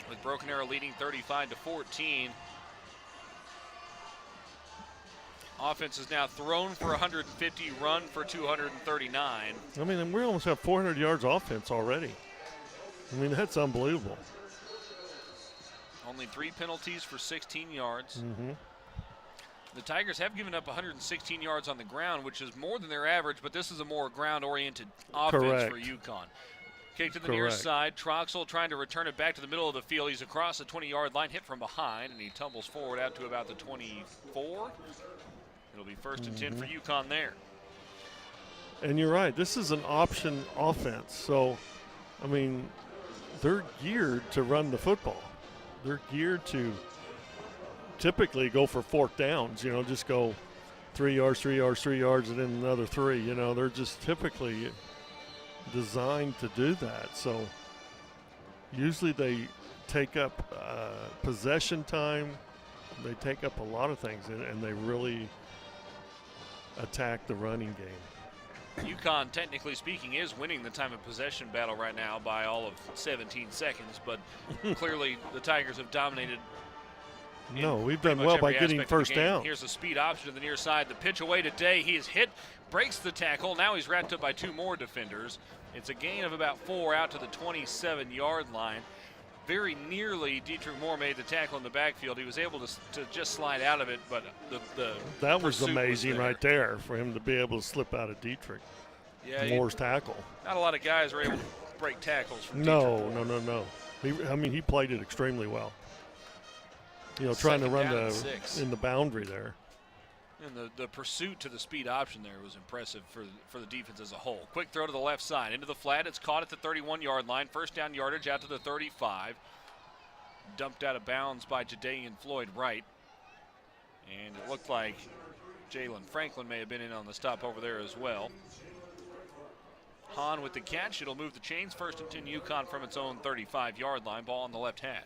with Broken Arrow leading 35-14. Offense is now thrown for 150, run for 239. I mean, we almost have 400 yards offense already. I mean, that's unbelievable. Only 3 penalties for 16 yards. The Tigers have given up 116 yards on the ground, which is more than their average, but this is a more ground-oriented offense for Yukon. Kick to the near side. Troxel trying to return it back to the middle of the field. He's across the 20-yard line, hit from behind, and he tumbles forward out to about the 24. It'll be 1st and 10 for Yukon there. And you're right. This is an option offense. So, I mean, they're geared to run the football. They're geared to typically go for 4th downs, just go 3 yards, 3 yards, 3 yards, and then another 3. They're just typically designed to do that. So usually they take up possession time. They take up a lot of things, and they really attack the running game. Yukon, technically speaking, is winning the time of possession battle right now by all of 17 seconds, but clearly the Tigers have dominated. No, we've done well by getting 1st down. Here's a speed option to the near side. The pitch away today. He is hit, breaks the tackle. Now he's wrapped up by 2 more defenders. It's a gain of about 4 out to the 27-yard line. Very nearly, Dietrich Moore made the tackle in the backfield. He was able to just slide out of it, but that was amazing right there for him to be able to slip out of Dietrich Moore's tackle. Not a lot of guys are able to break tackles from No. Dietrich. He played it extremely well. Trying to run in the boundary there. And the pursuit to the speed option there was impressive for the defense as a whole. Quick throw to the left side. Into the flat. It's caught at the 31-yard line. 1st down yardage out to the 35. Dumped out of bounds by Jadaean Floyd Wright. And it looked like Jalen Franklin may have been in on the stop over there as well. Hahn with the catch. It'll move the chains. 1st and 10 Yukon from its own 35-yard line. Ball on the left hash.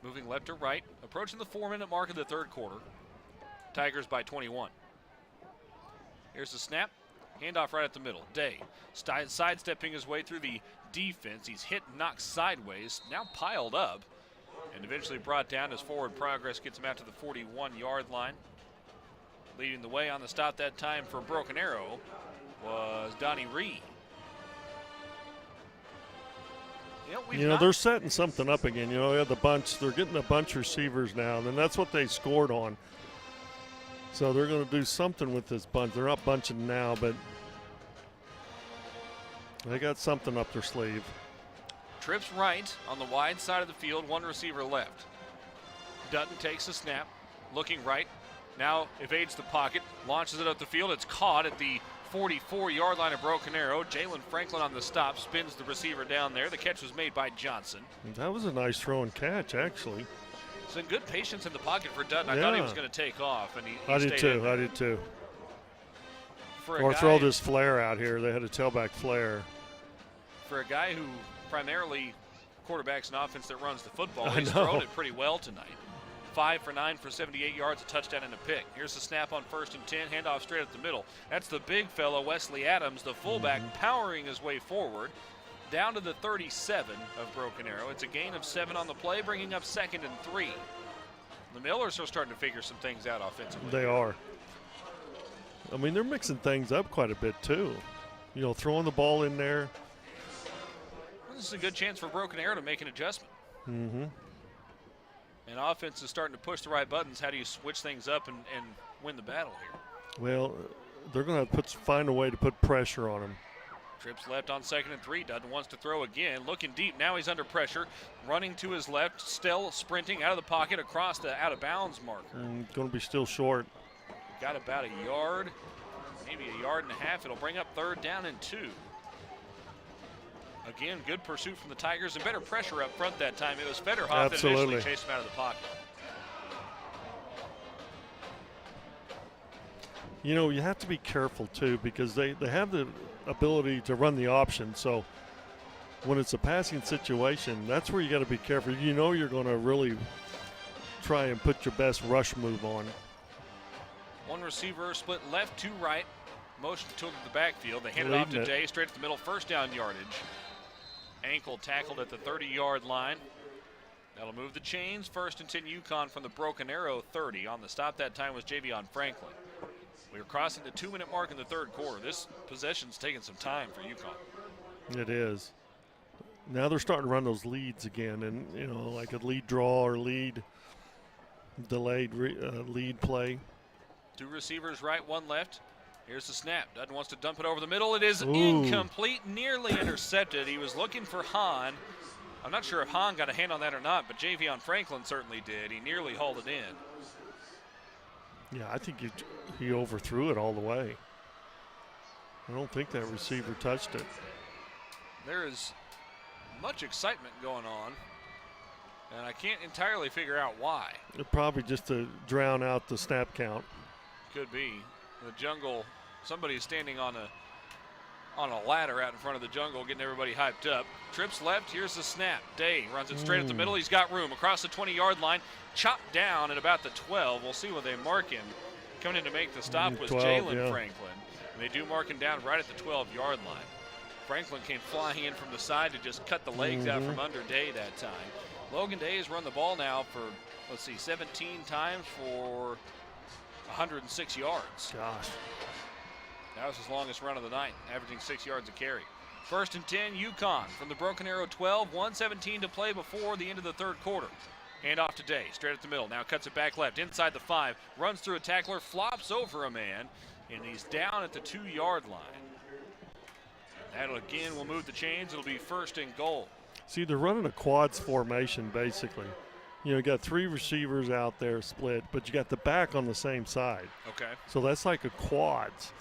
Moving left to right. Approaching the 4-minute mark of the 3rd quarter. Tigers by 21. Here's the snap. Handoff right at the middle. Day sidestepping his way through the defense. He's hit and knocked sideways. Now piled up and eventually brought down as forward progress gets him out to the 41-yard line. Leading the way on the stop that time for Broken Arrow was Donnie Reed. They're setting something up again. They have the bunch. They're getting a bunch of receivers now, and that's what they scored on. So they're going to do something with this bunch. They're not bunching now, but they got something up their sleeve. Trips right on the wide side of the field, 1 receiver left. Dutton takes the snap, looking right. Now evades the pocket, launches it up the field. It's caught at the 44-yard line of Broken Arrow. Jalen Franklin on the stop, spins the receiver down there. The catch was made by Johnson. That was a nice throw and catch, actually. Some good patience in the pocket for Dutton. I thought he was going to take off, and he I stayed did too. Or throw this flare out here. They had a tailback flare. For a guy who primarily quarterbacks an offense that runs the football, he's thrown it pretty well tonight. 5 for 9 for 78 yards, a touchdown and a pick. Here's the snap on 1st and 10, handoff straight up the middle. That's the big fellow, Wesley Adams, the fullback, powering his way forward. down to the 37 of Broken Arrow. It's a gain of 7 on the play, bringing up 2nd and 3. The Millers are starting to figure some things out offensively. They are. I mean, they're mixing things up quite a bit, too. You know, throwing the ball in there. Well, this is a good chance for Broken Arrow to make an adjustment. Mm-hmm. And offense is starting to push the right buttons. How do you switch things up and win the battle here? Well, they're going to find a way to put pressure on them. Trips left on 2nd and 3. Dutton wants to throw again. Looking deep. Now he's under pressure. Running to his left. Still sprinting out of the pocket across the out-of-bounds marker. Going to be still short. Got about a yard, maybe a yard and a half. It'll bring up 3rd down and 2. Again, good pursuit from the Tigers and better pressure up front that time. It was Federhoff that initially chased him out of the pocket. You know, you have to be careful, too, because they have the ability to run the option. So when it's a passing situation, that's where you got to be careful. You know you're going to really try and put your best rush move on. One receiver split left to right. Motion to the backfield. They hand it off to Day, straight at the middle, 1st down yardage. Ankle tackled at the 30-yard line. That'll move the chains. 1st and 10 Yukon from the Broken Arrow 30. On the stop that time was Javion Franklin. We are crossing the 2-minute mark in the 3rd quarter. This possession's taking some time for Yukon. It is. Now they're starting to run those leads again, and, you know, like a lead draw or lead, delayed lead play. 2 receivers right, 1 left. Here's the snap. Dutton wants to dump it over the middle. It is incomplete, nearly intercepted. He was looking for Hahn. I'm not sure if Hahn got a hand on that or not, but Javion Franklin certainly did. He nearly hauled it in. Yeah, I think he overthrew it all the way. I don't think that receiver touched it. There is much excitement going on, and I can't entirely figure out why. Probably just to drown out the snap count. Could be. The jungle, somebody's standing on a ladder out in front of the jungle, getting everybody hyped up. Trips left, here's the snap. Day runs it straight at the middle. He's got room across the 20-yard line, chopped down at about the 12. We'll see where they mark him. Coming in to make the stop was Jalen Franklin. And they do mark him down right at the 12-yard line. Franklin came flying in from the side to just cut the legs out from under Day that time. Logan Day has run the ball now for, 17 times for 106 yards. Gosh. That was his longest run of the night, averaging 6 yards a carry. 1st and 10, Yukon from the Broken Arrow 12, 1:17 to play before the end of the 3rd quarter. Hand off to Day, straight at the middle. Now cuts it back left, inside the 5, runs through a tackler, flops over a man, and he's down at the 2-yard line. That'll again will move the chains. It'll be 1st and goal. See, they're running a quads formation, basically. You know, you got 3 receivers out there split, but you got the back on the same side. Okay. So that's like a quads.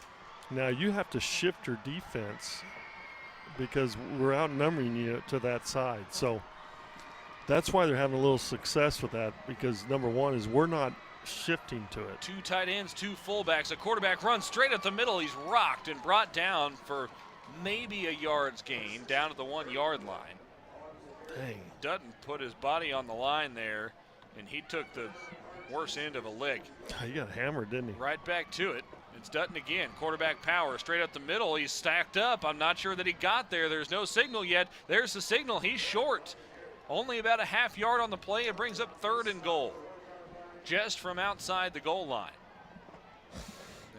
Now you have to shift your defense because we're outnumbering you to that side. So that's why they're having a little success with that, because number one is we're not shifting to it. 2 tight ends, 2 fullbacks. A quarterback runs straight at the middle. He's rocked and brought down for maybe a yard's gain down at the 1-yard line. Dang. Dutton put his body on the line there, and he took the worst end of a lick. He got hammered, didn't he? Right back to it. It's Dutton again. Quarterback power straight up the middle. He's stacked up. I'm not sure that he got there. There's no signal yet. There's the signal. He's short. Only about a half yard on the play. It brings up 3rd and goal. Just from outside the goal line.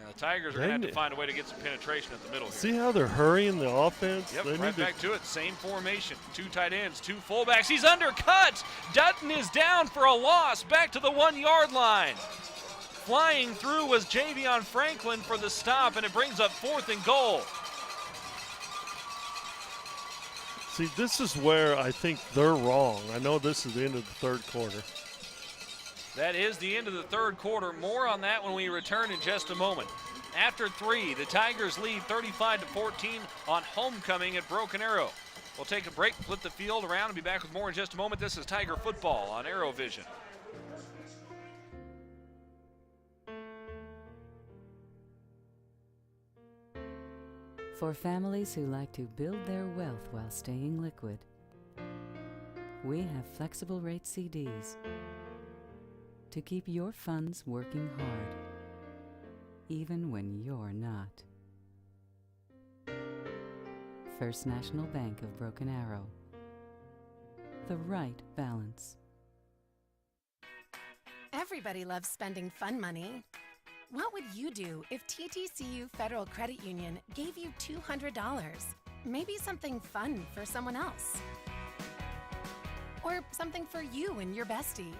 Now the Tigers are going to have to find a way to get some penetration at the middle here. See how they're hurrying the offense? Yep, right back to it. Same formation. 2 tight ends, 2 fullbacks. He's undercut. Dutton is down for a loss. Back to the 1-yard line. Flying through was Javion Franklin for the stop, and it brings up 4th and goal. See, this is where I think they're wrong. I know this is the end of the 3rd quarter. That is the end of the 3rd quarter. More on that when we return in just a moment. After 3, the Tigers lead 35-14 on homecoming at Broken Arrow. We'll take a break, flip the field around, and be back with more in just a moment. This is Tiger Football on ArrowVision. For families who like to build their wealth while staying liquid, we have flexible rate CDs to keep your funds working hard, even when you're not. First National Bank of Broken Arrow. The right balance. Everybody loves spending fun money. What would you do if TTCU Federal Credit Union gave you $200? Maybe something fun for someone else. Or something for you and your bestie.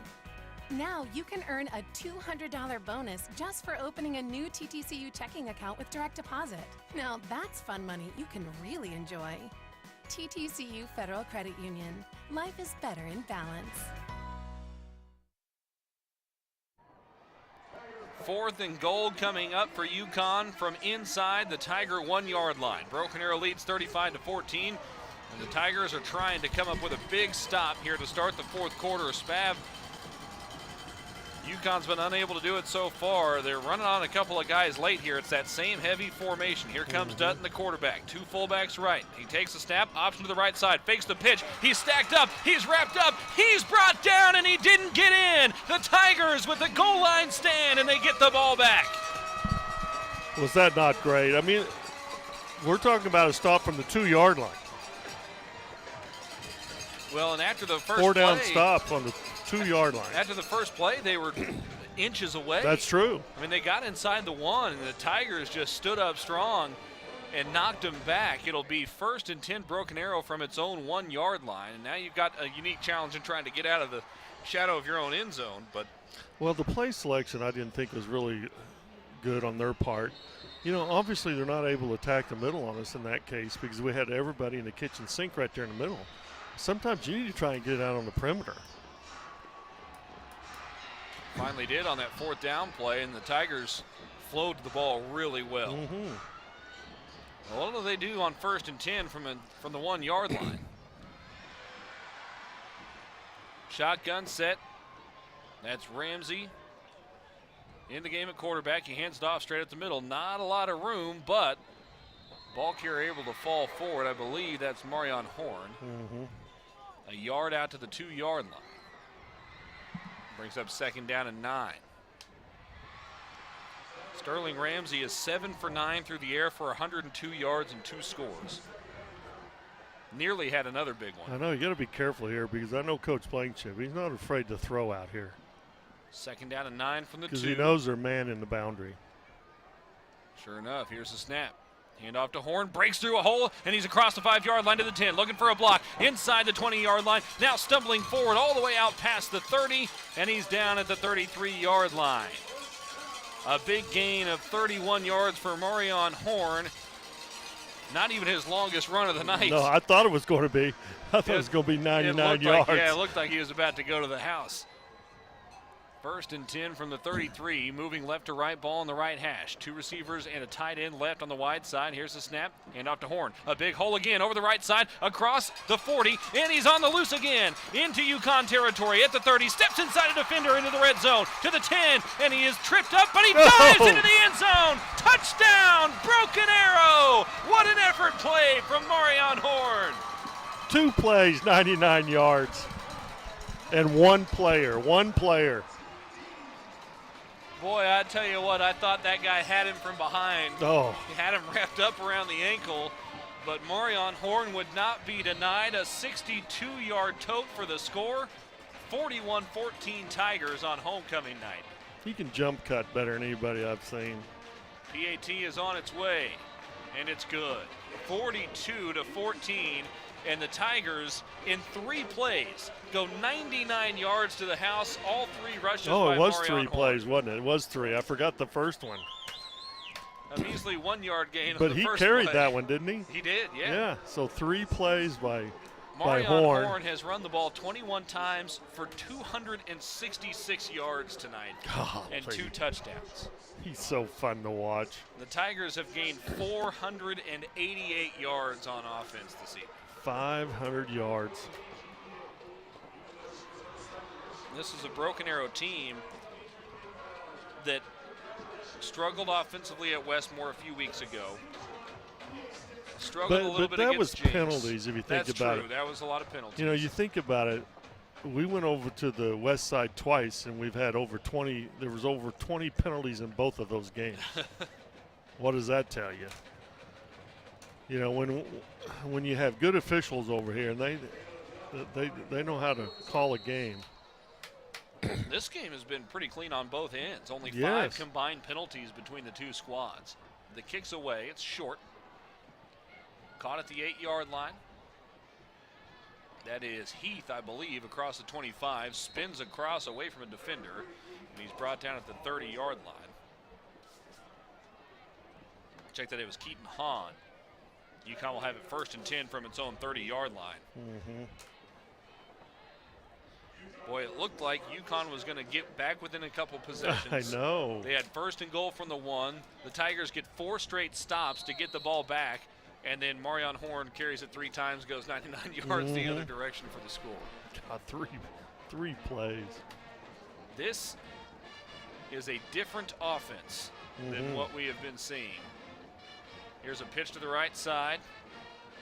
Now you can earn a $200 bonus just for opening a new TTCU checking account with direct deposit. Now that's fun money you can really enjoy. TTCU Federal Credit Union. Life is better in balance. 4th and goal coming up for Yukon from inside the Tiger 1-yard line. Broken Arrow leads 35-14, and the Tigers are trying to come up with a big stop here to start the 4th quarter. Spav, Yukon's been unable to do it so far. They're running on a couple of guys late here. It's that same heavy formation. Here comes Dutton, the quarterback. 2 fullbacks right. He takes a snap, option to the right side, fakes the pitch. He's stacked up, he's wrapped up, he's brought down, and he didn't get in. The Tigers with the goal line stand, and they get the ball back. Was that not great? I mean, we're talking about a stop from the 2-yard line. Well, and after the first 4-down play, stop on the 2-yard line. After the first play, they were inches away. That's true. I mean, they got inside the 1, and the Tigers just stood up strong and knocked them back. It'll be 1st and 10 Broken Arrow from its own 1-yard line, and now you've got a unique challenge in trying to get out of the shadow of your own end zone. But well, the play selection I didn't think was really good on their part. You know, obviously they're not able to attack the middle on us in that case because we had everybody in the kitchen sink right there in the middle. Sometimes you need to try and get it out on the perimeter. finally did on that 4th down play, and the Tigers flowed the ball really well. Well, what do they do on 1st and 10 from the 1-yard line? Shotgun set. That's Ramsey in the game at quarterback. He hands it off straight up the middle. Not a lot of room, but ball carrier able to fall forward. I believe that's Marion Horn. A yard out to the 2-yard line. Brings up 2nd down and 9. Sterling Ramsey is 7 for 9 through the air for 102 yards and 2 scores. Nearly had another big one. I know, you got to be careful here because I know Coach Blankenship, he's not afraid to throw out here. 2nd down and 9 from the 2. Because he knows they're man in the boundary. Sure enough, here's the snap. Hand off to Horn, breaks through a hole, and he's across the 5-yard line to the 10, looking for a block inside the 20-yard line. Now stumbling forward all the way out past the 30, and he's down at the 33-yard line. A big gain of 31 yards for Marion Horn. Not even his longest run of the night. No, I thought it was going to be. I thought it was going to be 99 yards. It looked like he was about to go to the house. 1st and 10 from the 33, moving left to right, ball on the right hash. 2 receivers and a tight end left on the wide side. Here's the snap, hand off to Horn. A big hole again over the right side, across the 40, and he's on the loose again. Into Yukon territory at the 30, steps inside a defender into the red zone, to the 10, and he is tripped up, but he dives into the end zone. Touchdown, Broken Arrow. What an effort play from Marion Horn. 2 plays, 99 yards, and one player. Boy, I tell you what, I thought that guy had him from behind. Oh. He had him wrapped up around the ankle, but Marion Horn would not be denied. A 62-yard tote for the score. 41-14 Tigers on homecoming night. He can jump cut better than anybody I've seen. PAT is on its way, and it's good. 42-14, and the Tigers in 3 plays go 99 yards to the house, all 3 rushes by Oh, it was Marion 3 Horn. plays, wasn't it? It was 3. I forgot the first one. A measly 1-yard gain But on the he first carried play. that one, didn't he? He did, yeah. Yeah, so 3 plays by Marion Horn. Horn has run the ball 21 times for 266 yards tonight and 2 touchdowns. He's so fun to watch. The Tigers have gained 488 yards on offense this evening. 500 yards. This is a Broken Arrow team that struggled offensively at Westmore a few weeks ago. Struggled a little bit that against was James. Penalties, if you think That's about true. it. That was a lot of penalties. You know, you think about it, we went over to the west side twice, and we've had over 20, there was over 20 penalties in both of those games. What does that tell you? You know, when you have good officials over here, and they know how to call a game. This game has been pretty clean on both ends. Only 5 Yes. combined penalties between the two squads. The kick's away. It's short. Caught at the 8-yard line. That is Heath, I believe, across the 25. Spins across away from a defender, and he's brought down at the 30-yard line. Check that it was Keaton Hahn. Yukon will have it 1st and 10 from its own 30-yard line. Mm-hmm. Boy, it looked like Yukon was going to get back within a couple possessions. I know. They had 1st and goal from the 1. The Tigers get 4 straight stops to get the ball back, and then Marion Horn carries it 3 times, goes 99 yards the other direction for the score. God, three plays. This is a different offense than what we have been seeing. Here's a pitch to the right side.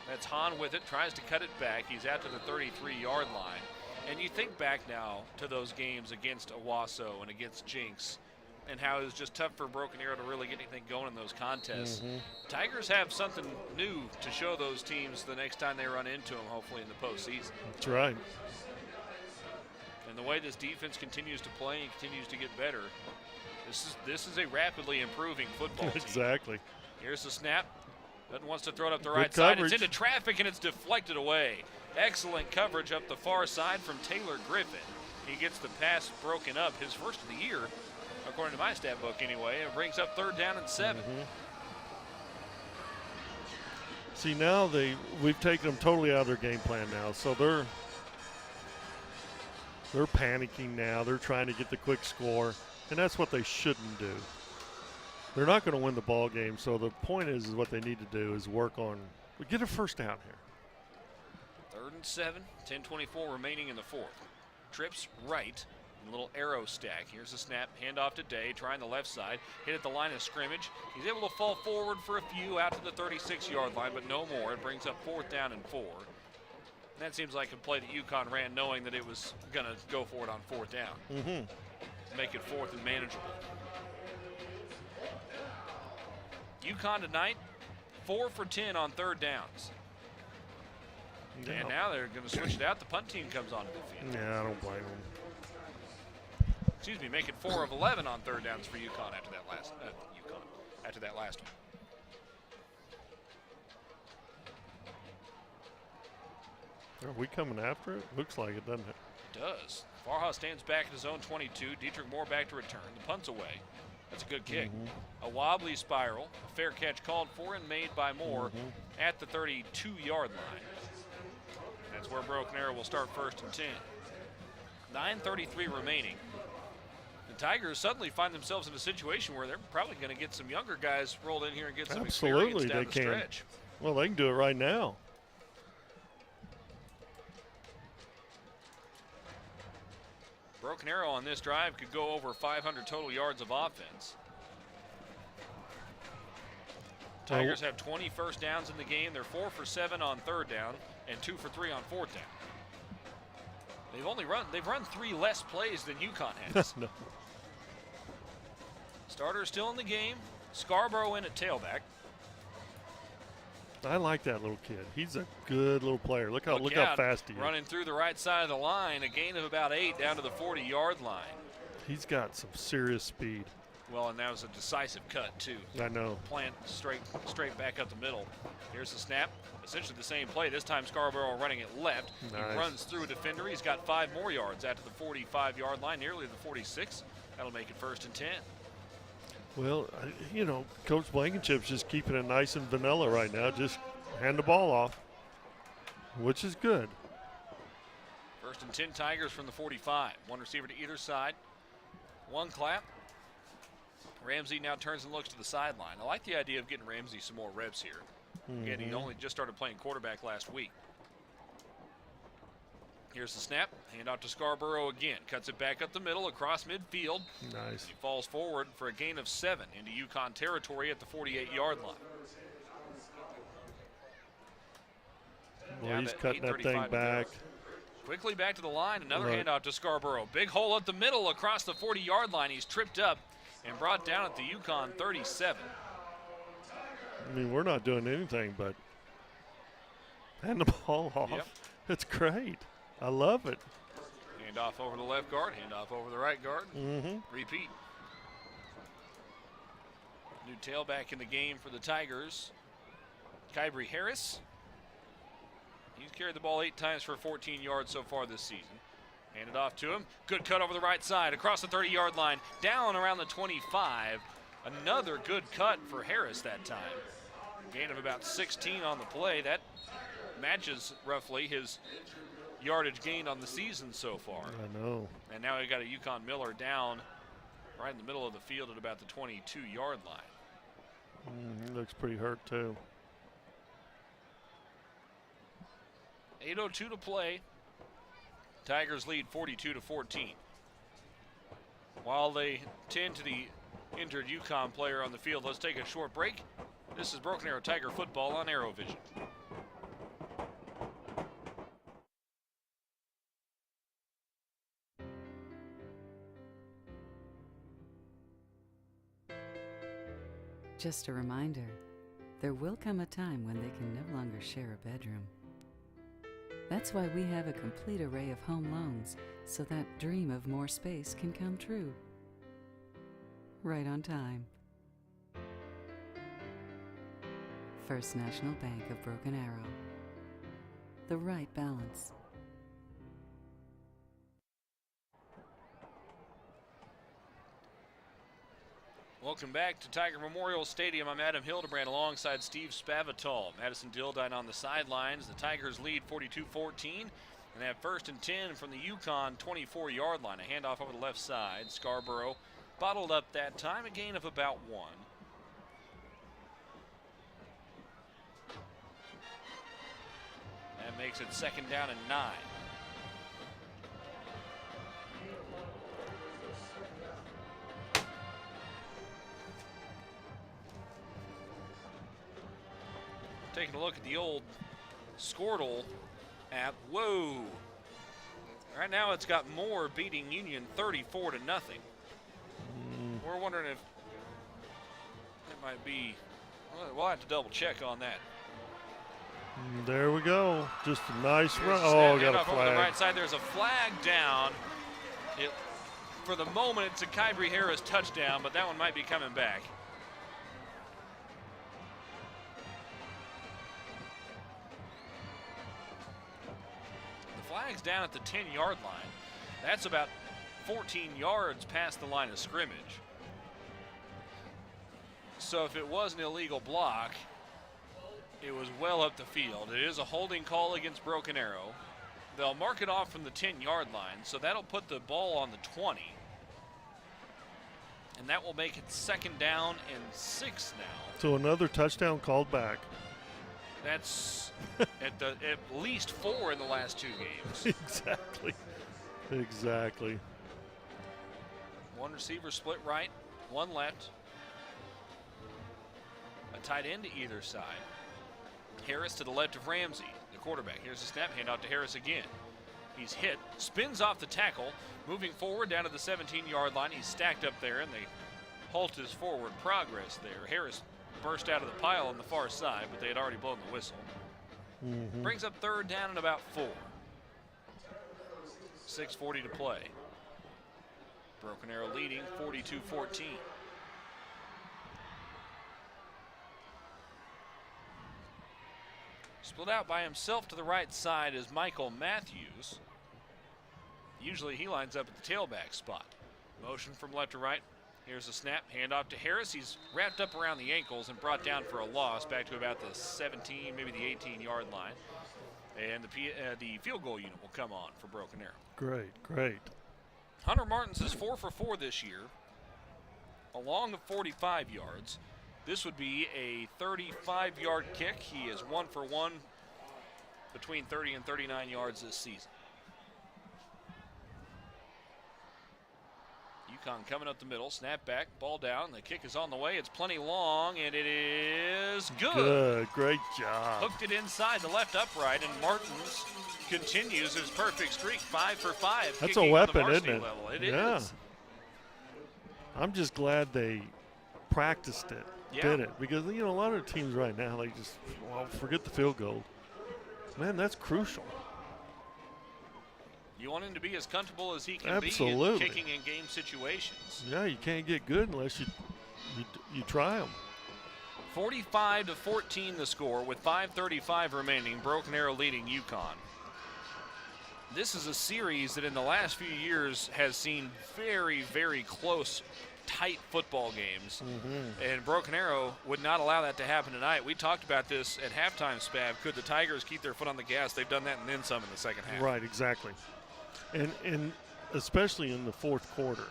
That's Hahn with it, tries to cut it back. He's out to the 33-yard line. And you think back now to those games against Owasso and against Jinx and how it was just tough for Broken Arrow to really get anything going in those contests. Tigers have something new to show those teams the next time they run into them, hopefully in the postseason. That's right. And the way this defense continues to play and continues to get better, this is a rapidly improving football team. Exactly. Here's the snap. Hutton wants to throw it up the Good right side. coverage. It's into traffic and it's deflected away. Excellent coverage up the far side from Taylor Griffin. He gets the pass broken up, his first of the year, according to my stat book anyway, and brings up 3rd down and 7. See, now we've taken them totally out of their game plan now, so they're panicking now. They're trying to get the quick score, and that's what they shouldn't do. They're not going to win the ball game, so the point is what they need to do is work on get a 1st down here. 3rd and 7, 10:24 remaining in the 4th. Trips right, a little arrow stack. Here's the snap, handoff to Day, trying the left side, hit at the line of scrimmage. He's able to fall forward for a few out to the 36-yard line, but no more. It brings up 4th down and 4. And that seems like a play that Yukon ran knowing that it was going to go for it on 4th down. Make it 4th and manageable. Yukon tonight, 4 for 10 on 3rd downs. Yeah. And now they're going to switch it out. The punt team comes onto the field. Yeah, I don't blame them. Excuse me, make it 4 of 11 on 3rd downs for Yukon after that last one. Are we coming after it? Looks like it, doesn't it? Does. Farha stands back at his own 22. Dietrich Moore back to return. The punt's away. That's a good kick. A wobbly spiral. A fair catch called for and made by Moore at the 32-yard line. That's where Broken Arrow will start 1st and 10. 9:33 remaining. The Tigers suddenly find themselves in a situation where they're probably going to get some younger guys rolled in here and get some experience down the stretch. Well, they can do it right now. Broken Arrow on this drive could go over 500 total yards of offense. Tigers have 20 first downs in the game. They're 4 for 7 on 3rd down and 2 for 3 on 4th down. They've run 3 less plays than Yukon has. No. Starter still in the game. Scarborough in at tailback. I like that little kid. He's a good little player. Look how fast he is. Running through the right side of the line, a gain of about 8 down to the 40-yard line. He's got some serious speed. Well, and that was a decisive cut, too. I know. Plant straight back up the middle. Here's the snap. Essentially the same play. This time Scarborough running it left. Nice. He runs through a defender. He's got 5 more yards out to the 45-yard line, nearly the 46. That'll make it 1st and 10. Well, you know, Coach Blankenship's just keeping it nice and vanilla right now. Just hand the ball off, which is good. 1st and 10 Tigers from the 45. One receiver to either side. One clap. Ramsey now turns and looks to the sideline. I like the idea of getting Ramsey some more reps here. Again, he only just started playing quarterback last week. Here's the snap. Hand out to Scarborough again. Cuts it back up the middle across midfield. Nice. He falls forward for a gain of 7 into Yukon territory at the 48-yard line. Well, he's cutting that thing back. Quickly back to the line. Another handout to Scarborough. Big hole up the middle across the 40-yard line. He's tripped up and brought down at the Yukon 37. I mean, we're not doing anything but And the ball off. Yep. It's great. I love it. Hand off over the left guard, hand off over the right guard. Mm-hmm. Repeat. New tailback in the game for the Tigers, Kyrie Harris. He's carried the ball 8 times for 14 yards so far this season. Handed off to him. Good cut over the right side, across the 30-yard line, down around the 25. Another good cut for Harris that time. Gain of about 16 on the play. That matches roughly his yardage gained on the season so far. I know. And now we got a Yukon Miller down right in the middle of the field at about the 22-yard line. He looks pretty hurt too. 8:02 to play. Tigers lead 42-14. While they tend to the injured Yukon player on the field, let's take a short break. This is Broken Arrow Tiger football on ArrowVision. Just a reminder, there will come a time when they can no longer share a bedroom. That's why we have a complete array of home loans, so that dream of more space can come true. Right on time. First National Bank of Broken Arrow. The right balance. Welcome back to Tiger Memorial Stadium. I'm Adam Hildebrand alongside Steve Spavital. Madison Dildine on the sidelines. The Tigers lead 42-14 and have 1st and 10 from the Yukon 24-yard line. A handoff over the left side. Scarborough bottled up that time, a gain of about 1. That makes it 2nd down and 9. Taking a look at the old Squirtle app. Whoa. Right now it's got Moore beating Union 34-0. We're wondering if it might be, we'll have to double check on that. There we go. Just a nice run. Snap, Oh, got a off over the flag. right side. There's a flag down. For the moment, it's a Kyrie Harris touchdown, but that one might be coming back. The flag's down at the 10-yard line. That's about 14 yards past the line of scrimmage. So if it was an illegal block, it was well up the field. It is a holding call against Broken Arrow. They'll mark it off from the 10-yard line, so that'll put the ball on the 20. And that will make it 2nd down and 6 now. So another touchdown called back. That's at least 4 in the last 2 games. Exactly. One receiver split right, one left. A tight end to either side. Harris to the left of Ramsey, the quarterback. Here's the snap, handoff to Harris again. He's hit, spins off the tackle, moving forward down to the 17-yard line. He's stacked up there, and they halt his forward progress there. Harris burst out of the pile on the far side, but they had already blown the whistle. Brings up 3rd down and about 4. 6:40 to play. Broken Arrow leading 42-14. Split out by himself to the right side is Michael Matthews. Usually he lines up at the tailback spot. Motion from left to right. Here's the snap, handoff to Harris. He's wrapped up around the ankles and brought down for a loss back to about the 17, maybe the 18-yard line. And the field goal unit will come on for Broken Arrow. Great. Hunter Martins is 4 for 4 this year, along the 45 yards. This would be a 35-yard kick. He is 1 for 1 between 30 and 39 yards this season. Yukon coming up the middle, snap back, ball down. The kick is on the way. It's plenty long, and it is good. Great job. Hooked it inside the left upright, and Martins continues his perfect streak, 5 for 5. That's a weapon, isn't it? Level. It yeah. is. I'm just glad they practiced it, did it, because a lot of teams right now, they just forget the field goal. Man, that's crucial. You want him to be as comfortable as he can Absolutely. be in kicking in game situations. Yeah, you can't get good unless you try them. 45-14 the score with 5:35 remaining. Broken Arrow leading Yukon. This is a series that in the last few years has seen very, very close, tight football games. And Broken Arrow would not allow that to happen tonight. We talked about this at halftime, Spav. Could the Tigers keep their foot on the gas? They've done that and then some in the second half. Right, exactly. And especially in the fourth quarter,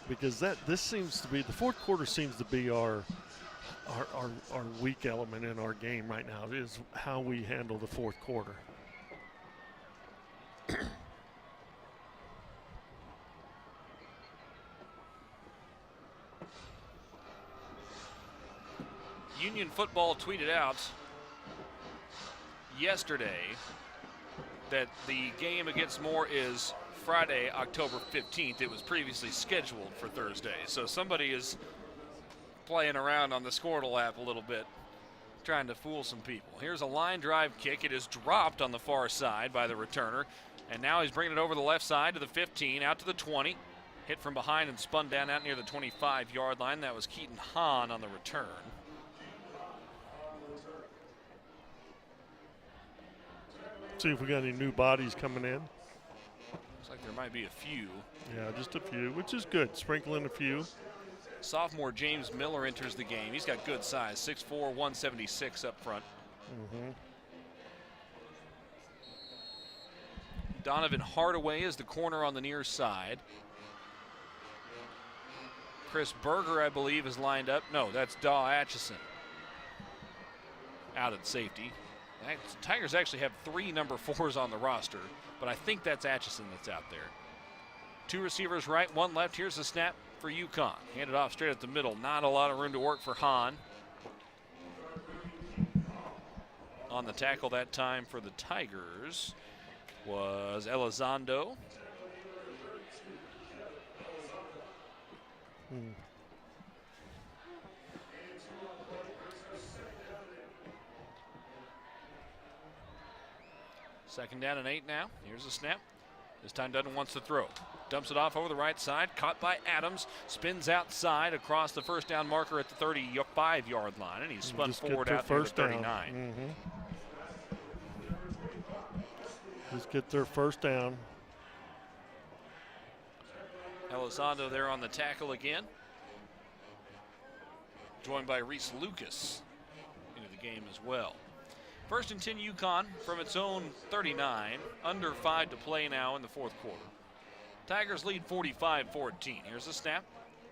because this seems to be, the fourth quarter seems to be our weak element in our game right now, is how we handle the fourth quarter. Union Football tweeted out yesterday that the game against Moore is Friday, October 15th. It was previously scheduled for Thursday. So somebody is playing around on the Squirtle app a little bit, trying to fool some people. Here's a line drive kick. It is dropped on the far side by the returner. And now he's bringing it over the left side to the 15, out to the 20. Hit from behind and spun down out near the 25-yard line. That was Keaton Hahn on the return. See if we got any new bodies coming in. Looks like there might be a few. Yeah, just a few, which is good. Sprinkle in a few. Sophomore James Miller enters the game. He's got good size, 6'4", 176 up front. Donovan Hardaway is the corner on the near side. Chris Berger, I believe, is lined up. No, that's Daw Atchison out at safety. Tigers actually have 3 number 4s on the roster, but I think that's Atchison that's out there. 2 receivers right, 1 left. Here's the snap for Yukon. Handed off straight at the middle. Not a lot of room to work for Hahn. On the tackle that time for the Tigers was Elizondo. Second down and 8 now. Here's the snap. This time Dutton wants to throw. Dumps it off over the right side. Caught by Adams. Spins outside across the first down marker at the 35-yard line. And he's spun forward out near the 39. Just get their first down. Elizondo there on the tackle again. Joined by Reese Lucas into the game as well. First and 10 Yukon from its own 39. Under 5 to play now in the fourth quarter. Tigers lead 45-14. Here's the snap.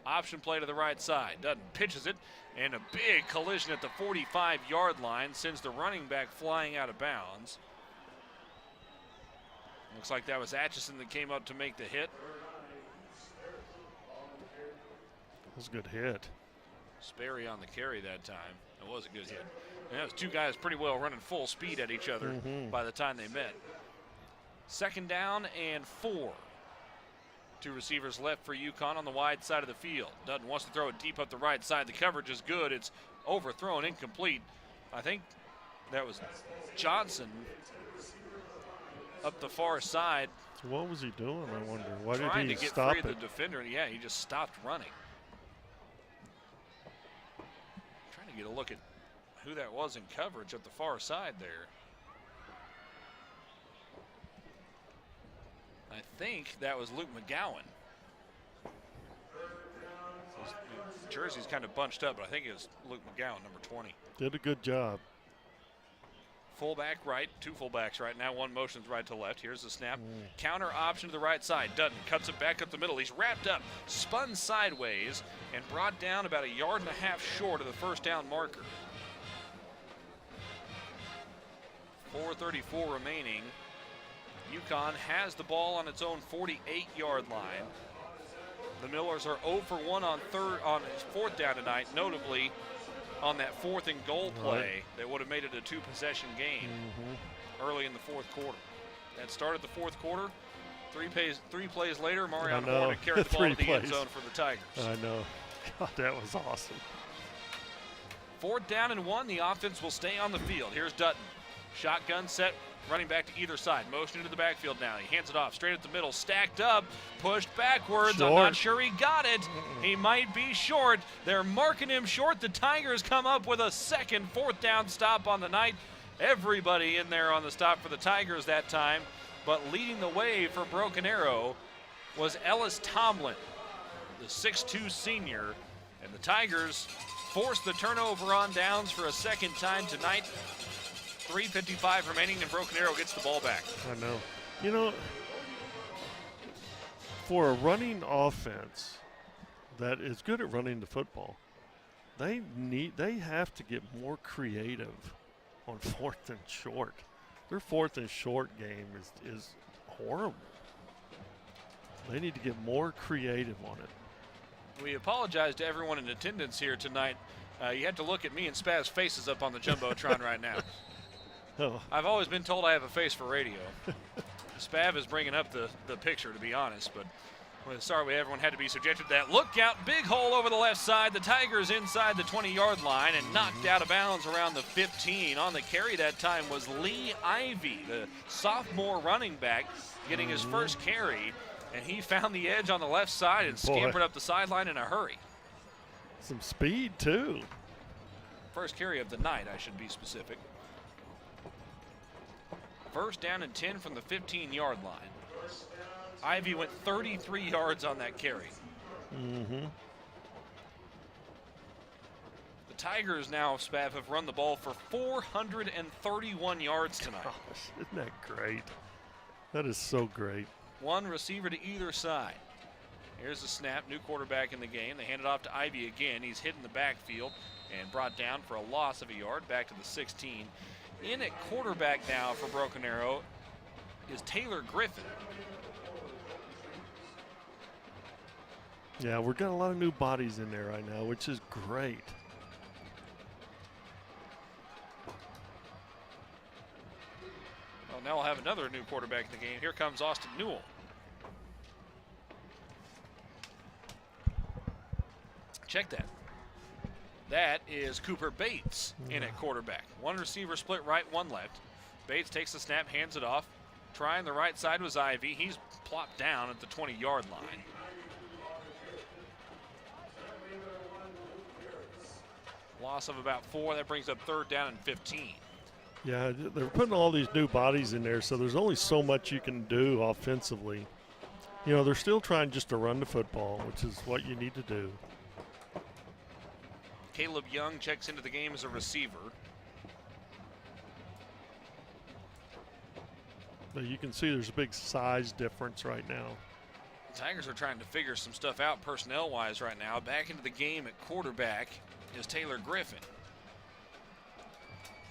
Option play to the right side. Dutton pitches it, and a big collision at the 45-yard line sends the running back flying out of bounds. Looks like that was Atchison that came up to make the hit. That was a good hit. Sperry on the carry that time. It was a good hit. And that was 2 guys pretty well running full speed at each other by the time they met. Second down and 4. 2 receivers left for Yukon on the wide side of the field. Dutton wants to throw it deep up the right side. The coverage is good. It's overthrown, incomplete. I think that was Johnson up the far side. So what was he doing, I wonder? Why did trying he to get stop free of it? the defender. Yeah, he just stopped running. Trying to get a look at who that was in coverage at the far side there. I think that was Luke McGowan. His jersey's kind of bunched up, but I think it was Luke McGowan, number 20. Did a good job. Fullback right, 2 fullbacks right now, 1 motions right to left. Here's the snap. Counter option to the right side. Dutton cuts it back up the middle. He's wrapped up, spun sideways, and brought down about 1.5 yards short of the first down marker. 4:34 remaining. Yukon has the ball on its own 48-yard line. The Millers are 0 for 1 on 4th down tonight, notably on that 4th and goal play that would have made it a 2-possession game early in the fourth quarter. That started the fourth quarter. 3 plays later, Marion Horn carried the ball to the end zone for the Tigers. I know. God, that was awesome. 4th down and 1. The offense will stay on the field. Here's Dutton. Shotgun set, running back to either side. Motion into the backfield now. He hands it off straight at the middle, stacked up, pushed backwards. Short. I'm not sure he got it. He might be short. They're marking him short. The Tigers come up with a second 4th down stop on the night. Everybody in there on the stop for the Tigers that time, but leading the way for Broken Arrow was Ellis Tomlin, the 6'2 senior, and the Tigers forced the turnover on downs for a second time tonight. 3:55 remaining, and Broken Arrow gets the ball back. I know. You know, for a running offense that is good at running the football, they have to get more creative on 4th and short. Their 4th and short game is horrible. They need to get more creative on it. We apologize to everyone in attendance here tonight. You have to look at me and Spav's faces up on the Jumbotron right now. Oh. I've always been told I have a face for radio. Spav is bringing up the picture, to be honest, but we're sorry everyone had to be subjected to that. Look out, big hole over the left side. The Tigers inside the 20-yard line and knocked out of bounds around the 15. On the carry that time was Lee Ivy, the sophomore running back, getting his first carry, and he found the edge on the left side and scampered up the sideline in a hurry. Some speed, too. First carry of the night, I should be specific. First down and 10 from the 15-yard line. Ivy went 33 yards on that carry. Mm-hmm. The Tigers now, Spav, have run the ball for 431 yards tonight. Gosh, isn't that great? That is so great. One receiver to either side. Here's the snap, new quarterback in the game. They hand it off to Ivy again. He's hit in the backfield and brought down for a loss of a yard, back to the 16. In at quarterback now for Broken Arrow is Taylor Griffin. Yeah, we've got a lot of new bodies in there right now, which is great. Well, now we'll have another new quarterback in the game. Here comes Austin Newell. Check that. That is Cooper Bates in at quarterback. One receiver split right, one left. Bates takes the snap, hands it off. Trying the right side was Ivy. He's plopped down at the 20-yard line. Loss of about 4. That brings up 3rd down and 15. Yeah, they're putting all these new bodies in there, so there's only so much you can do offensively. You know, they're still trying just to run the football, which is what you need to do. Caleb Young checks into the game as a receiver. But you can see there's a big size difference right now. The Tigers are trying to figure some stuff out personnel-wise right now. Back into the game at quarterback is Taylor Griffin.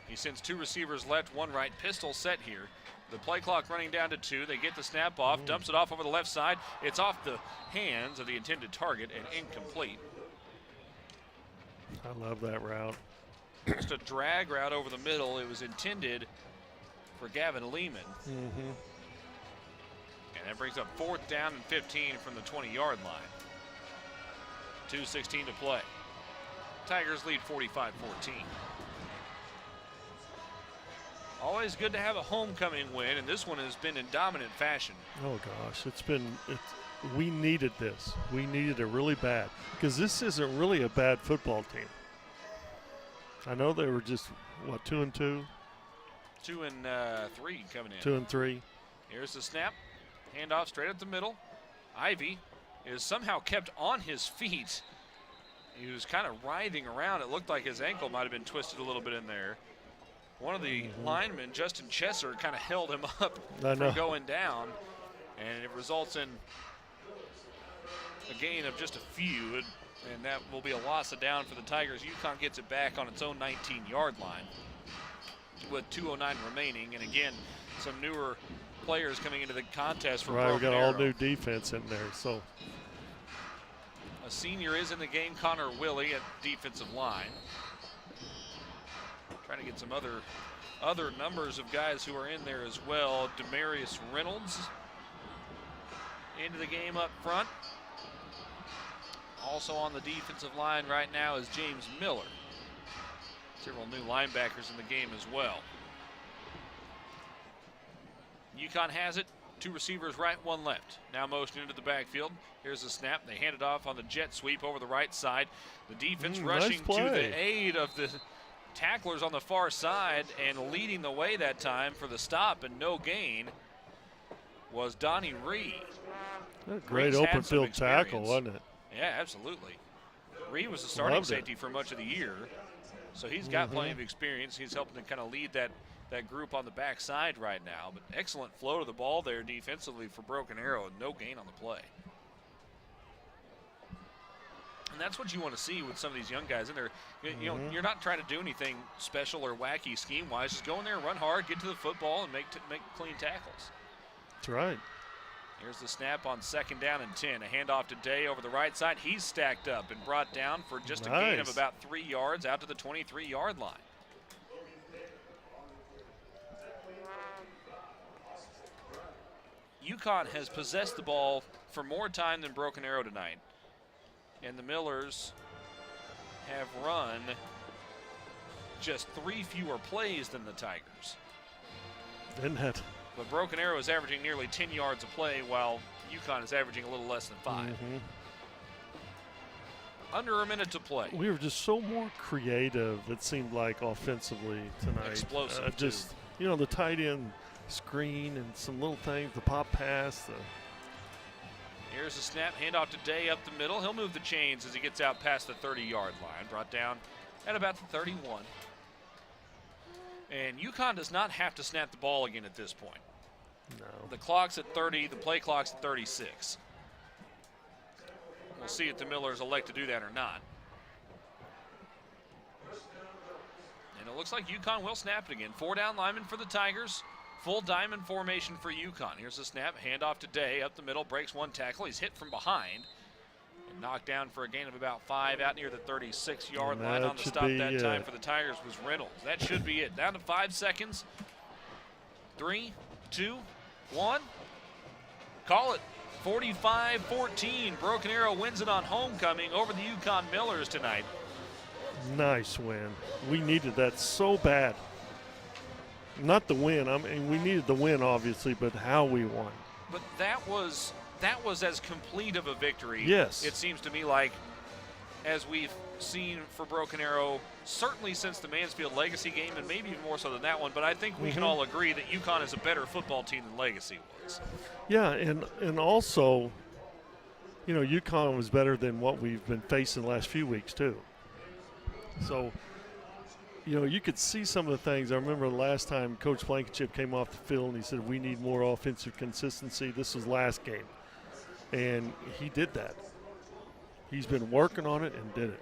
He sends 2 receivers left, 1 right, pistol set here. The play clock running down to 2. They get the snap off, dumps it off over the left side. It's off the hands of the intended target and incomplete. I love that route. Just a drag route over the middle. It was intended for Gavin Lehman. Mm-hmm. And that brings up 4th down and 15 from the 20-yard line. 2:16 to play. Tigers lead 45-14. Always good to have a homecoming win, and this one has been in dominant fashion. Oh gosh, we needed this. We needed it really bad because this isn't really a bad football team. I know they were just, what, 2-2? 2 and 3 coming in. 2 and 3. Here's the snap. Handoff straight up the middle. Ivy is somehow kept on his feet. He was kind of writhing around. It looked like his ankle might have been twisted a little bit in there. One of the linemen, Justin Chesser, kind of held him up from going down, and it results in a gain of just a few, and that will be a loss of down for the Tigers. Yukon gets it back on its own 19-yard line with 2:09 remaining, and again, some newer players coming into the contest for Right, we got Broken all Arrow. new defense in there, so. A senior is in the game, Connor Willie at defensive line. Trying to get some other numbers of guys who are in there as well. Demarius Reynolds into the game up front. Also on the defensive line right now is James Miller. Several new linebackers in the game as well. Yukon has it. 2 receivers right, 1 left. Now motion into the backfield. Here's the snap. They hand it off on the jet sweep over the right side. The defense rushing nice to the aid of the tacklers on the far side, and leading the way that time for the stop and no gain was Donnie Ree. A great open field tackle, wasn't it? Yeah, absolutely. Ree was the starting safety for much of the year, so he's got plenty of experience. He's helping to kind of lead that group on the backside right now. But excellent flow to the ball there defensively for Broken Arrow, and no gain on the play. And that's what you want to see with some of these young guys in there. You know, you're not trying to do anything special or wacky scheme-wise. Just go in there, run hard, get to the football, and make clean tackles. That's right. Here's the snap on 2nd down and 10. A handoff to Day over the right side. He's stacked up and brought down for just a gain of about 3 yards out to the 23-yard line. Yukon has possessed the ball for more time than Broken Arrow tonight. And the Millers have run just 3 fewer plays than the Tigers. Isn't it? But Broken Arrow is averaging nearly 10 yards a play, while Yukon is averaging a little less than 5. Under a minute to play. We were just so more creative, it seemed like, offensively tonight. Explosive, just, you know, the tight end screen and some little things, the pop pass. Here's the snap, handoff to Day up the middle. He'll move the chains as he gets out past the 30-yard line. Brought down at about the 31. And Yukon does not have to snap the ball again at this point. No. The clock's at 30, the play clock's at 36. We'll see if the Millers elect to do that or not. And it looks like Yukon will snap it again. 4 down linemen for the Tigers. Full diamond formation for Yukon. Here's the snap, handoff to Day up the middle, breaks 1 tackle. He's hit from behind and knocked down for a gain of about 5 out near the 36-yard line. On the stop that time for the Tigers was Reynolds. That should be it. Down to 5 seconds. 3, 2, 1. Call it. 45-14. Broken Arrow wins it on homecoming over the Yukon Millers tonight. Nice win. We needed that so bad. Not the win. I mean, we needed the win, obviously, but how we won. But that was as complete of a victory. Yes. It seems to me like, as we've seen for Broken Arrow, certainly since the Mansfield Legacy game, and maybe even more so than that one, but I think we can all agree that Yukon is a better football team than Legacy was. Yeah, and also, you know, Yukon was better than what we've been facing the last few weeks, too. So, you know, you could see some of the things. I remember the last time Coach Blankenship came off the field and he said, we need more offensive consistency. This was last game. And he did that. He's been working on it and did it.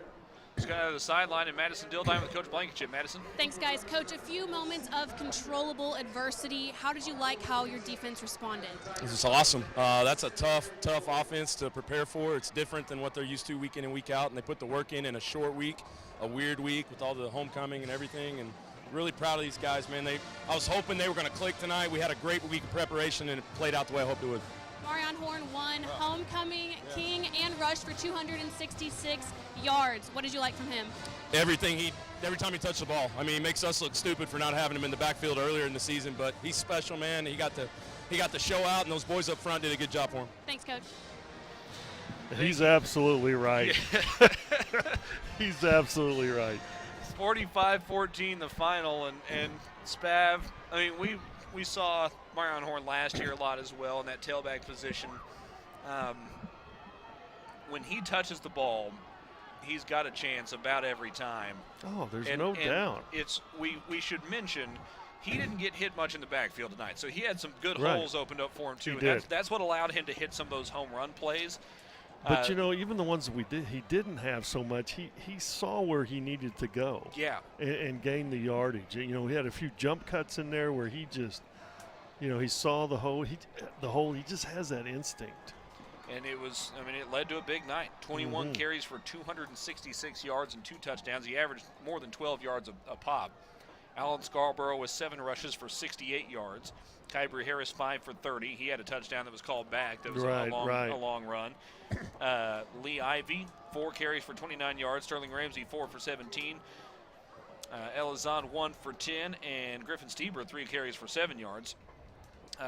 Let's go to the sideline, and Madison Dildine with Coach Blankenship. Madison. Thanks, guys. Coach, a few moments of controllable adversity. How did you like how your defense responded? This is awesome. That's a tough offense to prepare for. It's different than what they're used to week in and week out, and they put the work in a short week, a weird week with all the homecoming and everything, and really proud of these guys, man. I was hoping they were going to click tonight. We had a great week of preparation, and it played out the way I hoped it would. Marion Horn won homecoming king and rushed for 266 yards. What did you like from him? Every time he touched the ball. I mean, he makes us look stupid for not having him in the backfield earlier in the season, but he's special, man. He got the show out, and those boys up front did a good job for him. Thanks, Coach. He's absolutely right. He's absolutely right. 45-14 the final, and Spav, I mean, we saw Marion Horn last year a lot as well in that tailback position. When he touches the ball, he's got a chance about every time. Oh, there's no doubt. We should mention he didn't get hit much in the backfield tonight, so he had some good Right. holes opened up for him too. He did. That's what allowed him to hit some of those home run plays. But, you know, even the ones that he didn't have so much, he saw where he needed to go. Yeah. And gain the yardage. You know, he had a few jump cuts in there where he just, you know, he saw the hole. He just has that instinct. And it led to a big night. 21 carries for 266 yards and 2 touchdowns. He averaged more than 12 yards a pop. Alan Scarborough with 7 rushes for 68 yards. Kyber Harris 5 for 30. He had a touchdown that was called back. That was a long run. Lee Ivey 4 carries for 29 yards. Sterling Ramsey 4 for 17. Elizon 1 for 10, and Griffin Stieber 3 carries for 7 yards.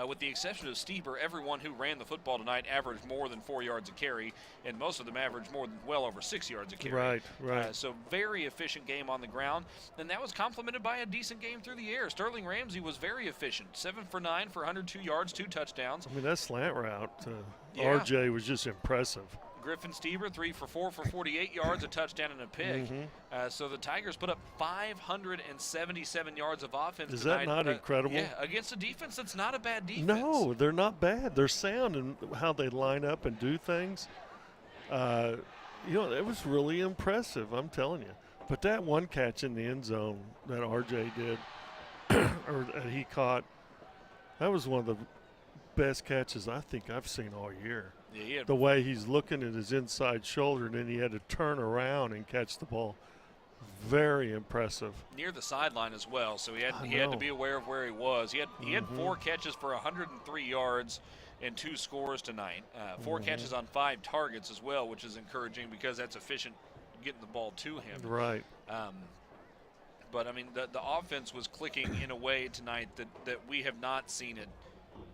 With the exception of Stieber, everyone who ran the football tonight averaged more than 4 yards a carry, and most of them averaged more than well over 6 yards a carry. Right. So very efficient game on the ground, and that was complemented by a decent game through the air. Sterling Ramsey was very efficient, 7 for 9 for 102 yards, 2 touchdowns. I mean, that slant route to RJ was just impressive. Griffin Stieber, 3 for 4 for 48 yards, a touchdown and a pick. So the Tigers put up 577 yards of offense Is tonight. that not incredible? Yeah, against a defense that's not a bad defense. No, they're not bad. They're sound in how they line up and do things. It was really impressive, I'm telling you. But that one catch in the end zone that RJ did, or that he caught, that was one of the best catches I think I've seen all year. Yeah, the way he's looking at his inside shoulder, and then he had to turn around and catch the ball. Very impressive. Near the sideline as well, so he had to be aware of where he was. He had 4 catches for 103 yards and 2 scores tonight. 4 catches on 5 targets as well, which is encouraging because that's efficient getting the ball to him. Right. But I mean, the offense was clicking in a way tonight that we have not seen it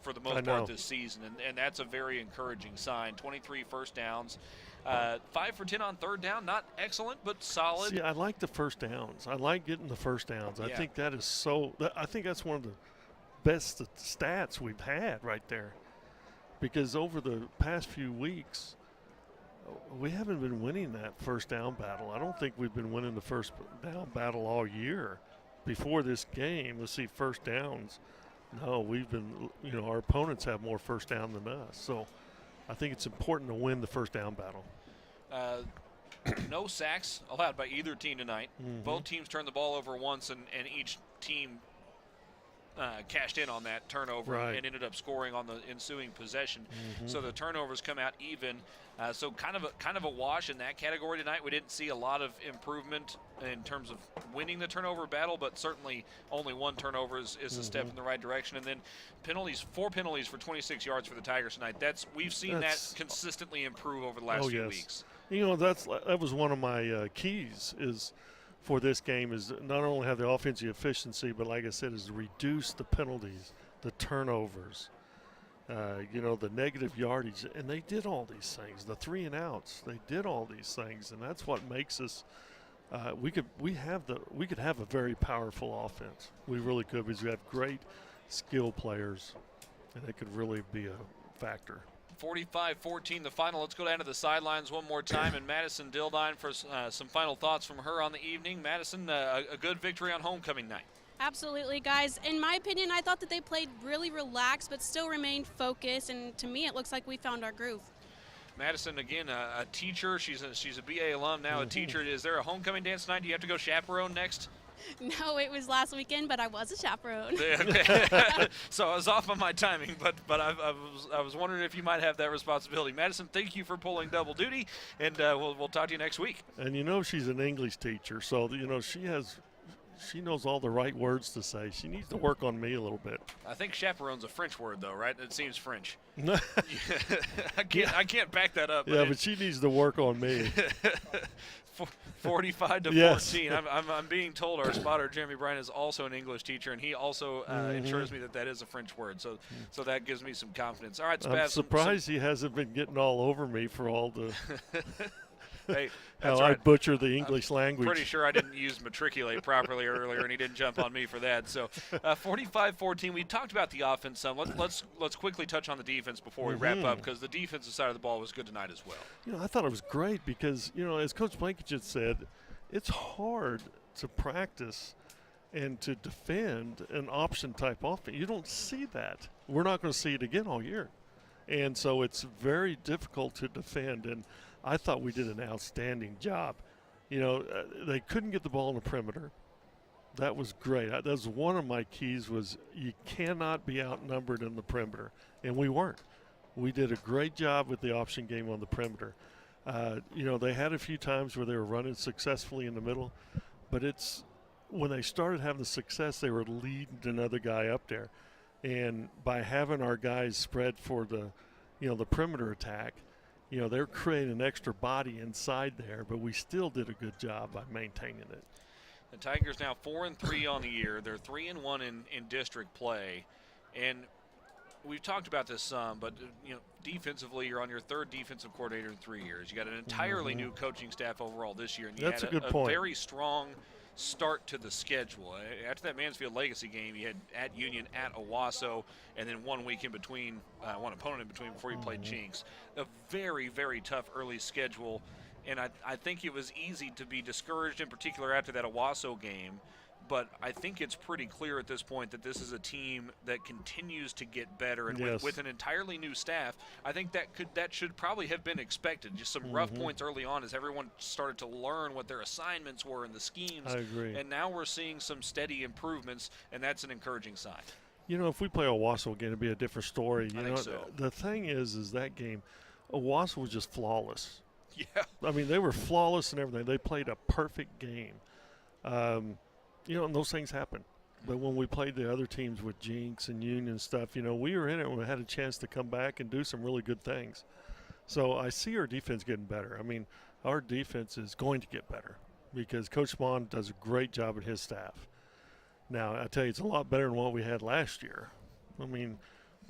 for the most part this season, and that's a very encouraging sign. 23 first downs, 5 for 10 on third down. Not excellent, but solid. See, I like the first downs. I like getting the first downs. I think that is I think that's one of the best stats we've had right there, because over the past few weeks, we haven't been winning that first down battle. I don't think we've been winning the first down battle all year. Before this game, let's see, first downs. No, we've been, our opponents have more first down than us. So I think it's important to win the first down battle. No sacks allowed by either team tonight. Both teams turned the ball over once, and each team cashed in on that turnover and ended up scoring on the ensuing possession. So the turnovers come out even. So kind of a wash in that category tonight. We didn't see a lot of improvement in terms of winning the turnover battle, but certainly only 1 turnover is a step in the right direction. And then penalties, 4 penalties for 26 yards for the Tigers tonight. We've seen that consistently improve over the last few weeks. That was one of my keys is for this game is not only have the offensive efficiency, but like I said, is reduce the penalties, the turnovers. The negative yardage, and they did all these things. The 3 and outs, they did all these things, and that's what makes us. We could have a very powerful offense. We really could, because we have great skill players, and it could really be a factor. 45-14 the final. Let's go down to the sidelines one more time, and Madison Dildine for some final thoughts from her on the evening. Madison, a good victory on homecoming night. Absolutely, guys. In my opinion, I thought that they played really relaxed but still remained focused, and to me it looks like we found our groove. Madison, again, a teacher. She's a BA alum now, a teacher. Is there a homecoming dance tonight? Do you have to go chaperone next? No, it was last weekend, but I was a chaperone. So I was off on my timing, but I was wondering if you might have that responsibility. Madison, thank you for pulling double duty, and we'll talk to you next week. And she's an English teacher, so she knows all the right words to say. She needs to work on me a little bit. I think chaperone's a French word, though, right? It seems French. I can't back that up. But she needs to work on me. 45-14. Yes. I'm being told our spotter Jeremy Bryan is also an English teacher, and he also ensures me that is a French word. So that gives me some confidence. All right, Spaz, I'm surprised he hasn't been getting all over me for all the. Hey, how I butcher the English language. Pretty sure I didn't use matriculate properly earlier, and he didn't jump on me for that. So 45-14. We talked about the offense some. Let's quickly touch on the defense before we wrap up, because the defensive side of the ball was good tonight as well. I thought it was great because, as Coach Blankenship said, it's hard to practice and to defend an option-type offense. You don't see that. We're not going to see it again all year. And so it's very difficult to defend, and I thought we did an outstanding job. They couldn't get the ball on the perimeter. That was great. That was one of my keys was you cannot be outnumbered in the perimeter, and we weren't. We did a great job with the option game on the perimeter. They had a few times where they were running successfully in the middle, but when they started having the success, they were leading another guy up there. And by having our guys spread for the perimeter attack, they're creating an extra body inside there, but we still did a good job by maintaining it. The Tigers now 4-3 on the year. They're 3-1 in district play, and we've talked about this some, but defensively, you're on your third defensive coordinator in 3 years. You got an entirely new coaching staff overall this year, and you That's had a good point. very strong start to the schedule. After that Mansfield Legacy game, you had at Union, at Owasso, and then 1 week in between, one opponent in between before you played Jinx. A very, very tough early schedule, and I think it was easy to be discouraged, in particular after that Owasso game. But I think it's pretty clear at this point that this is a team that continues to get better, and with an entirely new staff, I think that should probably have been expected. Just some rough points early on as everyone started to learn what their assignments were and the schemes. I agree. And now we're seeing some steady improvements, and that's an encouraging sign. If we play Owasso again, it'd be a different story. I think so. The thing is that game, Owasso was just flawless. Yeah. I mean, they were flawless and everything. They played a perfect game. And those things happen. But when we played the other teams with Jinx and Union and stuff, we were in it and we had a chance to come back and do some really good things. So I see our defense getting better. I mean, our defense is going to get better because Coach Mon does a great job at his staff. Now, I tell you, it's a lot better than what we had last year. I mean,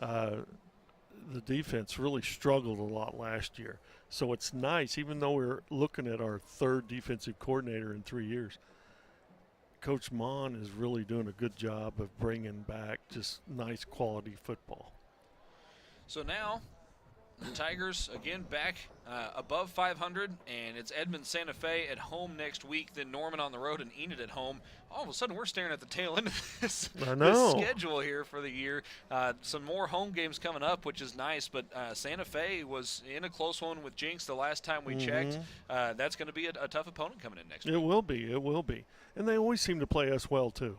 the defense really struggled a lot last year. So it's nice, even though we're looking at our third defensive coordinator in 3 years, Coach Mon is really doing a good job of bringing back just nice quality football. So now the Tigers again back above 500, and it's Edmond Santa Fe at home next week, then Norman on the road and Enid at home. All of a sudden we're staring at the tail end of this schedule here for the year. Some more home games coming up, which is nice, but Santa Fe was in a close one with Jinx the last time we checked. That's going to be a tough opponent coming in next week. It will be. And they always seem to play us well too.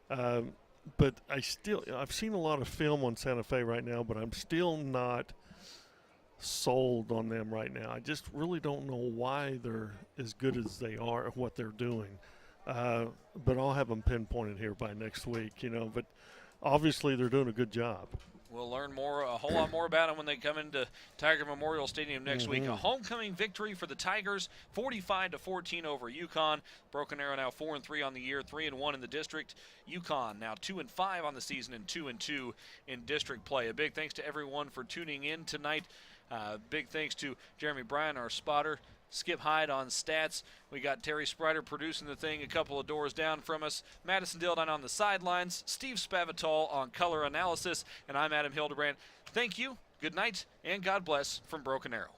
But I've seen a lot of film on Santa Fe right now, but I'm still not sold on them right now. I just really don't know why they're as good as they are at what they're doing. But I'll have them pinpointed here by next week, But obviously they're doing a good job. We'll learn a whole lot more about them when they come into Tiger Memorial Stadium next week. A homecoming victory for the Tigers, 45-14 over Yukon. Broken Arrow now 4-3 on the year, 3-1 in the district. Yukon now 2-5 on the season and 2-2 in district play. A big thanks to everyone for tuning in tonight. Big thanks to Jeremy Bryan, our spotter. Skip Hyde on stats. We got Terry Sprider producing the thing a couple of doors down from us. Madison Dildine on the sidelines. Steve Spavital on color analysis. And I'm Adam Hildebrand. Thank you, good night, and God bless from Broken Arrow.